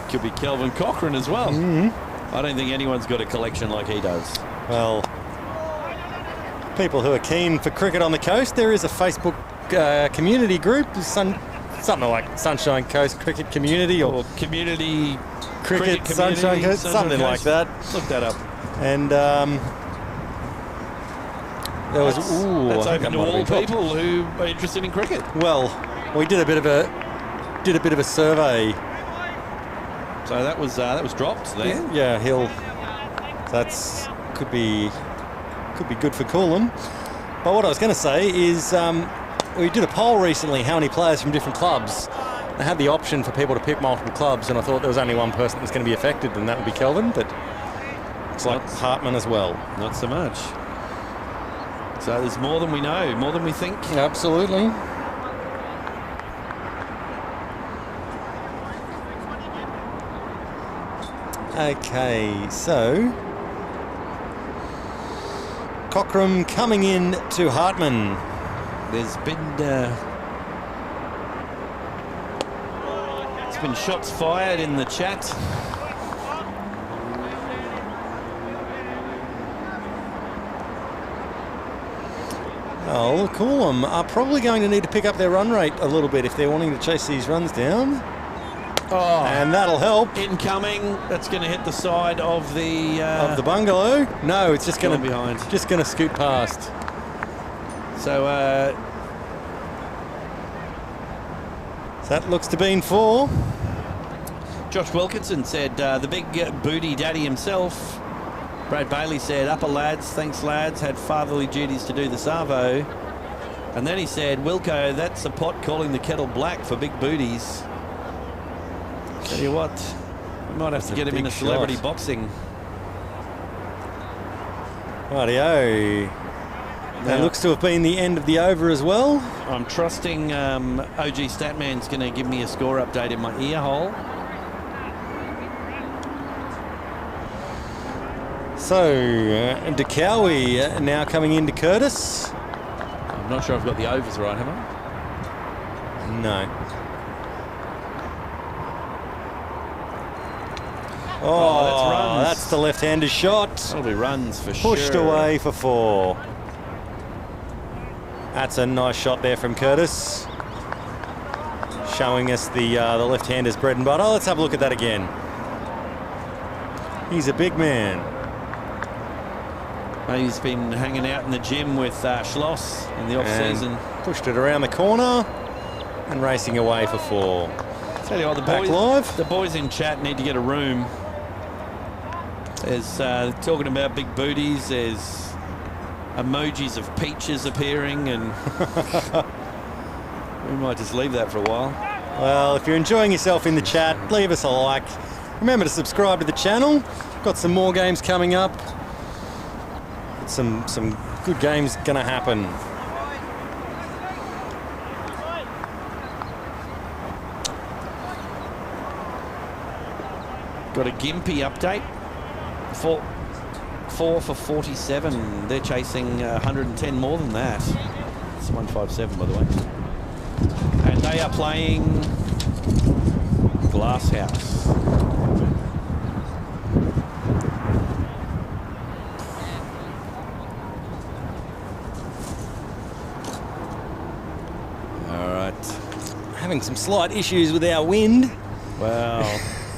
Could be Kelvin Cochran as well. I don't think anyone's got a collection like he does. Well, people who are keen for cricket on the coast, there is a Facebook community group, something like Sunshine Coast Cricket Community or Community Cricket Sunshine Coast, something like that. Look that up. And there was that's open to all people who are interested in cricket. Well, We did a bit of a survey. So that was dropped there. Yeah, could be good for Coolum. But what I was going to say is we did a poll recently, how many players from different clubs. I had the option for people to pick multiple clubs, and I thought there was only one person that was going to be affected, and that would be Kelvin, but looks like Hartman as well. Not so much. So there's more than we know, more than we think. Absolutely. Okay, so Cockram coming in to Hartman. There's been shots fired in the chat. Oh, Coolum are probably going to need to pick up their run rate a little bit if they're wanting to chase these runs down. Oh, and that'll help. Incoming. That's going to hit the side of the bungalow. No, it's just going to behind. Just going to scoot past. So that looks to be in 4. Josh Wilkinson said the big booty daddy himself. Brad Bailey said, upper lads, thanks lads, had fatherly duties to do the Savo. And then he said, Wilco, that's a pot calling the kettle black for big booties. Tell you what, we might have to get him into celebrity boxing. Rightio. That looks to have been the end of the over as well. I'm trusting OG Statman's going to give me a score update in my ear hole. So, DeCowie now coming into Curtis. I'm not sure I've got the overs right, have I? No. Oh, that's runs. That's the left-hander shot. That'll be runs for sure. Pushed away for 4. That's a nice shot there from Curtis. Showing us the left-hander's bread and butter. Let's have a look at that again. He's a big man. He's been hanging out in the gym with Schloss in the off-season. Pushed it around the corner and racing away for 4. Tell you what, the boys in chat need to get a room. There's talking about big booties. There's emojis of peaches appearing, and we might just leave that for a while. Well, if you're enjoying yourself in the chat, leave us a like. Remember to subscribe to the channel. Got some more games coming up. Some good games gonna happen. Got a Gympie update. 4 for 47. They're chasing 110 more than that. It's 157, by the way. And they are playing Glasshouse. All right. Having some slight issues with our wind. Well,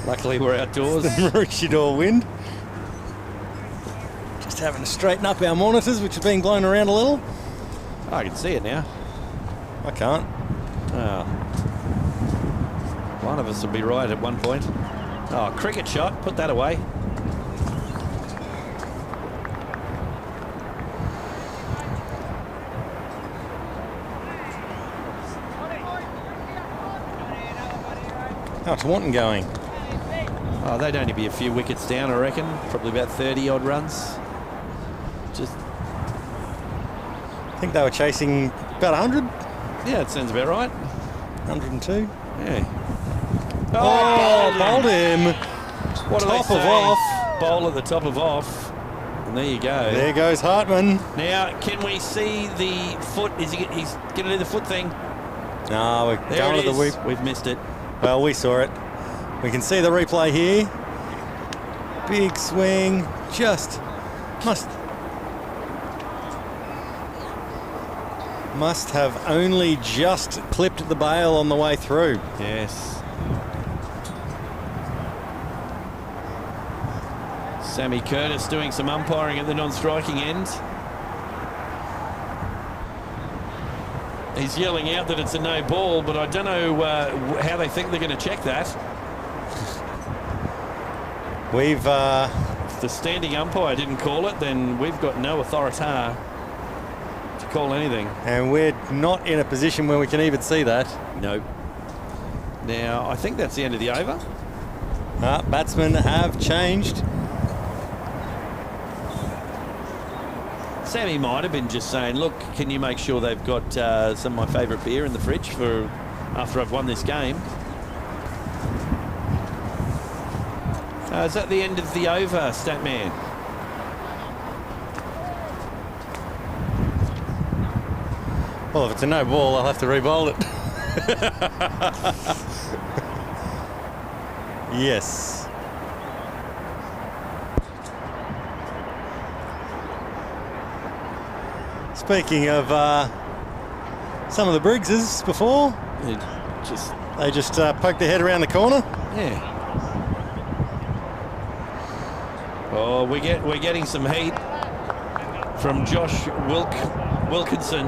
luckily we're outdoors. The Maroochydore wind. Just having to straighten up our monitors, which are being blown around a little. Oh, I can see it now. I can't. Oh. One of us will be right at one point. Oh, cricket shot. Put that away. How's Wanton going? Oh, they'd only be a few wickets down, I reckon. Probably about 30-odd runs. Just... I think they were chasing about 100. Yeah, it sounds about right. 102. Yeah. Oh, bowled him. What top of off. Bowl at the top of off. And there you go. There goes Hartman. Now, can we see the foot? He's going to do the foot thing. No, we're going to the weep. We've missed it. Well, we saw it. We can see the replay here. Big swing. Just must have only just clipped the bail on the way through. Yes. Sammy Curtis doing some umpiring at the non-striking end. He's yelling out that it's a no ball, but I don't know how they think they're going to check that. We've... If the standing umpire didn't call it, then we've got no authority to call anything. And we're not in a position where we can even see that. No. Now, I think that's the end of the over. Batsmen have changed. Sammy might have been just saying, look, can you make sure they've got some of my favourite beer in the fridge for after I've won this game? Is that the end of the over, Statman? Well, if it's a no ball, I'll have to re-bowl it. Yes. Speaking of some of the Briggses before, they just poked their head around the corner. Yeah. Oh, we're getting some heat from Josh Wilkinson.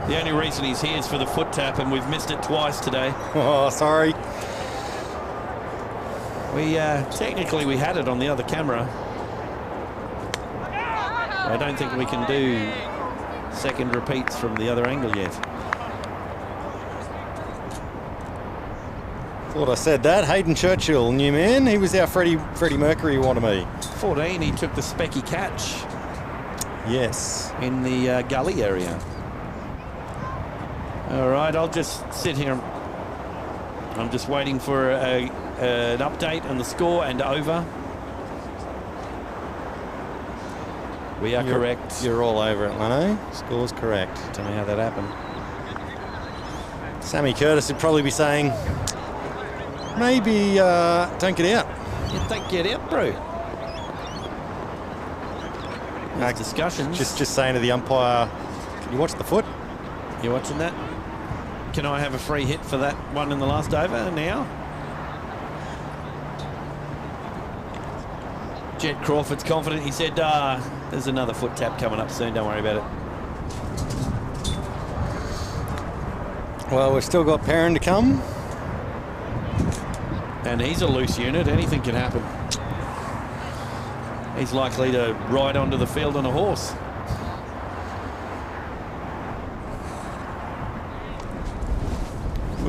The only reason he's here is for the foot tap, and we've missed it twice today. Oh, sorry. We technically we had it on the other camera. I don't think we can do second repeats from the other angle yet. Thought I said that. Hayden Churchill, new man. He was our Freddie Mercury wannabe. 14, he took the specky catch. Yes. In the gully area. All right, I'll just sit here. I'm just waiting for an update on the score and over. We are correct. You're all over it, Lanno. Score's correct. Tell me how that happened. Sammy Curtis would probably be saying, maybe don't get out. Yeah, don't get out, bro. There's discussions. Just saying to the umpire, can you watch the foot? You watching that? Can I have a free hit for that one in the last over now? Jet Crawford's confident. He said, there's another foot tap coming up soon. Don't worry about it. Well, we've still got Perrin to come. And he's a loose unit. Anything can happen. He's likely to ride onto the field on a horse.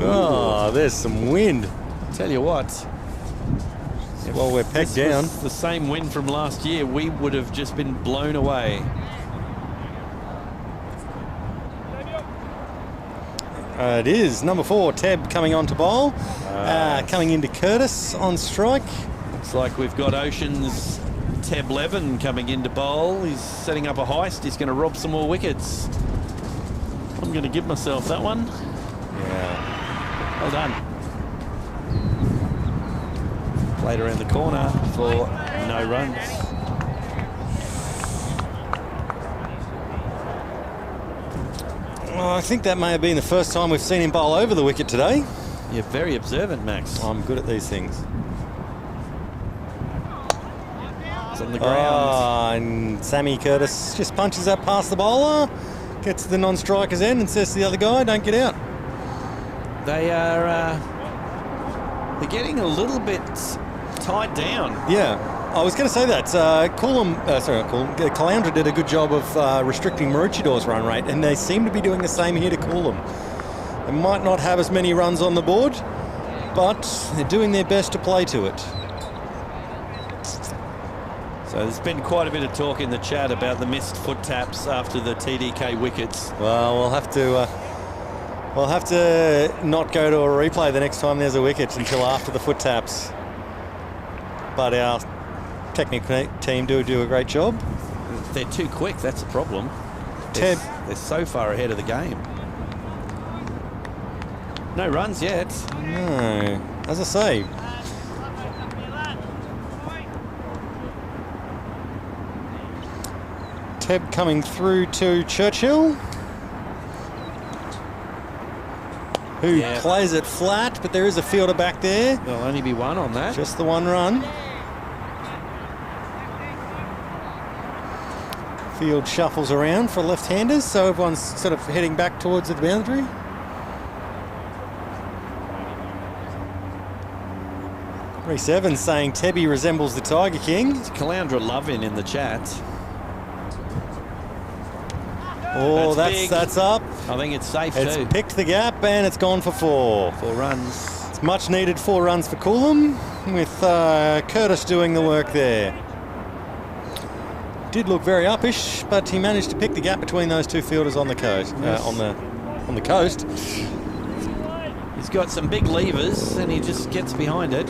Oh, there's some wind. Tell you what. Well, we're pegged down. The same wind from last year, we would have just been blown away. It is number 4, Teb, coming on to bowl. Coming into Curtis on strike. Looks like we've got Ocean's Teb Levin coming into bowl. He's setting up a heist. He's going to rob some more wickets. I'm going to give myself that one. Yeah. Well done. Played around the corner for no runs. Well, I think that may have been the first time we've seen him bowl over the wicket today. You're very observant, Max. I'm good at these things. It's on the ground. And Sammy Curtis just punches that past the bowler, gets to the non-striker's end and says to the other guy, don't get out. They are they're getting a little bit tied down. Yeah, I was going to say that. Caloundra did a good job of restricting Maroochidore's run rate, and they seem to be doing the same here to Coolum. They might not have as many runs on the board, but they're doing their best to play to it. So there's been quite a bit of talk in the chat about the missed foot taps after the TDK wickets. Well, we'll have to not go to a replay the next time there's a wicket until after the foot taps. But our technical team do a great job. They're too quick, that's the problem. Teb. They're so far ahead of the game. No runs yet. No, as I say. Teb coming through to Churchill, who plays it flat, but there is a fielder back there. There'll only be one on that. Just the one run. Field shuffles around for left-handers, so everyone's sort of heading back towards the boundary. 27 saying Tebby resembles the Tiger King. It's Caloundra loving in the chat. Oh, that's up. I think it's safe It's too. picked the gap and it's gone for 4. 4 runs. It's much needed 4 runs for Coolum, with Curtis doing the work there. Did look very uppish, but he managed to pick the gap between those 2 fielders on the coast. Yes. On the coast. He's got some big levers and he just gets behind it.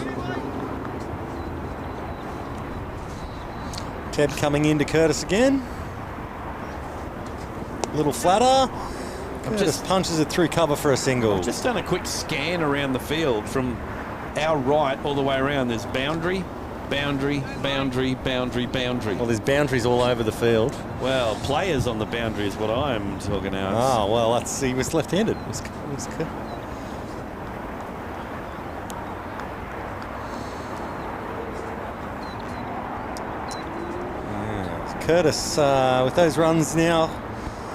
Ted coming into Curtis again. A little flatter. Curtis punches it through cover for a single. I've just done a quick scan around the field from our right all the way around. There's boundary, boundary, boundary, boundary, boundary. Well, there's boundaries all over the field. Well, players on the boundary is what I'm talking about. Oh, well, he was left-handed. It was Curtis, with those runs now,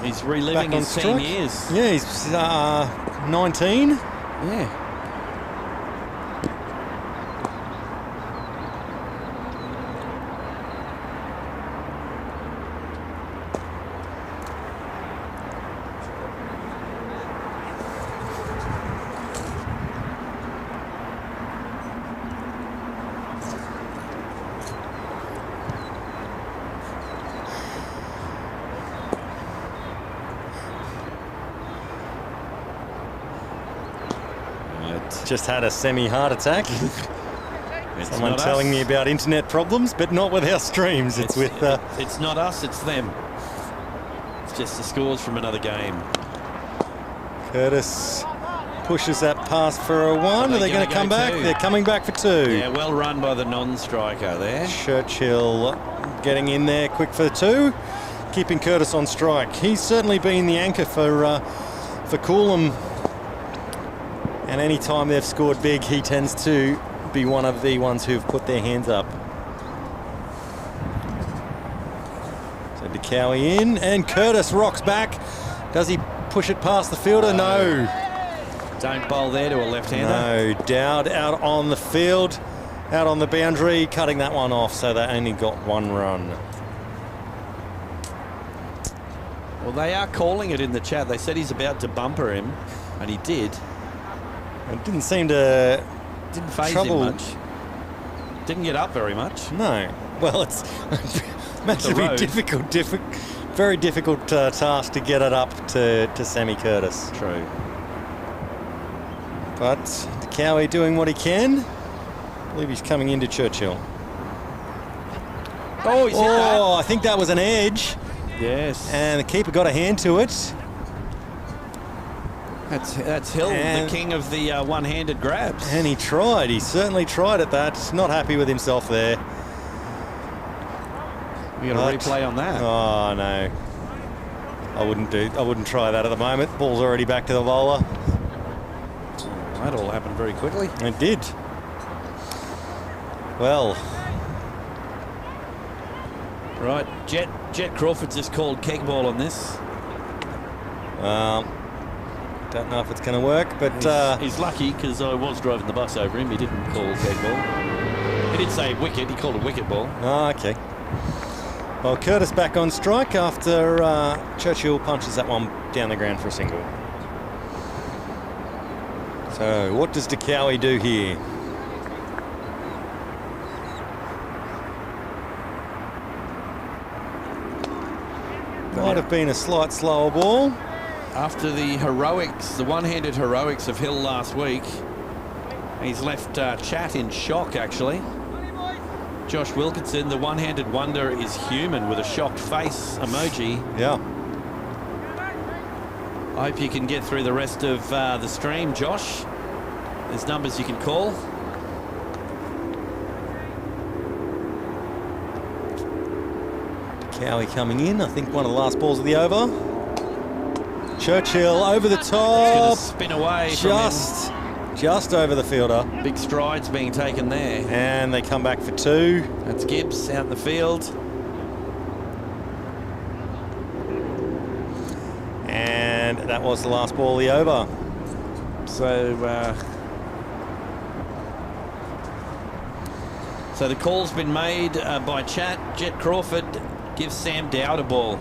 he's reliving his teen years. Yeah, he's 19. Yeah. Just had a semi-heart attack. Someone telling me about internet problems, but not with our streams. It's with... It's not us, it's them. It's just the scores from another game. Curtis pushes that pass for a 1. Are they going to come back? 2? They're coming back for 2. Yeah, well run by the non-striker there. Churchill getting in there quick for 2, keeping Curtis on strike. He's certainly been the anchor for Coolum. And any time they've scored big, he tends to be one of the ones who've put their hands up. So DeCowie in, and Curtis rocks back. Does he push it past the fielder? No. Don't bowl there to a left-hander. No. Dowd out on the field, out on the boundary, cutting that one off, so they only got 1 run. Well, they are calling it in the chat. They said he's about to bumper him, and he did. It didn't seem to... Didn't faze him much. Didn't get up very much. No. Well, it's massively very difficult task to get it up to Sammy Curtis. True. But DeCowie doing what he can. I believe he's coming into Churchill. Oh, he's hit that. I think that was an edge. Yes. And the keeper got a hand to it. That's Hill, the king of the one-handed grabs. And he tried. He certainly tried at that. Not happy with himself there. We got a replay on that. Oh no. I wouldn't try that at the moment. Ball's already back to the bowler. That all happened very quickly. It did. Well. Right, Jet Crawford's just called keg ball on this. Don't know if it's going to work, but... He's lucky, because I was driving the bus over him. He didn't call keg ball. He did say wicket. He called a wicket ball. Oh, okay. Well, Curtis back on strike after Churchill punches that one down the ground for a single. So, what does DeCowie do here? Might have been a slight slower ball. After the heroics, the one-handed heroics of Hill last week, he's left chat in shock, actually. Josh Wilkinson, the one-handed wonder, is human with a shocked face emoji. Yeah. I hope you can get through the rest of the stream, Josh. There's numbers you can call. Cowie coming in. I think one of the last balls of the over. Churchill over the top. He's going to spin away just over the fielder. Big strides being taken there. And they come back for 2. That's Gibbs out in the field. And that was the last ball of the over. So So the call's been made by chat. Jet Crawford gives Sam Dowd a ball.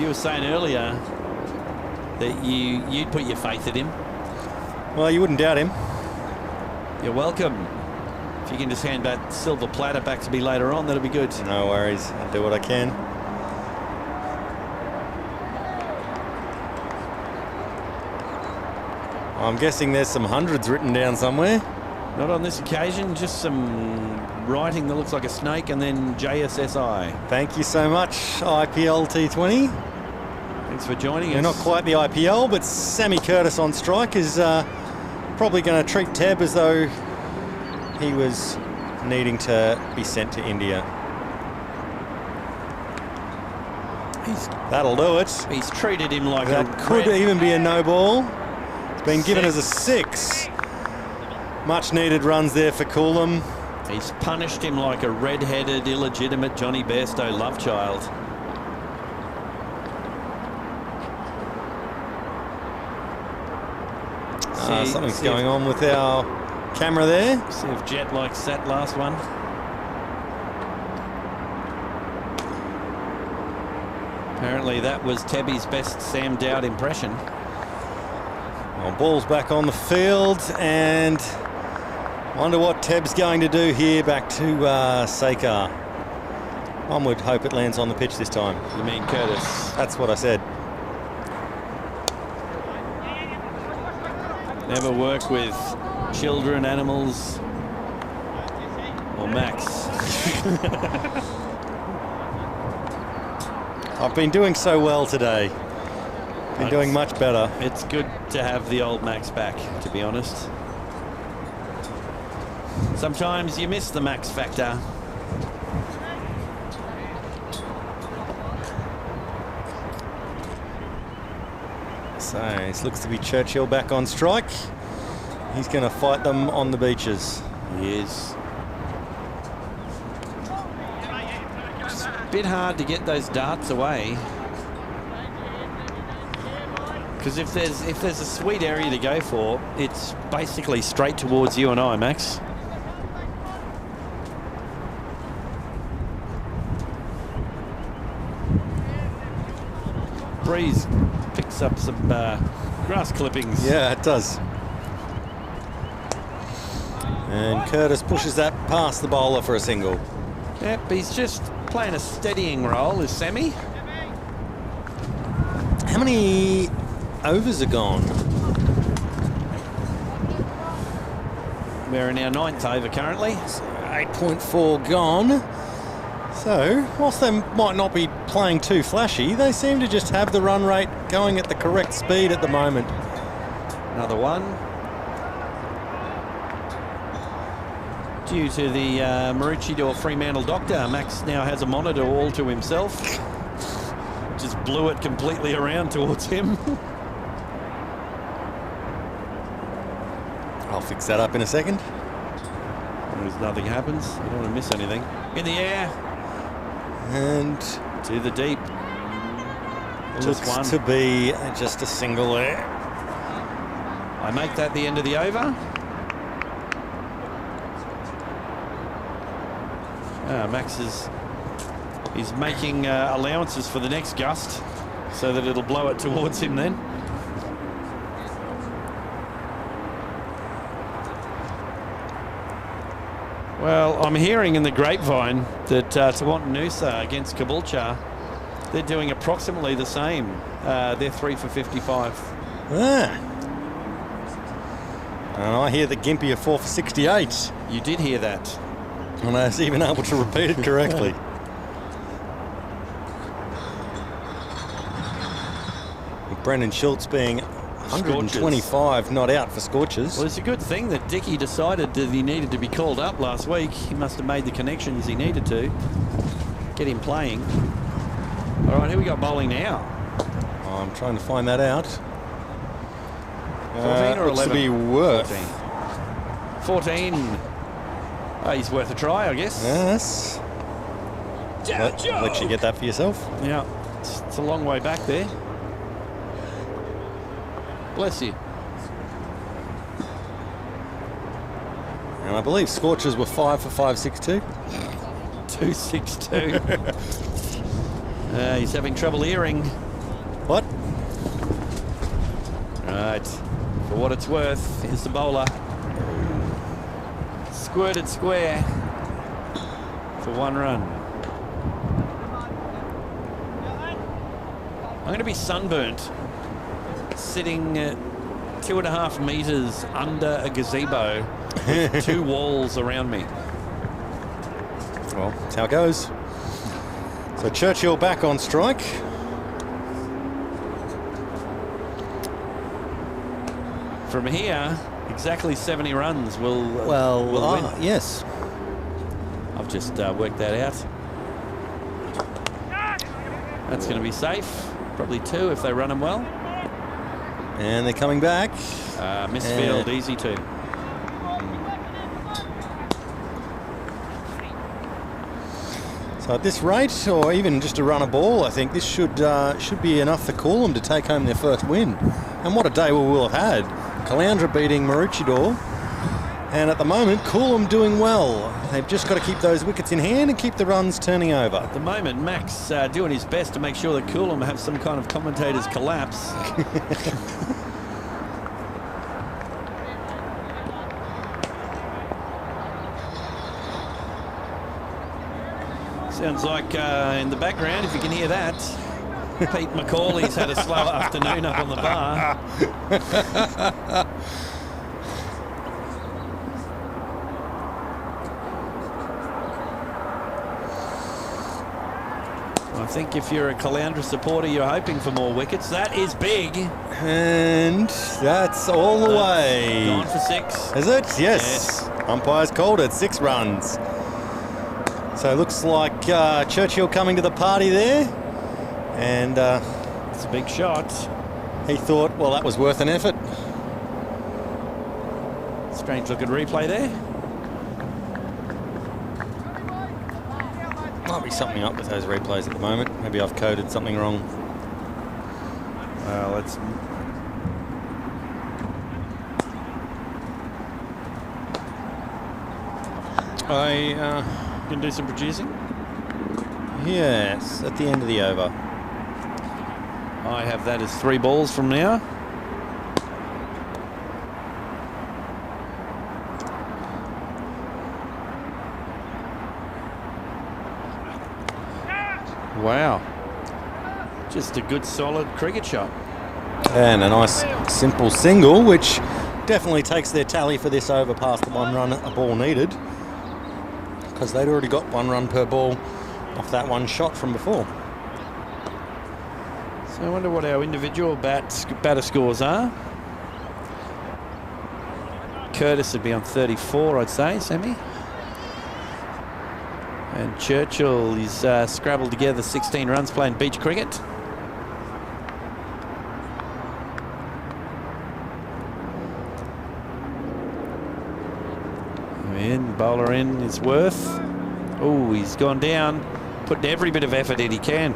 You were saying earlier that you'd put your faith in him. Well, you wouldn't doubt him. You're welcome. If you can just hand that silver platter back to me later on, that'll be good. No worries. I'll do what I can. I'm guessing there's some hundreds written down somewhere. Not on this occasion, just some writing that looks like a snake and then JSSI. Thank you so much, IPL T20. Thanks for joining us. They're not quite the IPL, but Sammy Curtis on strike is probably going to treat Tebb as though he was needing to be sent to India. That'll do it. He's treated him like that could even be a no ball. It's been given as a 6. Much needed runs there for Coolum. He's punished him like a red-headed, illegitimate Johnny Bairstow love child. Something's going on with our camera there. See if Jet likes that last one. Apparently that was Tebby's best Sam Dowd impression. Well, ball's back on the field, and wonder what Teb's going to do here back to SCCA. One would hope it lands on the pitch this time. You mean Curtis? That's what I said. Never work with children, animals, or Max. I've been doing so well today. Been doing much better. It's good to have the old Max back, to be honest. Sometimes you miss the Max factor. So it looks to be Churchill back on strike. He's going to fight them on the beaches. He is. It's a bit hard to get those darts away. Because if there's a sweet area to go for, it's basically straight towards you and I, Max. Breeze picks up some grass clippings. Yeah, it does. And Curtis pushes that past the bowler for a single. Yep, he's just playing a steadying role, is Sammy. How many overs are gone? We're in our 9th over currently. So 8.4 gone. So, whilst they might not be playing too flashy, they seem to just have the run rate going at the correct speed at the moment. Another one. Due to the Maroochydore Fremantle doctor, Max now has a monitor all to himself. Just blew it completely around towards him. I'll fix that up in a second. As nothing happens, you don't want to miss anything. In the air. And to the deep. Just looks to be just a single there. I make that the end of the over. Max is making allowances for the next gust so that it'll blow it towards him then. Well, I'm hearing in the grapevine that Tawantinoosa against Caboolture, they're doing approximately the same. They're 3 for 55. And I hear that Gympie are 4 for 68. You did hear that. And I was even able to repeat it correctly. Brendan Schultz being 125 not out for scorches. Well, it's a good thing that Dickie decided that he needed to be called up last week. He must have made the connections he needed to get him playing. All right, who we got bowling now? I'm trying to find that out. 14 or 11? Looks to be Worth. 14. He's worth a try, I guess. Yes. Let you get that for yourself. Yeah, it's a long way back there. Bless you. And I believe Scorchers were 5 for 562. 262. He's having trouble hearing. What? Right. For what it's worth, here's the bowler. Squirted square for 1 run. I'm going to be sunburnt, sitting 2.5 meters under a gazebo with 2 walls around me. Well, that's how it goes. So Churchill back on strike. From here, exactly 70 runs will win. Yes. I've just worked that out. That's going to be safe. Probably 2 if they run them well. And they're coming back. Misfield, easy 2. So at this rate, or even just to run a ball, I think this should be enough for Coolum to take home their first win. And what a day we will have had. Caloundra beating Maroochydore. And at the moment, Coolum doing well. They've just got to keep those wickets in hand and keep the runs turning over. At the moment, Max doing his best to make sure that Coolum have some kind of commentator's collapse. Sounds like in the background, if you can hear that, Pete Macaulay's had a slow afternoon up on the bar. I think if you're a Caloundra supporter, you're hoping for more wickets. That is big. And that's all the way. Gone for 6. Is it? Yes. Umpire's called it. 6 runs. So it looks like Churchill coming to the party there. And it's a big shot. He thought, well, that was worth an effort. Strange looking replay there. Might be something up with those replays at the moment. Maybe I've coded something wrong. Well, let's... I can do some producing. Yes, at the end of the over. I have that as 3 balls from now. Wow. Just a good solid cricket shot. And a nice simple single, which definitely takes their tally for this over past the 1 run a ball needed, because they'd already got 1 run per ball off that 1 shot from before. So I wonder what our individual batter scores are. Curtis would be on 34, I'd say, Sammy. And Churchill is scrabbled together 16 runs playing beach cricket. In, bowler in is Worth. Oh, he's gone down. Put every bit of effort in he can.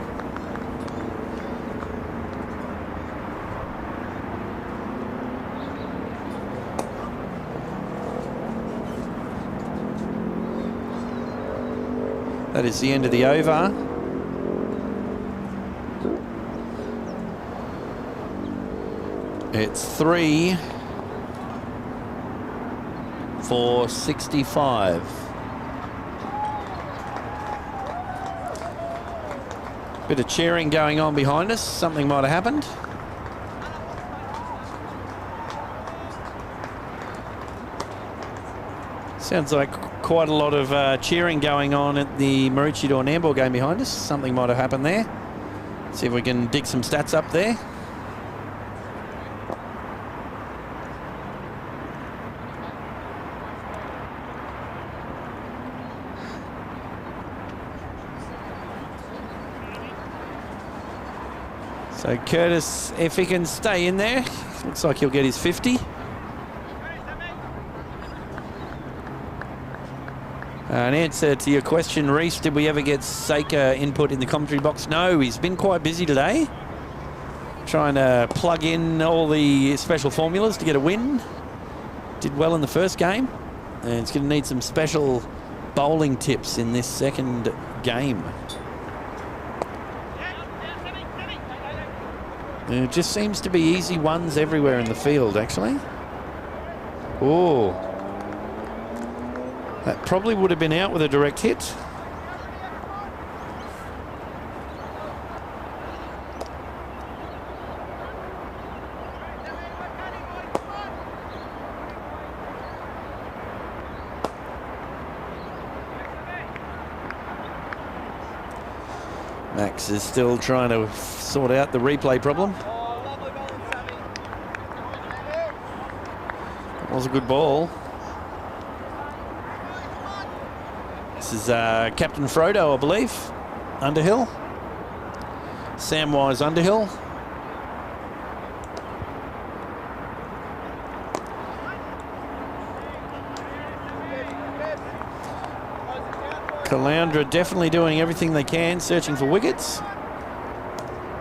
That is the end of the over. It's 3 for 65. Bit of cheering going on behind us. Something might have happened. Sounds like quite a lot of cheering going on at the Maroochydore Nambour game behind us. Something might have happened there. See if we can dig some stats up there. So Curtis, if he can stay in there, looks like he'll get his 50. An answer to your question, Reese, did we ever get SCCA input in the commentary box? No, he's been quite busy today, trying to plug in all the special formulas to get a win. Did well in the first game. And it's going to need some special bowling tips in this second game. It just seems to be easy ones everywhere in the field, actually. Oh. That probably would have been out with a direct hit. Max is still trying to sort out the replay problem. That was a good ball. This is Captain Frodo, I believe. Underhill. Samwise Underhill. Caloundra definitely doing everything they can, searching for wickets.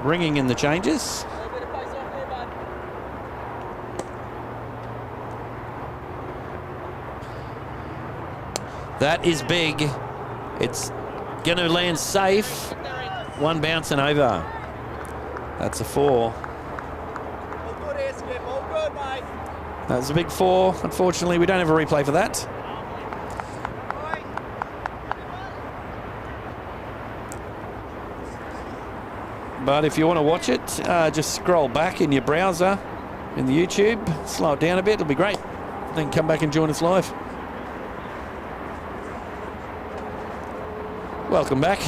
Ringing in the changes. That is big. It's going to land safe. One bounce and over. That's a 4. That was a big 4. Unfortunately, we don't have a replay for that. But if you want to watch it, just scroll back in your browser, in the YouTube, slow it down a bit, it'll be great. Then come back and join us live. Welcome back.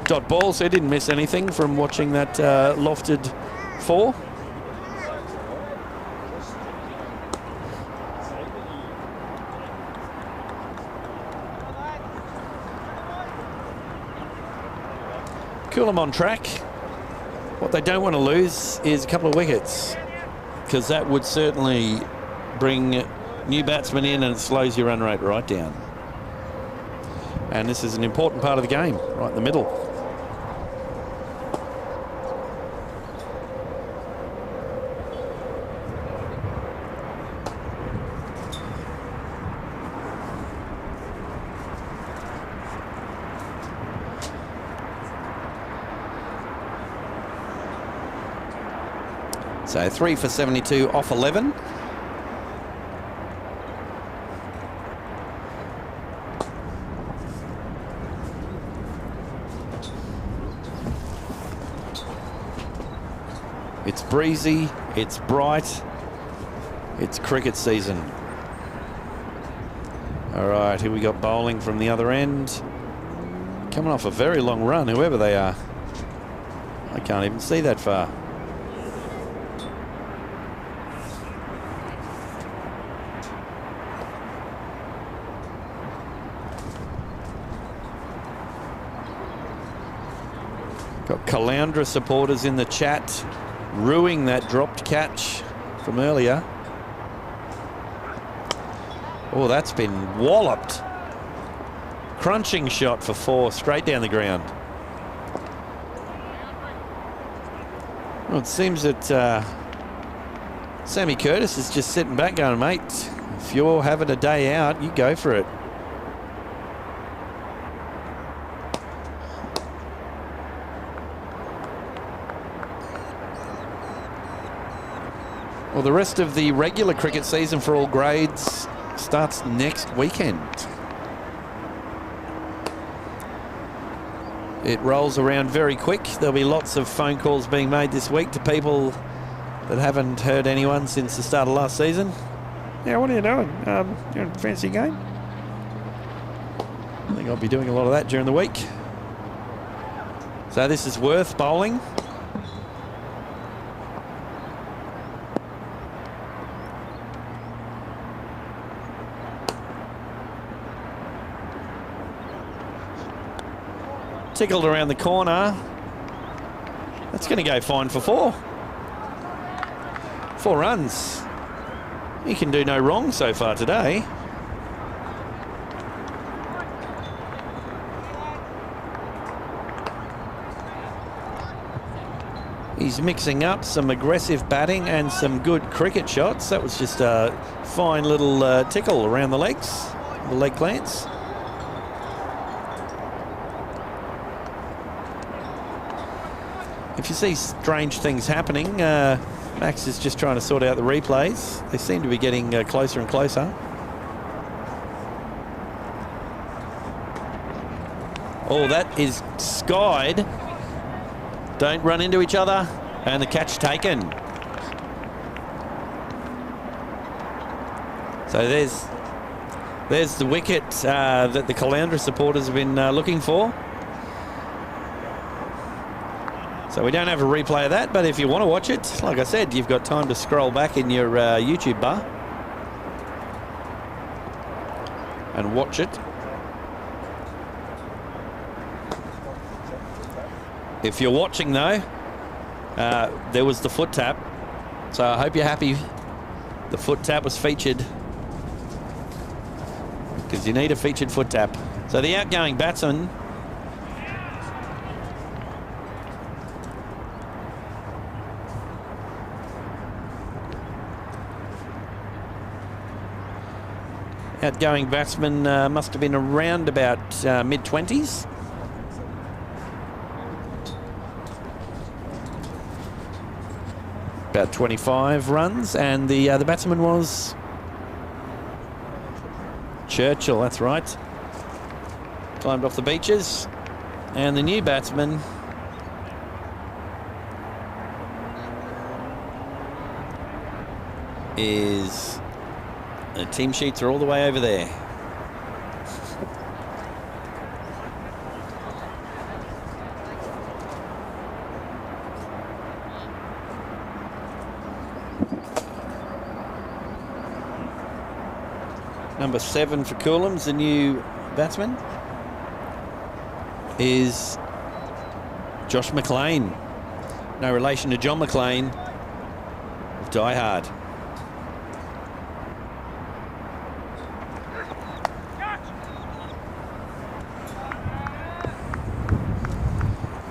Dot ball, so he didn't miss anything from watching that lofted 4. Coolum on track. What they don't want to lose is a couple of wickets, because that would certainly bring new batsmen in and it slows your run rate right down. And this is an important part of the game, right in the middle. So 3 for 72 off 11. It's breezy, it's bright, it's cricket season. All right, here we got bowling from the other end. Coming off a very long run, whoever they are. I can't even see that far. Got Caloundra supporters in the chat, ruining that dropped catch from earlier. Oh, that's been walloped. Crunching shot for 4, straight down the ground. Well, it seems that Sammy Curtis is just sitting back going, mate, if you're having a day out, you go for it. Well, the rest of the regular cricket season for all grades starts next weekend. It rolls around very quick. There'll be lots of phone calls being made this week to people that haven't heard anyone since the start of last season. Yeah, what are you doing? You're in a fancy game? I think I'll be doing a lot of that during the week. So this is Worth bowling. Tickled around the corner. That's going to go fine for 4. 4 runs. He can do no wrong so far today. He's mixing up some aggressive batting and some good cricket shots. That was just a fine little tickle around the legs, the leg glance. If you see strange things happening, Max is just trying to sort out the replays. They seem to be getting closer and closer. Oh, that is skied. Don't run into each other. And the catch taken. So there's the wicket that the Caloundra supporters have been looking for. So we don't have a replay of that, but if you want to watch it, like I said, you've got time to scroll back in your YouTube bar and watch it. If you're watching, though, there was the foot tap. So I hope you're happy the foot tap was featured, because you need a featured foot tap. So the outgoing batsman must have been around about mid-20s. About 25 runs, and the batsman was Churchill, that's right. Climbed off the beaches, and the new batsman is, the team sheets are all the way over there. Number 7 for Coolum's, the new batsman, is Josh McLean. No relation to John McLean of Die Hard.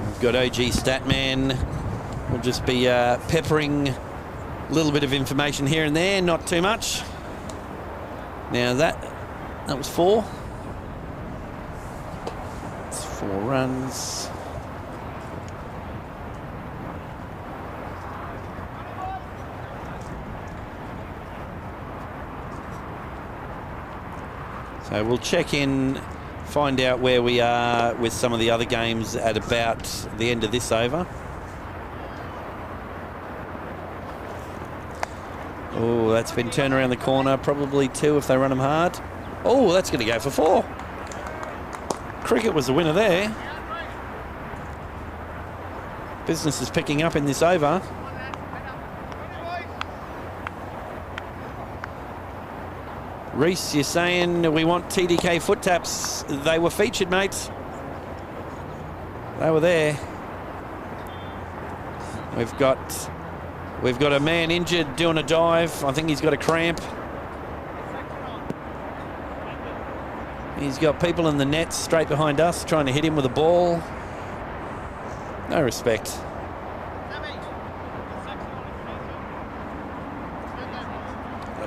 We've got OG Statman. We'll just be peppering a little bit of information here and there, not too much. Now that was 4. It's 4 runs. So we'll check in, find out where we are with some of the other games at about the end of this over. Oh, that's been turned around the corner, probably 2 if they run them hard. Oh, that's going to go for 4. Cricket was the winner there. Business is picking up in this over. Reese, you're saying we want TDK foot taps. They were featured, mates. They were there. We've got a man injured doing a dive. I think he's got a cramp. He's got people in the nets straight behind us trying to hit him with a ball. No respect.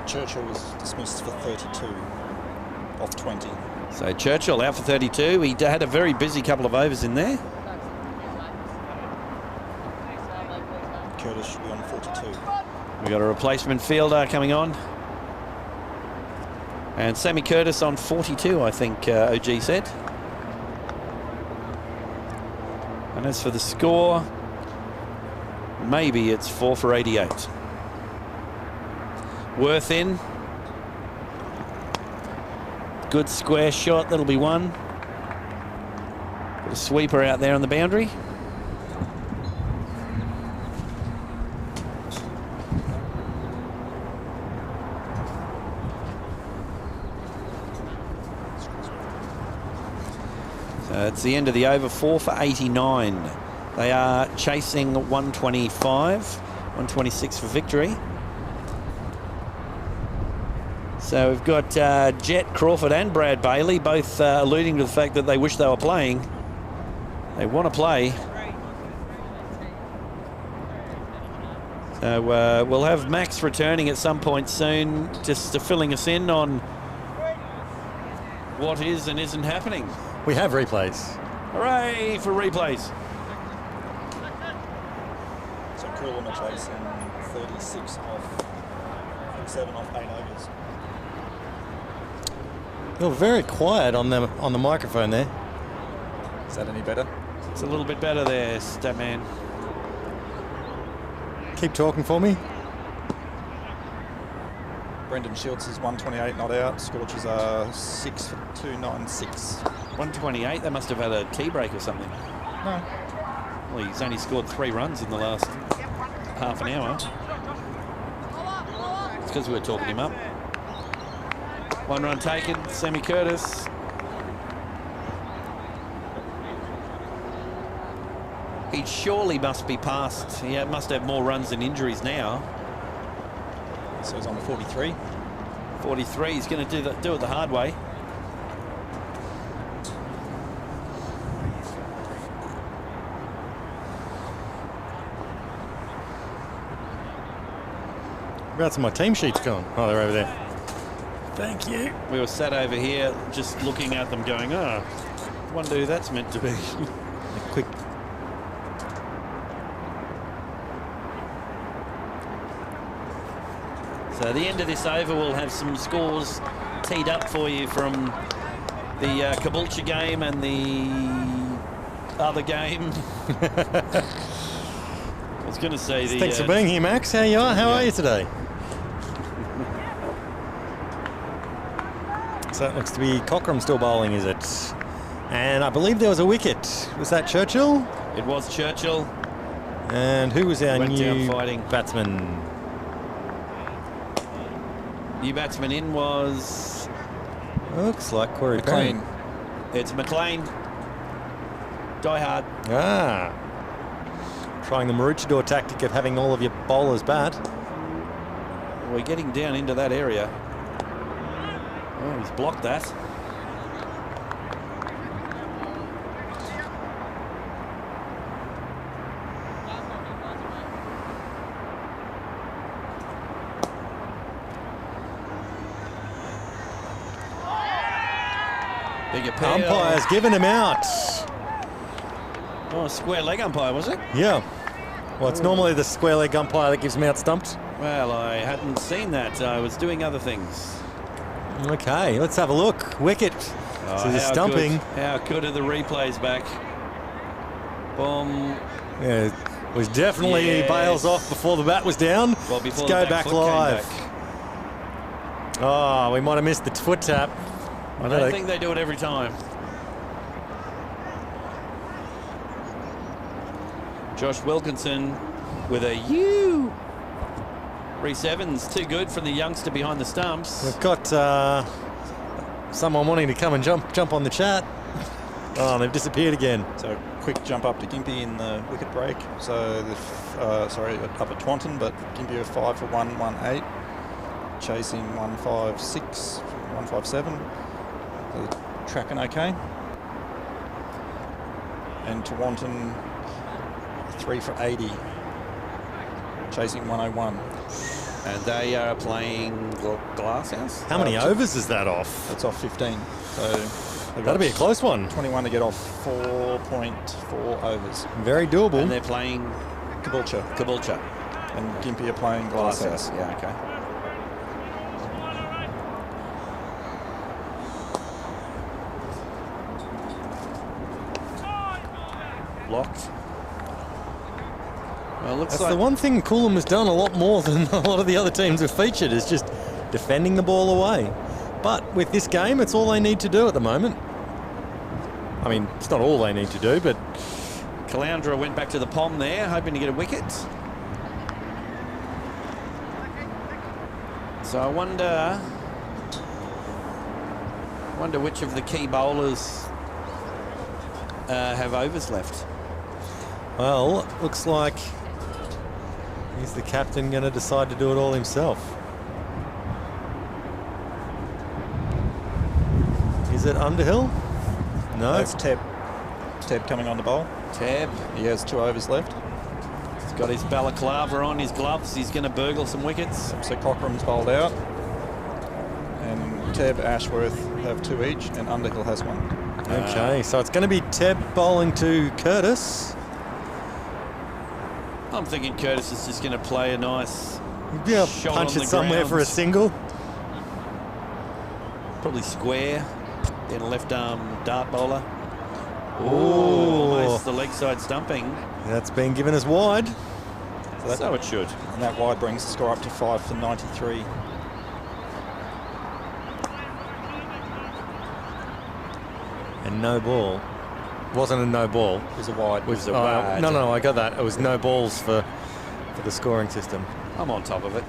Churchill was dismissed for 32 off 20. So Churchill out for 32. He had a very busy couple of overs in there. Curtis should be on 42. We got a replacement fielder coming on. And Sammy Curtis on 42, I think OG said. And as for the score, maybe it's 4 for 88. Worth in. Good square shot, that'll be 1. Got a sweeper out there on the boundary. So it's the end of the over, 4 for 89. They are chasing 125, 126 for victory. So we've got Jet, Crawford and Brad Bailey both alluding to the fact that they wish they were playing. They want to play. So we'll have Max returning at some point soon, just filling us in on what is and isn't happening. We have replays. Hooray for replays. So Coolum are chasing 37 off 8 overs. You're very quiet on the microphone there. Is that any better? It's a little bit better there, Statman. Keep talking for me. Brendan Shields is 128 not out. Scorchers are 6 for 296. 128, they must have had a tea break or something. No. Well, he's only scored 3 runs in the last half an hour. It's because we were talking him up. 1 run taken, Sammy Curtis. He surely must be past. He must have more runs than injuries now. So he's on 43. 43. He's going to do it the hard way. Where's my team sheets gone? Oh, they're over there. Thank you. We were sat over here just looking at them going, oh, I wonder who that's meant to be. Quick. So at the end of this over, we'll have some scores teed up for you from the Caboolture game and the other game. I was going to say the... Thanks for being here, Max. How are you today? So it looks to be Cochrane still bowling, is it? And I believe there was a wicket. Was that Churchill? It was Churchill. And who was our Went new down fighting. batsman? New batsman in was... Looks like Corey McLean. Payne. It's McLean. Die hard. Ah. Trying the Maroochydore tactic of having all of your bowlers bat. We're getting down into that area. Oh, he's blocked that. Big appeal. Umpire's given him out. Oh, square leg umpire, was it? Yeah. Well, it's normally the square leg umpire that gives him out stumped. Well, I hadn't seen that. I was doing other things. Okay, let's have a look. Wicket. Oh, So the stumping. How good are the replays back? Boom. Yeah, it was definitely Yes. bails off before the bat was down. Well, before let's go the back foot came live. back. Oh, we might have missed the foot tap. I don't think they do it every time. Josh Wilkinson with a U. Reece Evans, too good from the youngster behind the stumps. We've got someone wanting to come and jump on the chat. Oh, they've disappeared again. So quick jump up to Gympie in the wicket break. So up at Taunton, but Gympie are 5 for 118, chasing 156, 157. The tracking okay. And Taunton 3 for 80, chasing 101. And they are playing Glasshouse. How many overs is that off? That's off 15. So That'll be a close one. 21 to get off 4.4 overs. Very doable. And they're playing Caboolture. And Gympie are playing Glasshouse. Yeah, okay. Blocked. Well, looks That's like the one thing Coolum has done a lot more than a lot of the other teams have featured, is just defending the ball away. But with this game, it's all they need to do at the moment. I mean, it's not all they need to do, but... Caloundra went back to the pom there, hoping to get a wicket. So I wonder which of the key bowlers have overs left. Well, looks like he's the captain going to decide to do it all himself. Is it Underhill? No. That's Teb. Teb coming on the bowl. Tab. He has 2 overs left. He's got his balaclava on, his gloves. He's going to burgle some wickets. So Cochrane's bowled out. And Tebb, Ashworth have 2 each, and Underhill has 1. Okay, so it's going to be Tebb bowling to Curtis. I'm thinking Curtis is just going to play a nice Yeah, shot punch on it the somewhere for a ground. single. Probably square. Then a left arm dart bowler. Ooh. Almost the leg side stumping. That's been given as wide. So it should. And that wide brings the score up to 5 for 93. And no ball. Wasn't a no ball. It was a wide. Was a wide. No, I got that. It was no balls for the scoring system. I'm on top of it.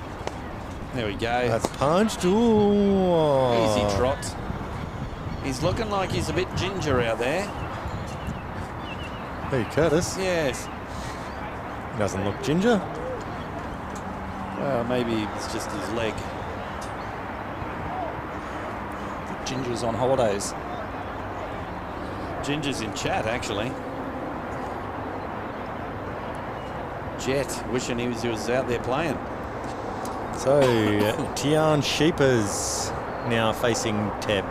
There we go. That's punched. Ooh. Easy trot. He's looking like he's a bit ginger out there. Hey, Curtis. Yes. He doesn't look ginger. Well, maybe it's just his leg. Ginger's on holidays. Ginger's in chat, actually. Jet, wishing he was out there playing. So, Tian Sheepers now facing Tebb.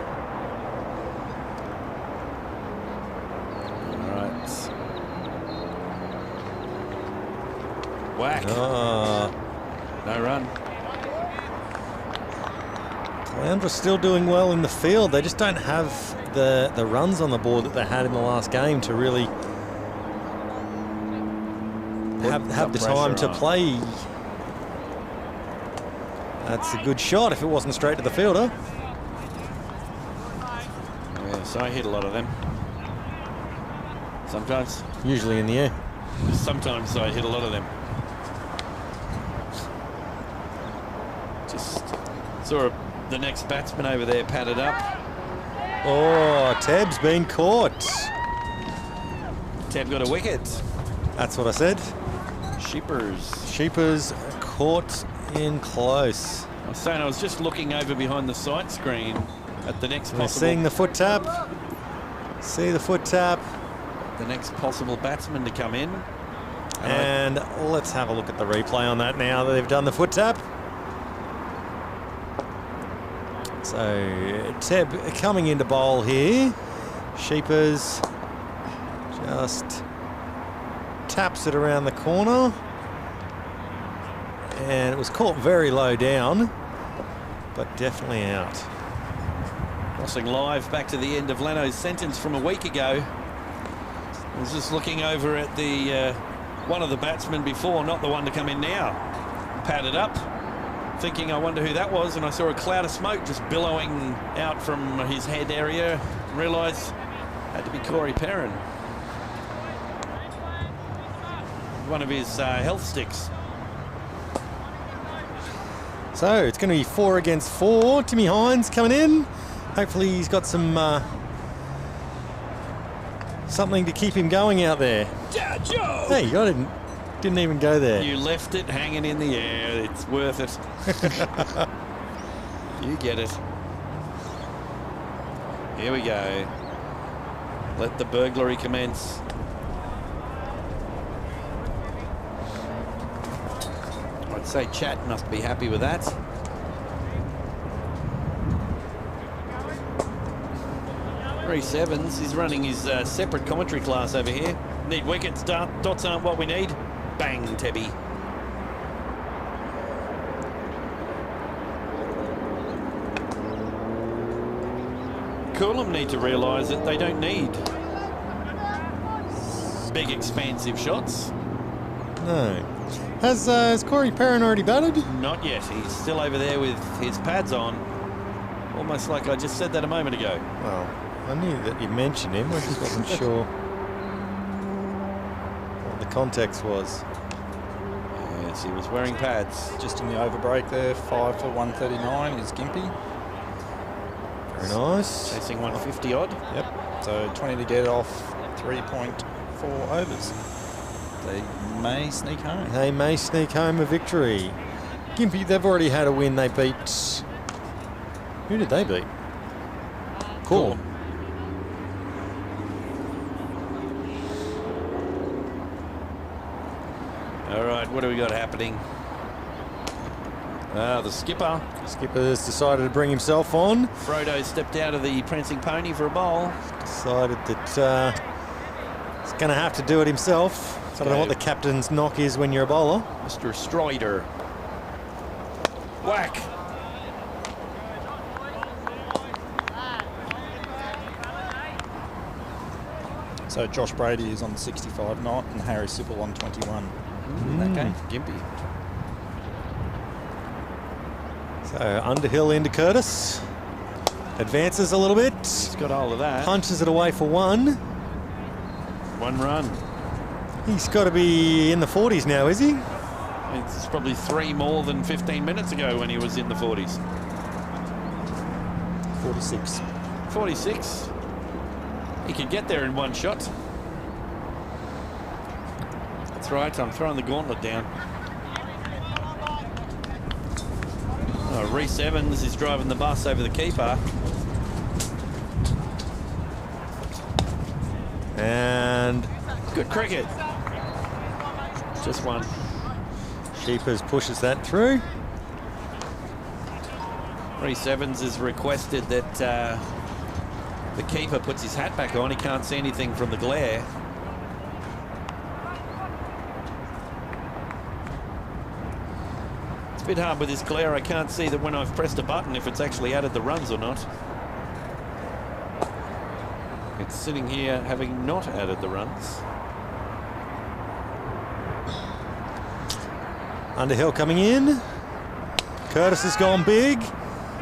All right. Whack. Ah, No run. Caloundra's still doing well in the field. They just don't have the runs on the board that they had in the last game to really have the time to play. That's a good shot if it wasn't straight to the fielder. Yes, I hit a lot of them. Sometimes. Usually in the air. Sometimes I hit a lot of them. Just saw the next batsman over there padded up. Oh, Tebb's been caught. Tebb got a wicket. That's what I said. Sheepers. Sheepers caught in close. I was saying I was just looking over behind the sight screen at the next We're possible. seeing the foot tap. See the foot tap. The next possible batsman to come in. And let's have a look at the replay on that now that they've done the foot tap. So Tebb coming into bowl here. Sheepers just taps it around the corner. And it was caught very low down, but definitely out. Crossing live back to the end of Lanno's sentence from a week ago. I was just looking over at the one of the batsmen before, not the one to come in now. Padded up, thinking I wonder who that was, and I saw a cloud of smoke just billowing out from his head area. Realised had to be Corey Perrin. One of his health sticks. So it's going to be 4 against 4. Timmy Hines coming in. Hopefully he's got some something to keep him going out there. Hey, I didn't even go there. You left it hanging in the air. It's worth it. You get it. Here we go. Let the burglary commence. I'd say chat must be happy with that. Three sevens. He's running his separate commentary class over here. Need wickets. Dots aren't what we need. Bang, Tebby. Coolum need to realise that they don't need big, expansive shots. No. Has Corey Perrin already batted? Not yet. He's still over there with his pads on. Almost like I just said that a moment ago. Well, I knew that you mentioned him. I just wasn't sure what the context was. Yes, he was wearing pads. Just in the over break there, 5 for 139 is Gimpy. Very nice. Chasing 150 odd. Yep. So 20 to get off 3.4 overs. They may sneak home. They may sneak home a victory. Gimpy, they've already had a win. They beat... Who did they beat? Cool. All right, what do we got happening? The skipper. Skipper's decided to bring himself on. Frodo stepped out of the prancing pony for a bowl. Decided that he's going to have to do it himself. I don't know what the captain's knock is when you're a bowler. Mr. Strider. Whack. So Josh Brady is on 65 not, and Harry Sipple on 21 in that game. Gimpy. So Underhill into Curtis. Advances a little bit. He's got hold of that. Punches it away for 1. 1 run. He's got to be in the 40s now, is he? It's probably 3 more than 15 minutes ago when he was in the 40s. 46. 46. He could get there in 1 shot. That's right, I'm throwing the gauntlet down. Oh, Rhys Evans is driving the bus over the keeper. And good cricket. Just 1. Sheepers pushes that through. Rhys Evans has requested that the keeper puts his hat back on. He can't see anything from the glare. It's a bit hard with this glare. I can't see that when I've pressed a button if it's actually added the runs or not. It's sitting here having not added the runs. Underhill coming in. Curtis has gone big.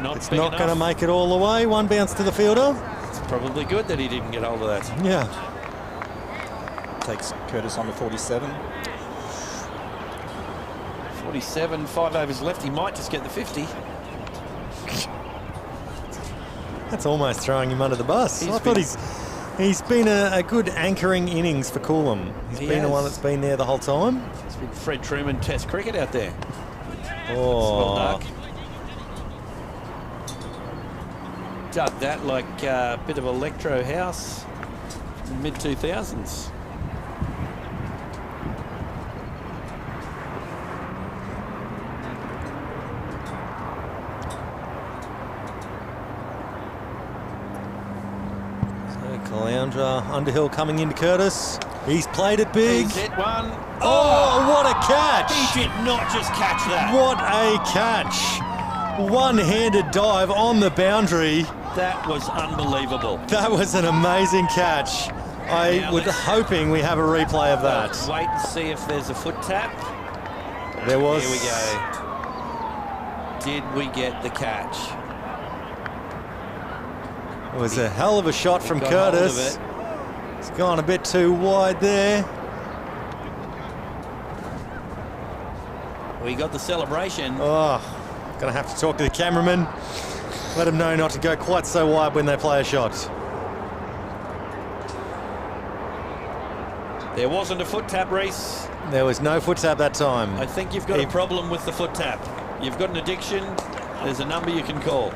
It's not going to make it all the way. 1 bounce to the fielder. It's probably good that he didn't get hold of that. Yeah. Takes Curtis on to 47. 47, 5 overs left. He might just get the 50. That's almost throwing him under the bus. I thought he's been a good anchoring innings for Coolum. He's been the one that's been there the whole time. It's been Fred Truman Test cricket out there. Oh. Well dark. Dug that like a bit of electro house, mid-2000s. Caloundra, Underhill coming into Curtis. He's played it big. He's hit 1. Oh, what a catch! He did not just catch that. What a catch! One-handed dive on the boundary. That was unbelievable. That was an amazing catch. I was hoping we have a replay of that. Wait and see if there's a foot tap. There was. Here we go. Did we get the catch? It was a hell of a shot from Curtis. It's gone a bit too wide there. We got the celebration. Oh, gonna have to talk to the cameraman. Let them know not to go quite so wide when they play a shot. There wasn't a foot tap, Rhys. There was no foot tap that time. I think you've got a problem with the foot tap. You've got an addiction. There's a number you can call.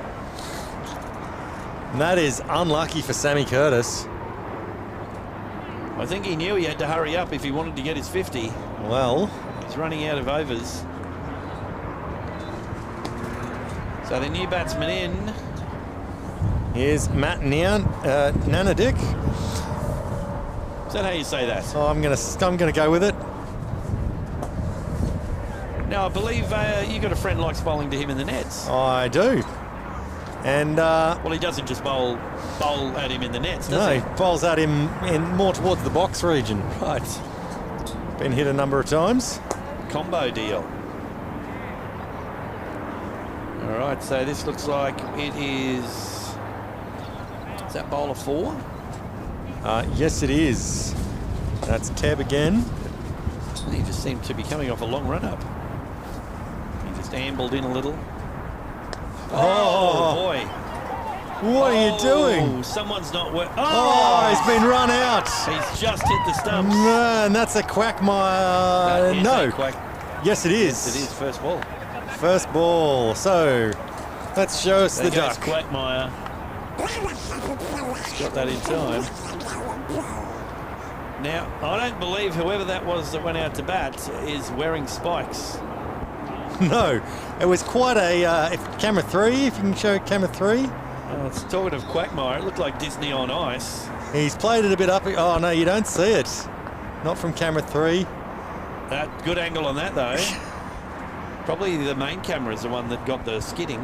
And that is unlucky for Sammy Curtis. I think he knew he had to hurry up if he wanted to get his 50. Well, he's running out of overs. So the new batsman in. Here's Matt Nanadick. Is that how you say that? Oh, I'm gonna go with it. Now I believe you got a friend likes bowling to him in the nets. I do. And well, he doesn't just bowl at him in the nets, does he? No, he bowls at him more towards the box region. Right. Been hit a number of times. Combo deal. All right, so this looks like it is that bowler 4? Yes, it is. That's Teb again. He just seemed to be coming off a long run-up. He just ambled in a little. Oh boy. What are you doing? Someone's not working. Oh, he's been run out. He's just hit the stumps. Man, that's a Quackmire. No. Yes, it is. Yes, it is. First ball. First ball. So, let's show us the duck. Quackmire. Got that in time. Now, I don't believe whoever that was that went out to bat is wearing spikes. No, it was quite a, if camera 3, if you can show camera 3. Oh, it's talking of Quagmire. It looked like Disney on Ice. He's played it a bit up. Oh, no, you don't see it. Not from camera 3. Good angle on that, though. Probably the main camera is the one that got the skidding.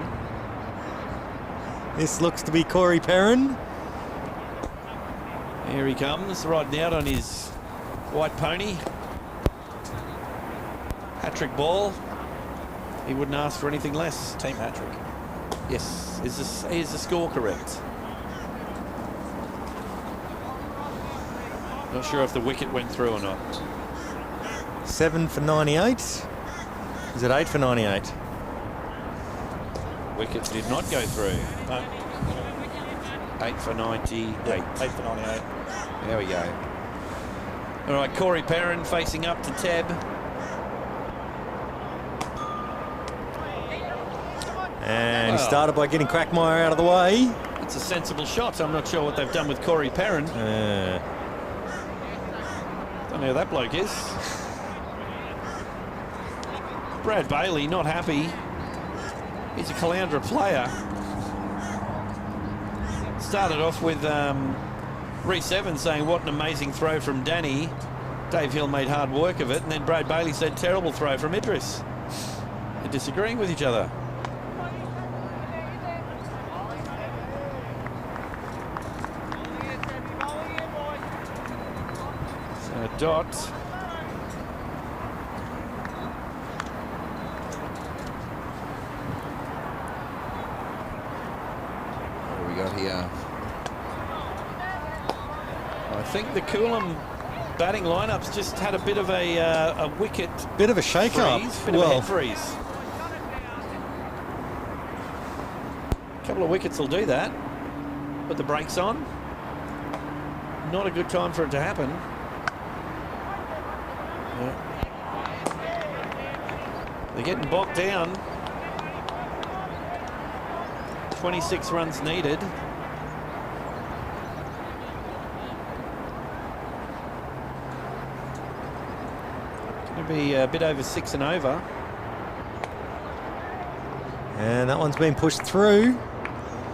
This looks to be Corey Perrin. Here he comes, riding out on his white pony. Hat-trick ball. He wouldn't ask for anything less. Team hat-trick. Yes. Is the score correct? Not sure if the wicket went through or not. 7 for 98. Is it 8 for 98? Wicket did not go through. No. 8 for 98. 8 for 98. There we go. All right, Corey Perrin facing up to Tab. And he started by getting Quagmire out of the way. It's a sensible shot. I'm not sure what they've done with Corey Perrin. Don't know who that bloke is. Brad Bailey, not happy. He's a Caloundra player. Started off with Rhys Evans saying, what an amazing throw from Danny. Dave Hill made hard work of it. And then Brad Bailey said, terrible throw from Idris. They're disagreeing with each other. So Dot. What do we got here? I think the Coolum batting lineups just had a bit of a wicket. Bit of a shake-up. Bit of a head freeze. A couple of wickets will do that. Put the brakes on. Not a good time for it to happen. They're getting bogged down. 26 runs needed. Going to be a bit over 6 and over. And that one's been pushed through.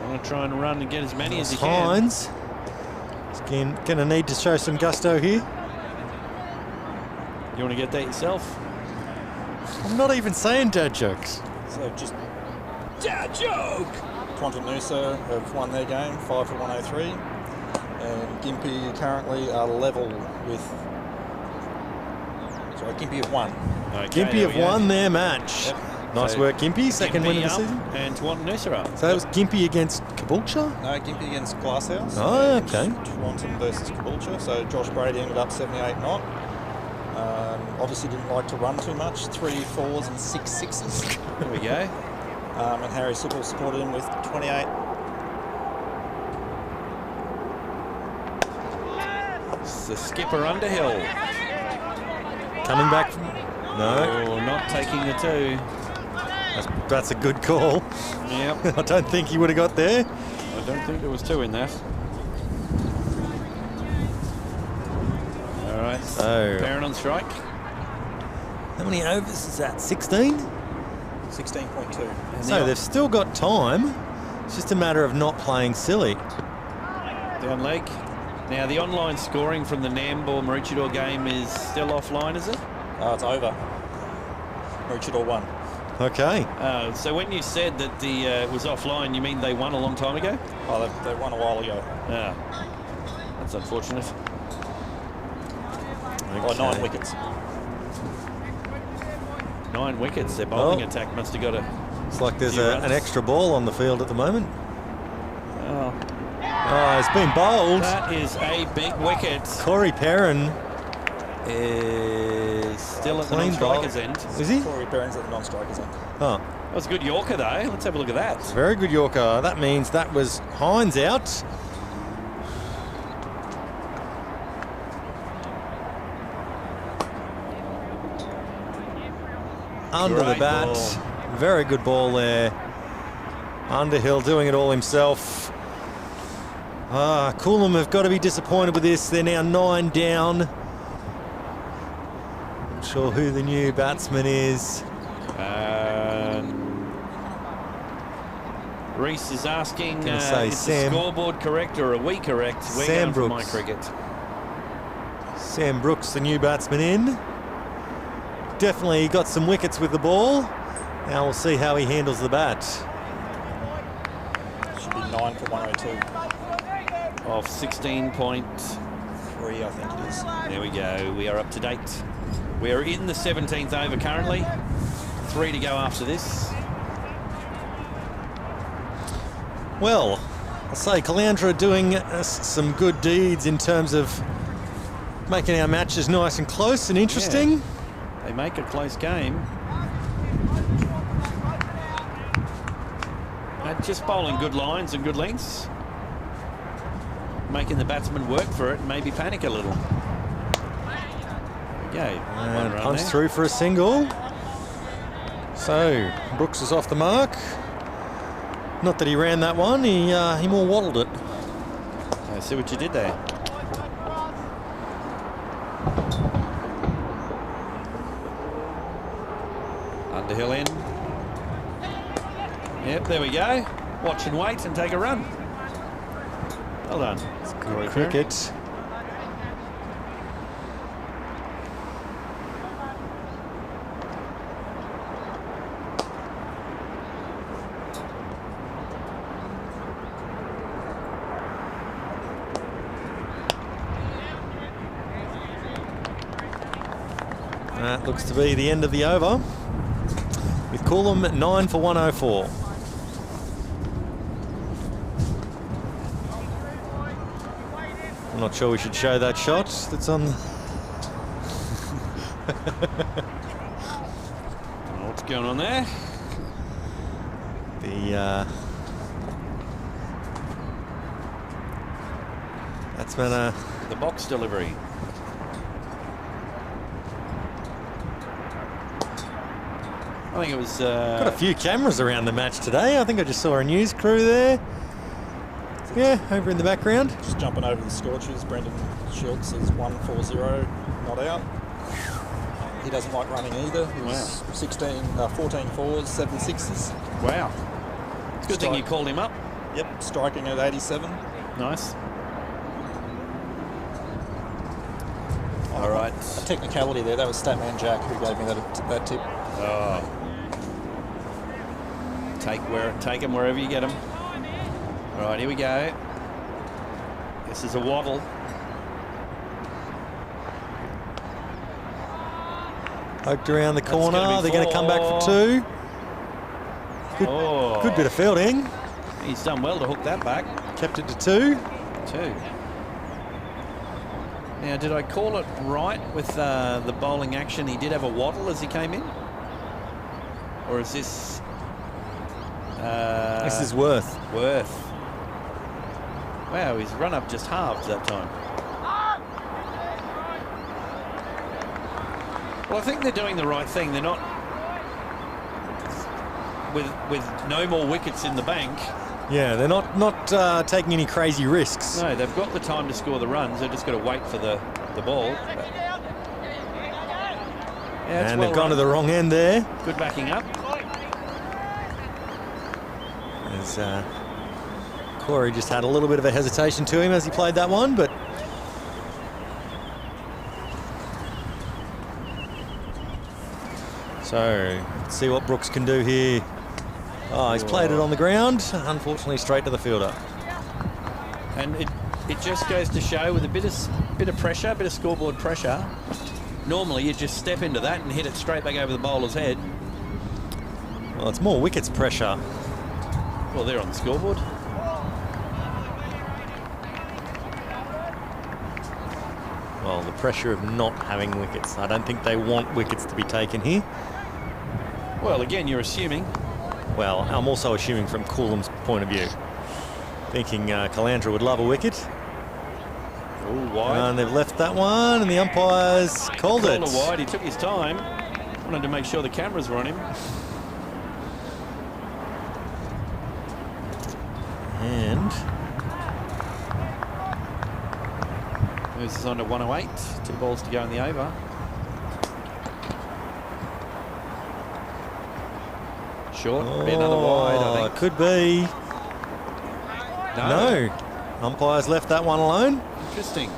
Want to try and run and get as many as he can. Hines. He's going to need to show some gusto here. You want to get that yourself? I'm not even saying dad jokes. So just dad joke. Quantum Noosa have won their game, 5 for 103, and Gympie currently are level with. Sorry, Gympie have won. Okay, Gympie have won their match. Yep. Nice So work, Gympie. Second win of the up season. And Quantum Noosa up. So that was Gympie against Caboolture? No, Gympie against Glasshouse. Oh, okay. Quantum versus Caboolture. So Josh Brady ended up 78 not. Obviously didn't like to run too much. 3 4s and 6 6s. There we go. And Harry Sippel supported him with 28. It's the skipper Underhill. Coming back from... No. Oh, not taking the 2. That's a good call. Yep. I don't think he would have got there. I don't think there was 2 in that. All right. So... Perrin on strike. How many overs is that? 16? 16.2. So they've still got time. It's just a matter of not playing silly. Down leg. Now the online scoring from the Nambour Maroochydore game is still offline, is it? It's over. Maroochydore won. Okay. So when you said that it was offline, you mean they won a long time ago? Oh, they won a while ago. That's unfortunate. By 9 wickets. 9 wickets. Their bowling attack must have got a... It's like there's few runs. an extra ball on the field at the moment. Oh, Oh, it's been bowled. that is a big wicket. Corey Perrin. Is still at the Clean non-striker's bowl. end. Is he? Corey Perrin's at the non-strikers end. Oh, That was a good Yorker, though. Let's have a look at that. very good Yorker. That means that was Hines out. Under the Great bat. ball. Very good ball there. Underhill doing it all himself. Coolum have got to be disappointed with this. They're now 9 down. Not sure who the new batsman is. Reese is asking, say is Sam. the scoreboard correct or are we correct? We're Sam going for Brooks. my cricket. Sam Brooks, the new batsman in. Definitely got some wickets with the ball. Now we'll see how he handles the bat. Should be 9 for 102. Off 16.3, 3, I think it is. there we go. We are up to date. We are in the 17th over currently. 3 to go after this. Well, I'll say Caloundra doing some good deeds in terms of making our matches nice and close and interesting. Yeah. They make a close game. Just bowling good lines and good lengths. Making the batsman work for it and maybe panic a little. There we go. And punch through for a single. So, Brooks is off the mark. Not that he ran that one, he more waddled it. I see what you did there. Underhill in. Yep, there we go. Watch and wait and take a run. Well done. It's good cricket. That looks to be the end of the over, with Coolum at 9 for 104. I'm not sure we should show that shot that's on. What's going on there? That's been the box delivery. I think it was... got a few cameras around the match today. I think I just saw a news crew there. Yeah, over in the background. Just jumping over the scorches. Brendan Schultz is 140, not out. He doesn't like running either. He was 14 fours, 7 sixes. Wow. It's a good thing you called him up. Yep, striking at 87. Nice. All right. A technicality there. That was Statman Jack who gave me that tip. Oh. Take him wherever you get him. All right, here we go. This is a waddle. Poked around the corner. Gonna be They're going to come back for 2. Good bit of fielding. He's done well to hook that back. Kept it to 2. 2. Now, did I call it right with the bowling action? He did have a waddle as he came in? Or is this... This is Worth. Wow, his run-up just halved that time. Well, I think they're doing the right thing. They're not... With no more wickets in the bank... Yeah, they're not taking any crazy risks. No, they've got the time to score the runs. They've just got to wait for the ball. Yeah, and they've gone to the wrong end there. Good backing up. As Corey just had a little bit of a hesitation to him as he played that one, but so let's see what Brooks can do here. Oh, he's played it on the ground, unfortunately straight to the fielder. And it just goes to show with a bit of pressure, a bit of scoreboard pressure, normally you just step into that and hit it straight back over the bowler's head. Well, it's more wickets pressure. Well, they're on the scoreboard. Well, the pressure of not having wickets. I don't think they want wickets to be taken here. Well, again, you're assuming. Well, I'm also assuming from Coolum's point of view. Thinking Caloundra would love a wicket. Oh, wide. And they've left that one, and the umpires called it. Called it wide. He took his time. Wanted to make sure the cameras were on him. And Moves us on to 108. 2 balls to go in the over. Short. Be another wide, I think. Could be. No. Umpire's left that one alone. Interesting.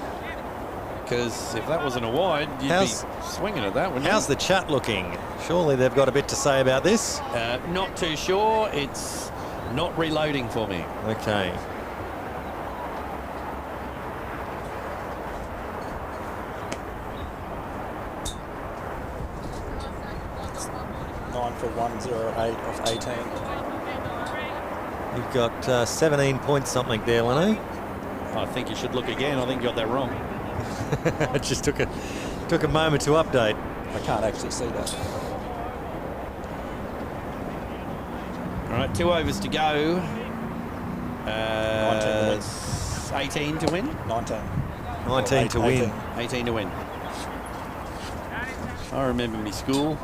Because if that wasn't a wide, you'd be swinging at that, wouldn't you? How's the chat looking? Surely they've got a bit to say about this. Not too sure. It's not reloading for me. Okay. For 108 off 18. You've got 17 points something there, Lanno. I think you should look again. I think you got that wrong. It just took a moment to update. I can't actually see that. All right, 2 overs to go. 18 to win. 19. 19 to win. 18 to win. I remember me school.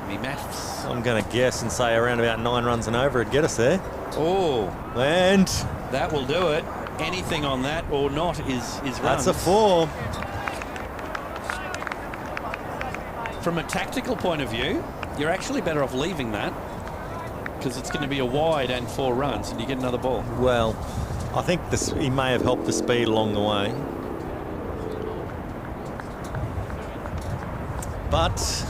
Me maths. I'm going to guess and say around about 9 runs and over would get us there. Oh, And that will do it. Anything on that or not is runs. that's a 4. From a tactical point of view, you're actually better off leaving that because it's going to be a wide and 4 runs and you get another ball. Well, I think he may have helped the speed along the way. But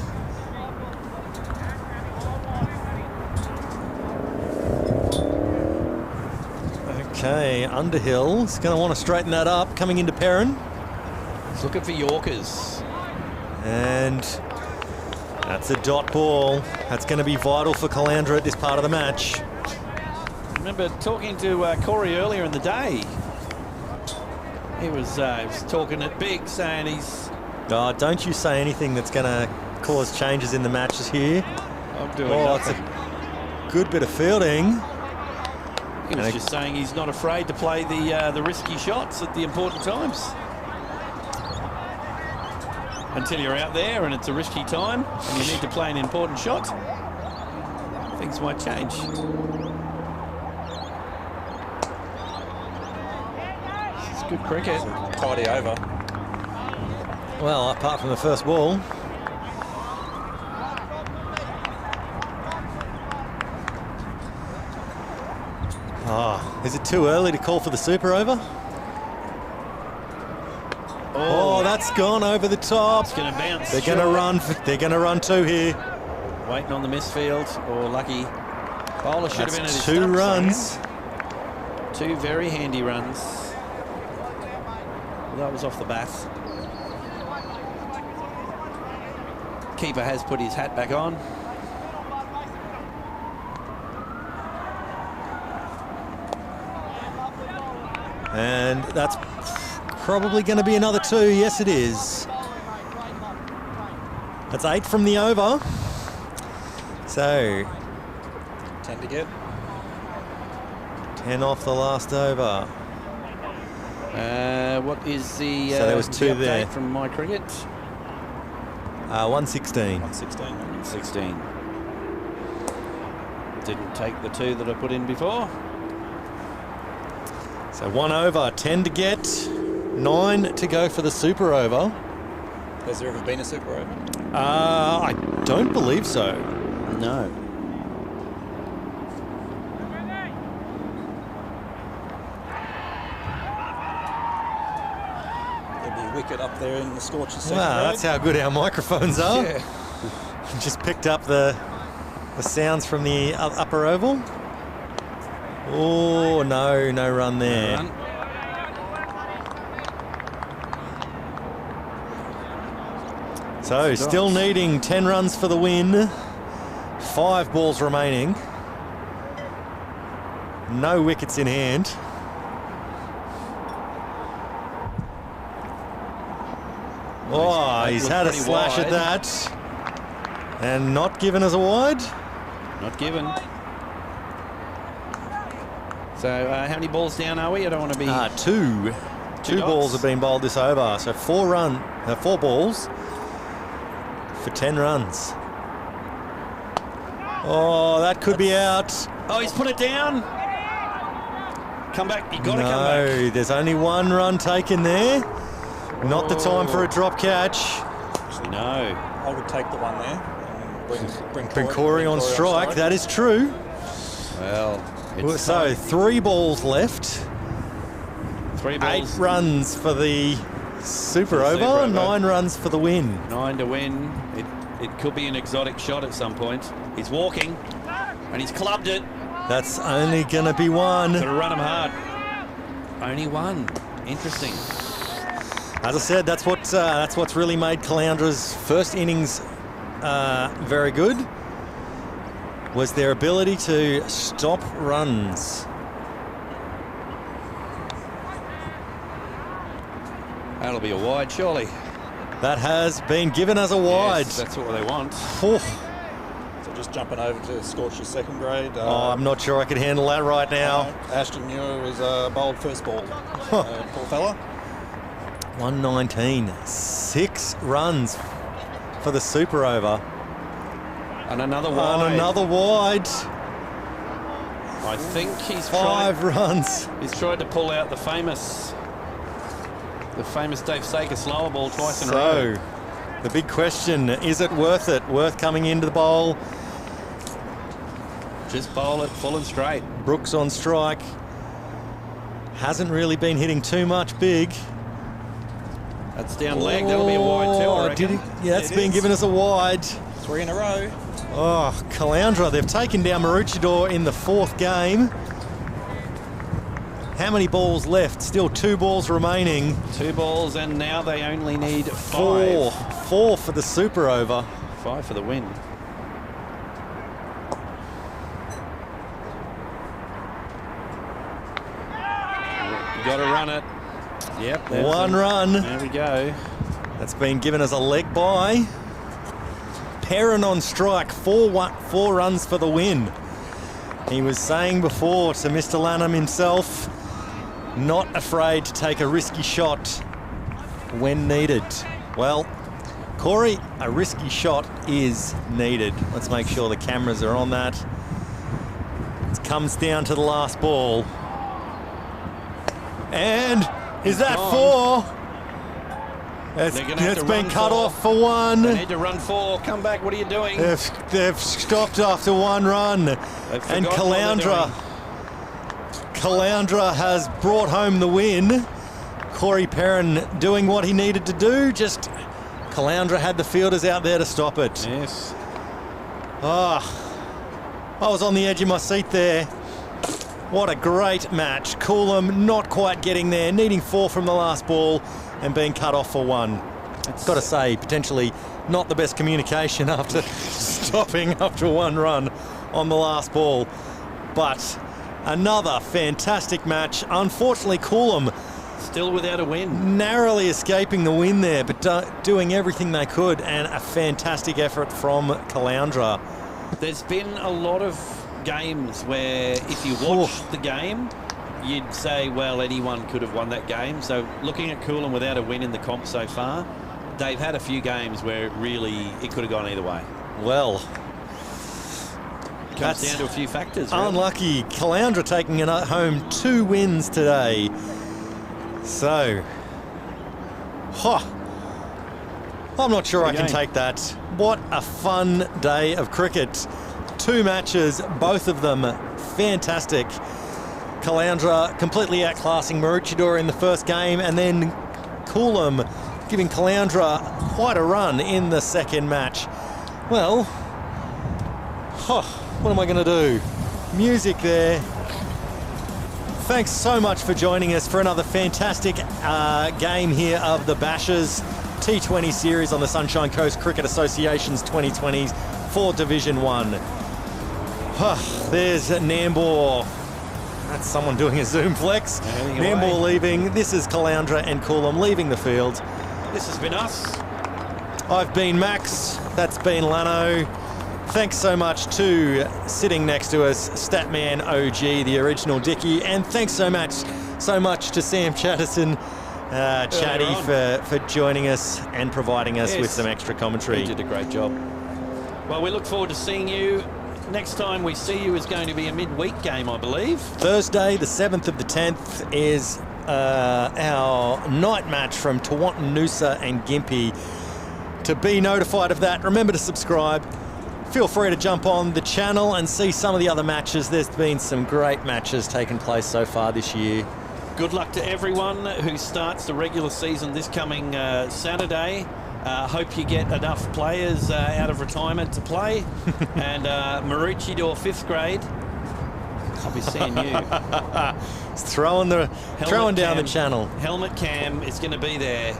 okay, Underhill's going to want to straighten that up coming into Perrin. He's looking for Yorkers. And that's a dot ball. That's going to be vital for Caloundra at this part of the match. I remember talking to Corey earlier in the day. He was talking it big, saying he's... Oh, don't you say anything that's going to cause changes in the matches here. I'm doing it's nothing. a good bit of fielding. He was just saying he's not afraid to play the risky shots at the important times. Until you're out there and it's a risky time and you need to play an important shot, things might change. This is good cricket. Tidy over. Well, apart from the first ball. Oh, is it too early to call for the super over? Oh, that's gone over the top. It's going to bounce. They're going to run. They're going to run 2 here. Waiting on the misfield or lucky. Bowler should have been at his 2 stump, runs. 2 very handy runs. That was off the bat. Keeper has put his hat back on. And that's probably going to be another 2. Yes, it is. That's 8 from the over. So 10 to get. 10 off the last over. What is the, so there was 2 the update there from My Cricket? 116. 116. 16. Didn't take the 2 that I put in before. So 1 over, 10 to get, 9 to go for the super over. Has there ever been a super over? I don't believe so. No. There'd be a wicket up there in the scorcher second Wow, row. that's how good our microphones are. Yeah. Just picked up the sounds from the upper oval. Oh, no run there. No run. So still needing 10 runs for the win. 5 balls remaining. No wickets in hand. Oh, he's had a slash at that. And not given as a wide. Not given. So how many balls down are we? I don't want to be... 2. 2 balls have been bowled this over. So 4 balls for 10 runs. Oh, that could be out. Oh, he's put it down. come back. You got to come back. No, there's only 1 run taken there. Not the time for a drop catch. No. I would take the one there and bring Corey on strike. That is true. Well, So 3 balls left. 3 balls. 8 runs for the super over. 9 runs for the win. 9 to win. It could be an exotic shot at some point. He's walking, and he's clubbed it. That's only going to be 1. Got to run him hard. Only 1. Interesting. As I said, that's what's really made Caloundra's first innings very good, was their ability to stop runs. That'll be a wide, surely. That has been given as a wide. Yes, that's what they want. Oh. So just jumping over to Scorcher's second grade. I'm not sure I could handle that right now. Ashton Muir was bowled first ball. Poor fella. 119. 6 runs for the super over. And another wide. And another wide. I think he's 5 runs. He's tried to pull out the famous Dave Saker slower ball twice in a row. So, the big question, is it worth it? Worth coming into the bowl? Just bowl it full and straight. Brooks on strike. Hasn't really been hitting too much big. That's down leg. That'll be a wide too, I reckon. That's been given as a wide. 3 in a row. Oh, Caloundra, they've taken down Maroochydore in the 4th game. How many balls left? Still 2 balls remaining. 2 balls, and now they only need 5. 4 for the super over. 5 for the win. You got to run it. Yep. 1 run. There we go. That's been given as a leg bye. Perrin on strike. 4 runs for the win. He was saying before to Mr. Lanham himself, not afraid to take a risky shot when needed. Well, Corey, a risky shot is needed. Let's make sure the cameras are on that. It comes down to the last ball. And is that 4? It's been cut off for 1. They need to run 4. Come back. What are you doing? They've stopped after 1 run. And Caloundra has brought home the win. Corey Perrin doing what he needed to do. Just Caloundra had the fielders out there to stop it. Yes. I was on the edge of my seat there. What a great match. Coolum not quite getting there, needing 4 from the last ball and being cut off for 1. Got to say, potentially not the best communication after stopping after 1 run on the last ball. But another fantastic match. Unfortunately, Coolum still without a win. Narrowly escaping the win there, but doing everything they could, and a fantastic effort from Caloundra. There's been a lot of games where if you watch the game, you'd say, well, anyone could have won that game. So looking at Coolum without a win in the comp so far, they've had a few games where it could have gone either way. Well, comes down to a few factors. Really. Unlucky. Caloundra taking it home 2 wins today. So, I'm not sure I can take that. What a fun day of cricket. 2 matches, both of them fantastic. Caloundra completely outclassing Maroochydore in the first game, and then Coolum giving Caloundra quite a run in the second match. Well, what am I going to do? Music there. Thanks so much for joining us for another fantastic game here of the Bashers T20 series on the Sunshine Coast Cricket Association's 2020s for Division 1. There's Nambour. That's someone doing a zoom flex. Nambour leaving. This is Caloundra and Coolum leaving the field. This has been us. I've been Max. That's been Lanno. Thanks so much to sitting next to us, Statman OG, the original Dickie, and thanks so much to Sam Chatterson, Chatty, for joining us and providing us with some extra commentary. He did a great job. Well, we look forward to seeing you next time we see you is going to be a midweek game, I believe. Thursday, the 7th of the 10th, is our night match from Tewantin, Noosa and Gympie. To be notified of that, remember to subscribe. Feel free to jump on the channel and see some of the other matches. There's been some great matches taking place so far this year. Good luck to everyone who starts the regular season this coming Saturday. Hope you get enough players out of retirement to play. And Maroochydore 5th grade, I'll be seeing you. It's throwing down the channel. Helmet cam is going to be there.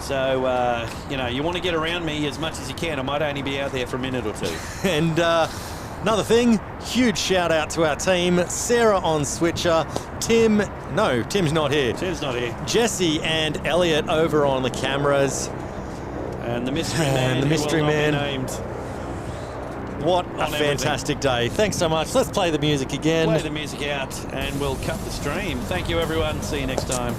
So, you know, you want to get around me as much as you can. I might only be out there for a minute or two. And another thing, huge shout out to our team. Sarah on Switcher, Tim's not here. Tim's not here. Jesse and Elliot over on the cameras. And the mystery man. The mystery who will not man. be named. What a fantastic day. Thanks so much. Let's play the music again. Play the music out and we'll cut the stream. Thank you, everyone. See you next time.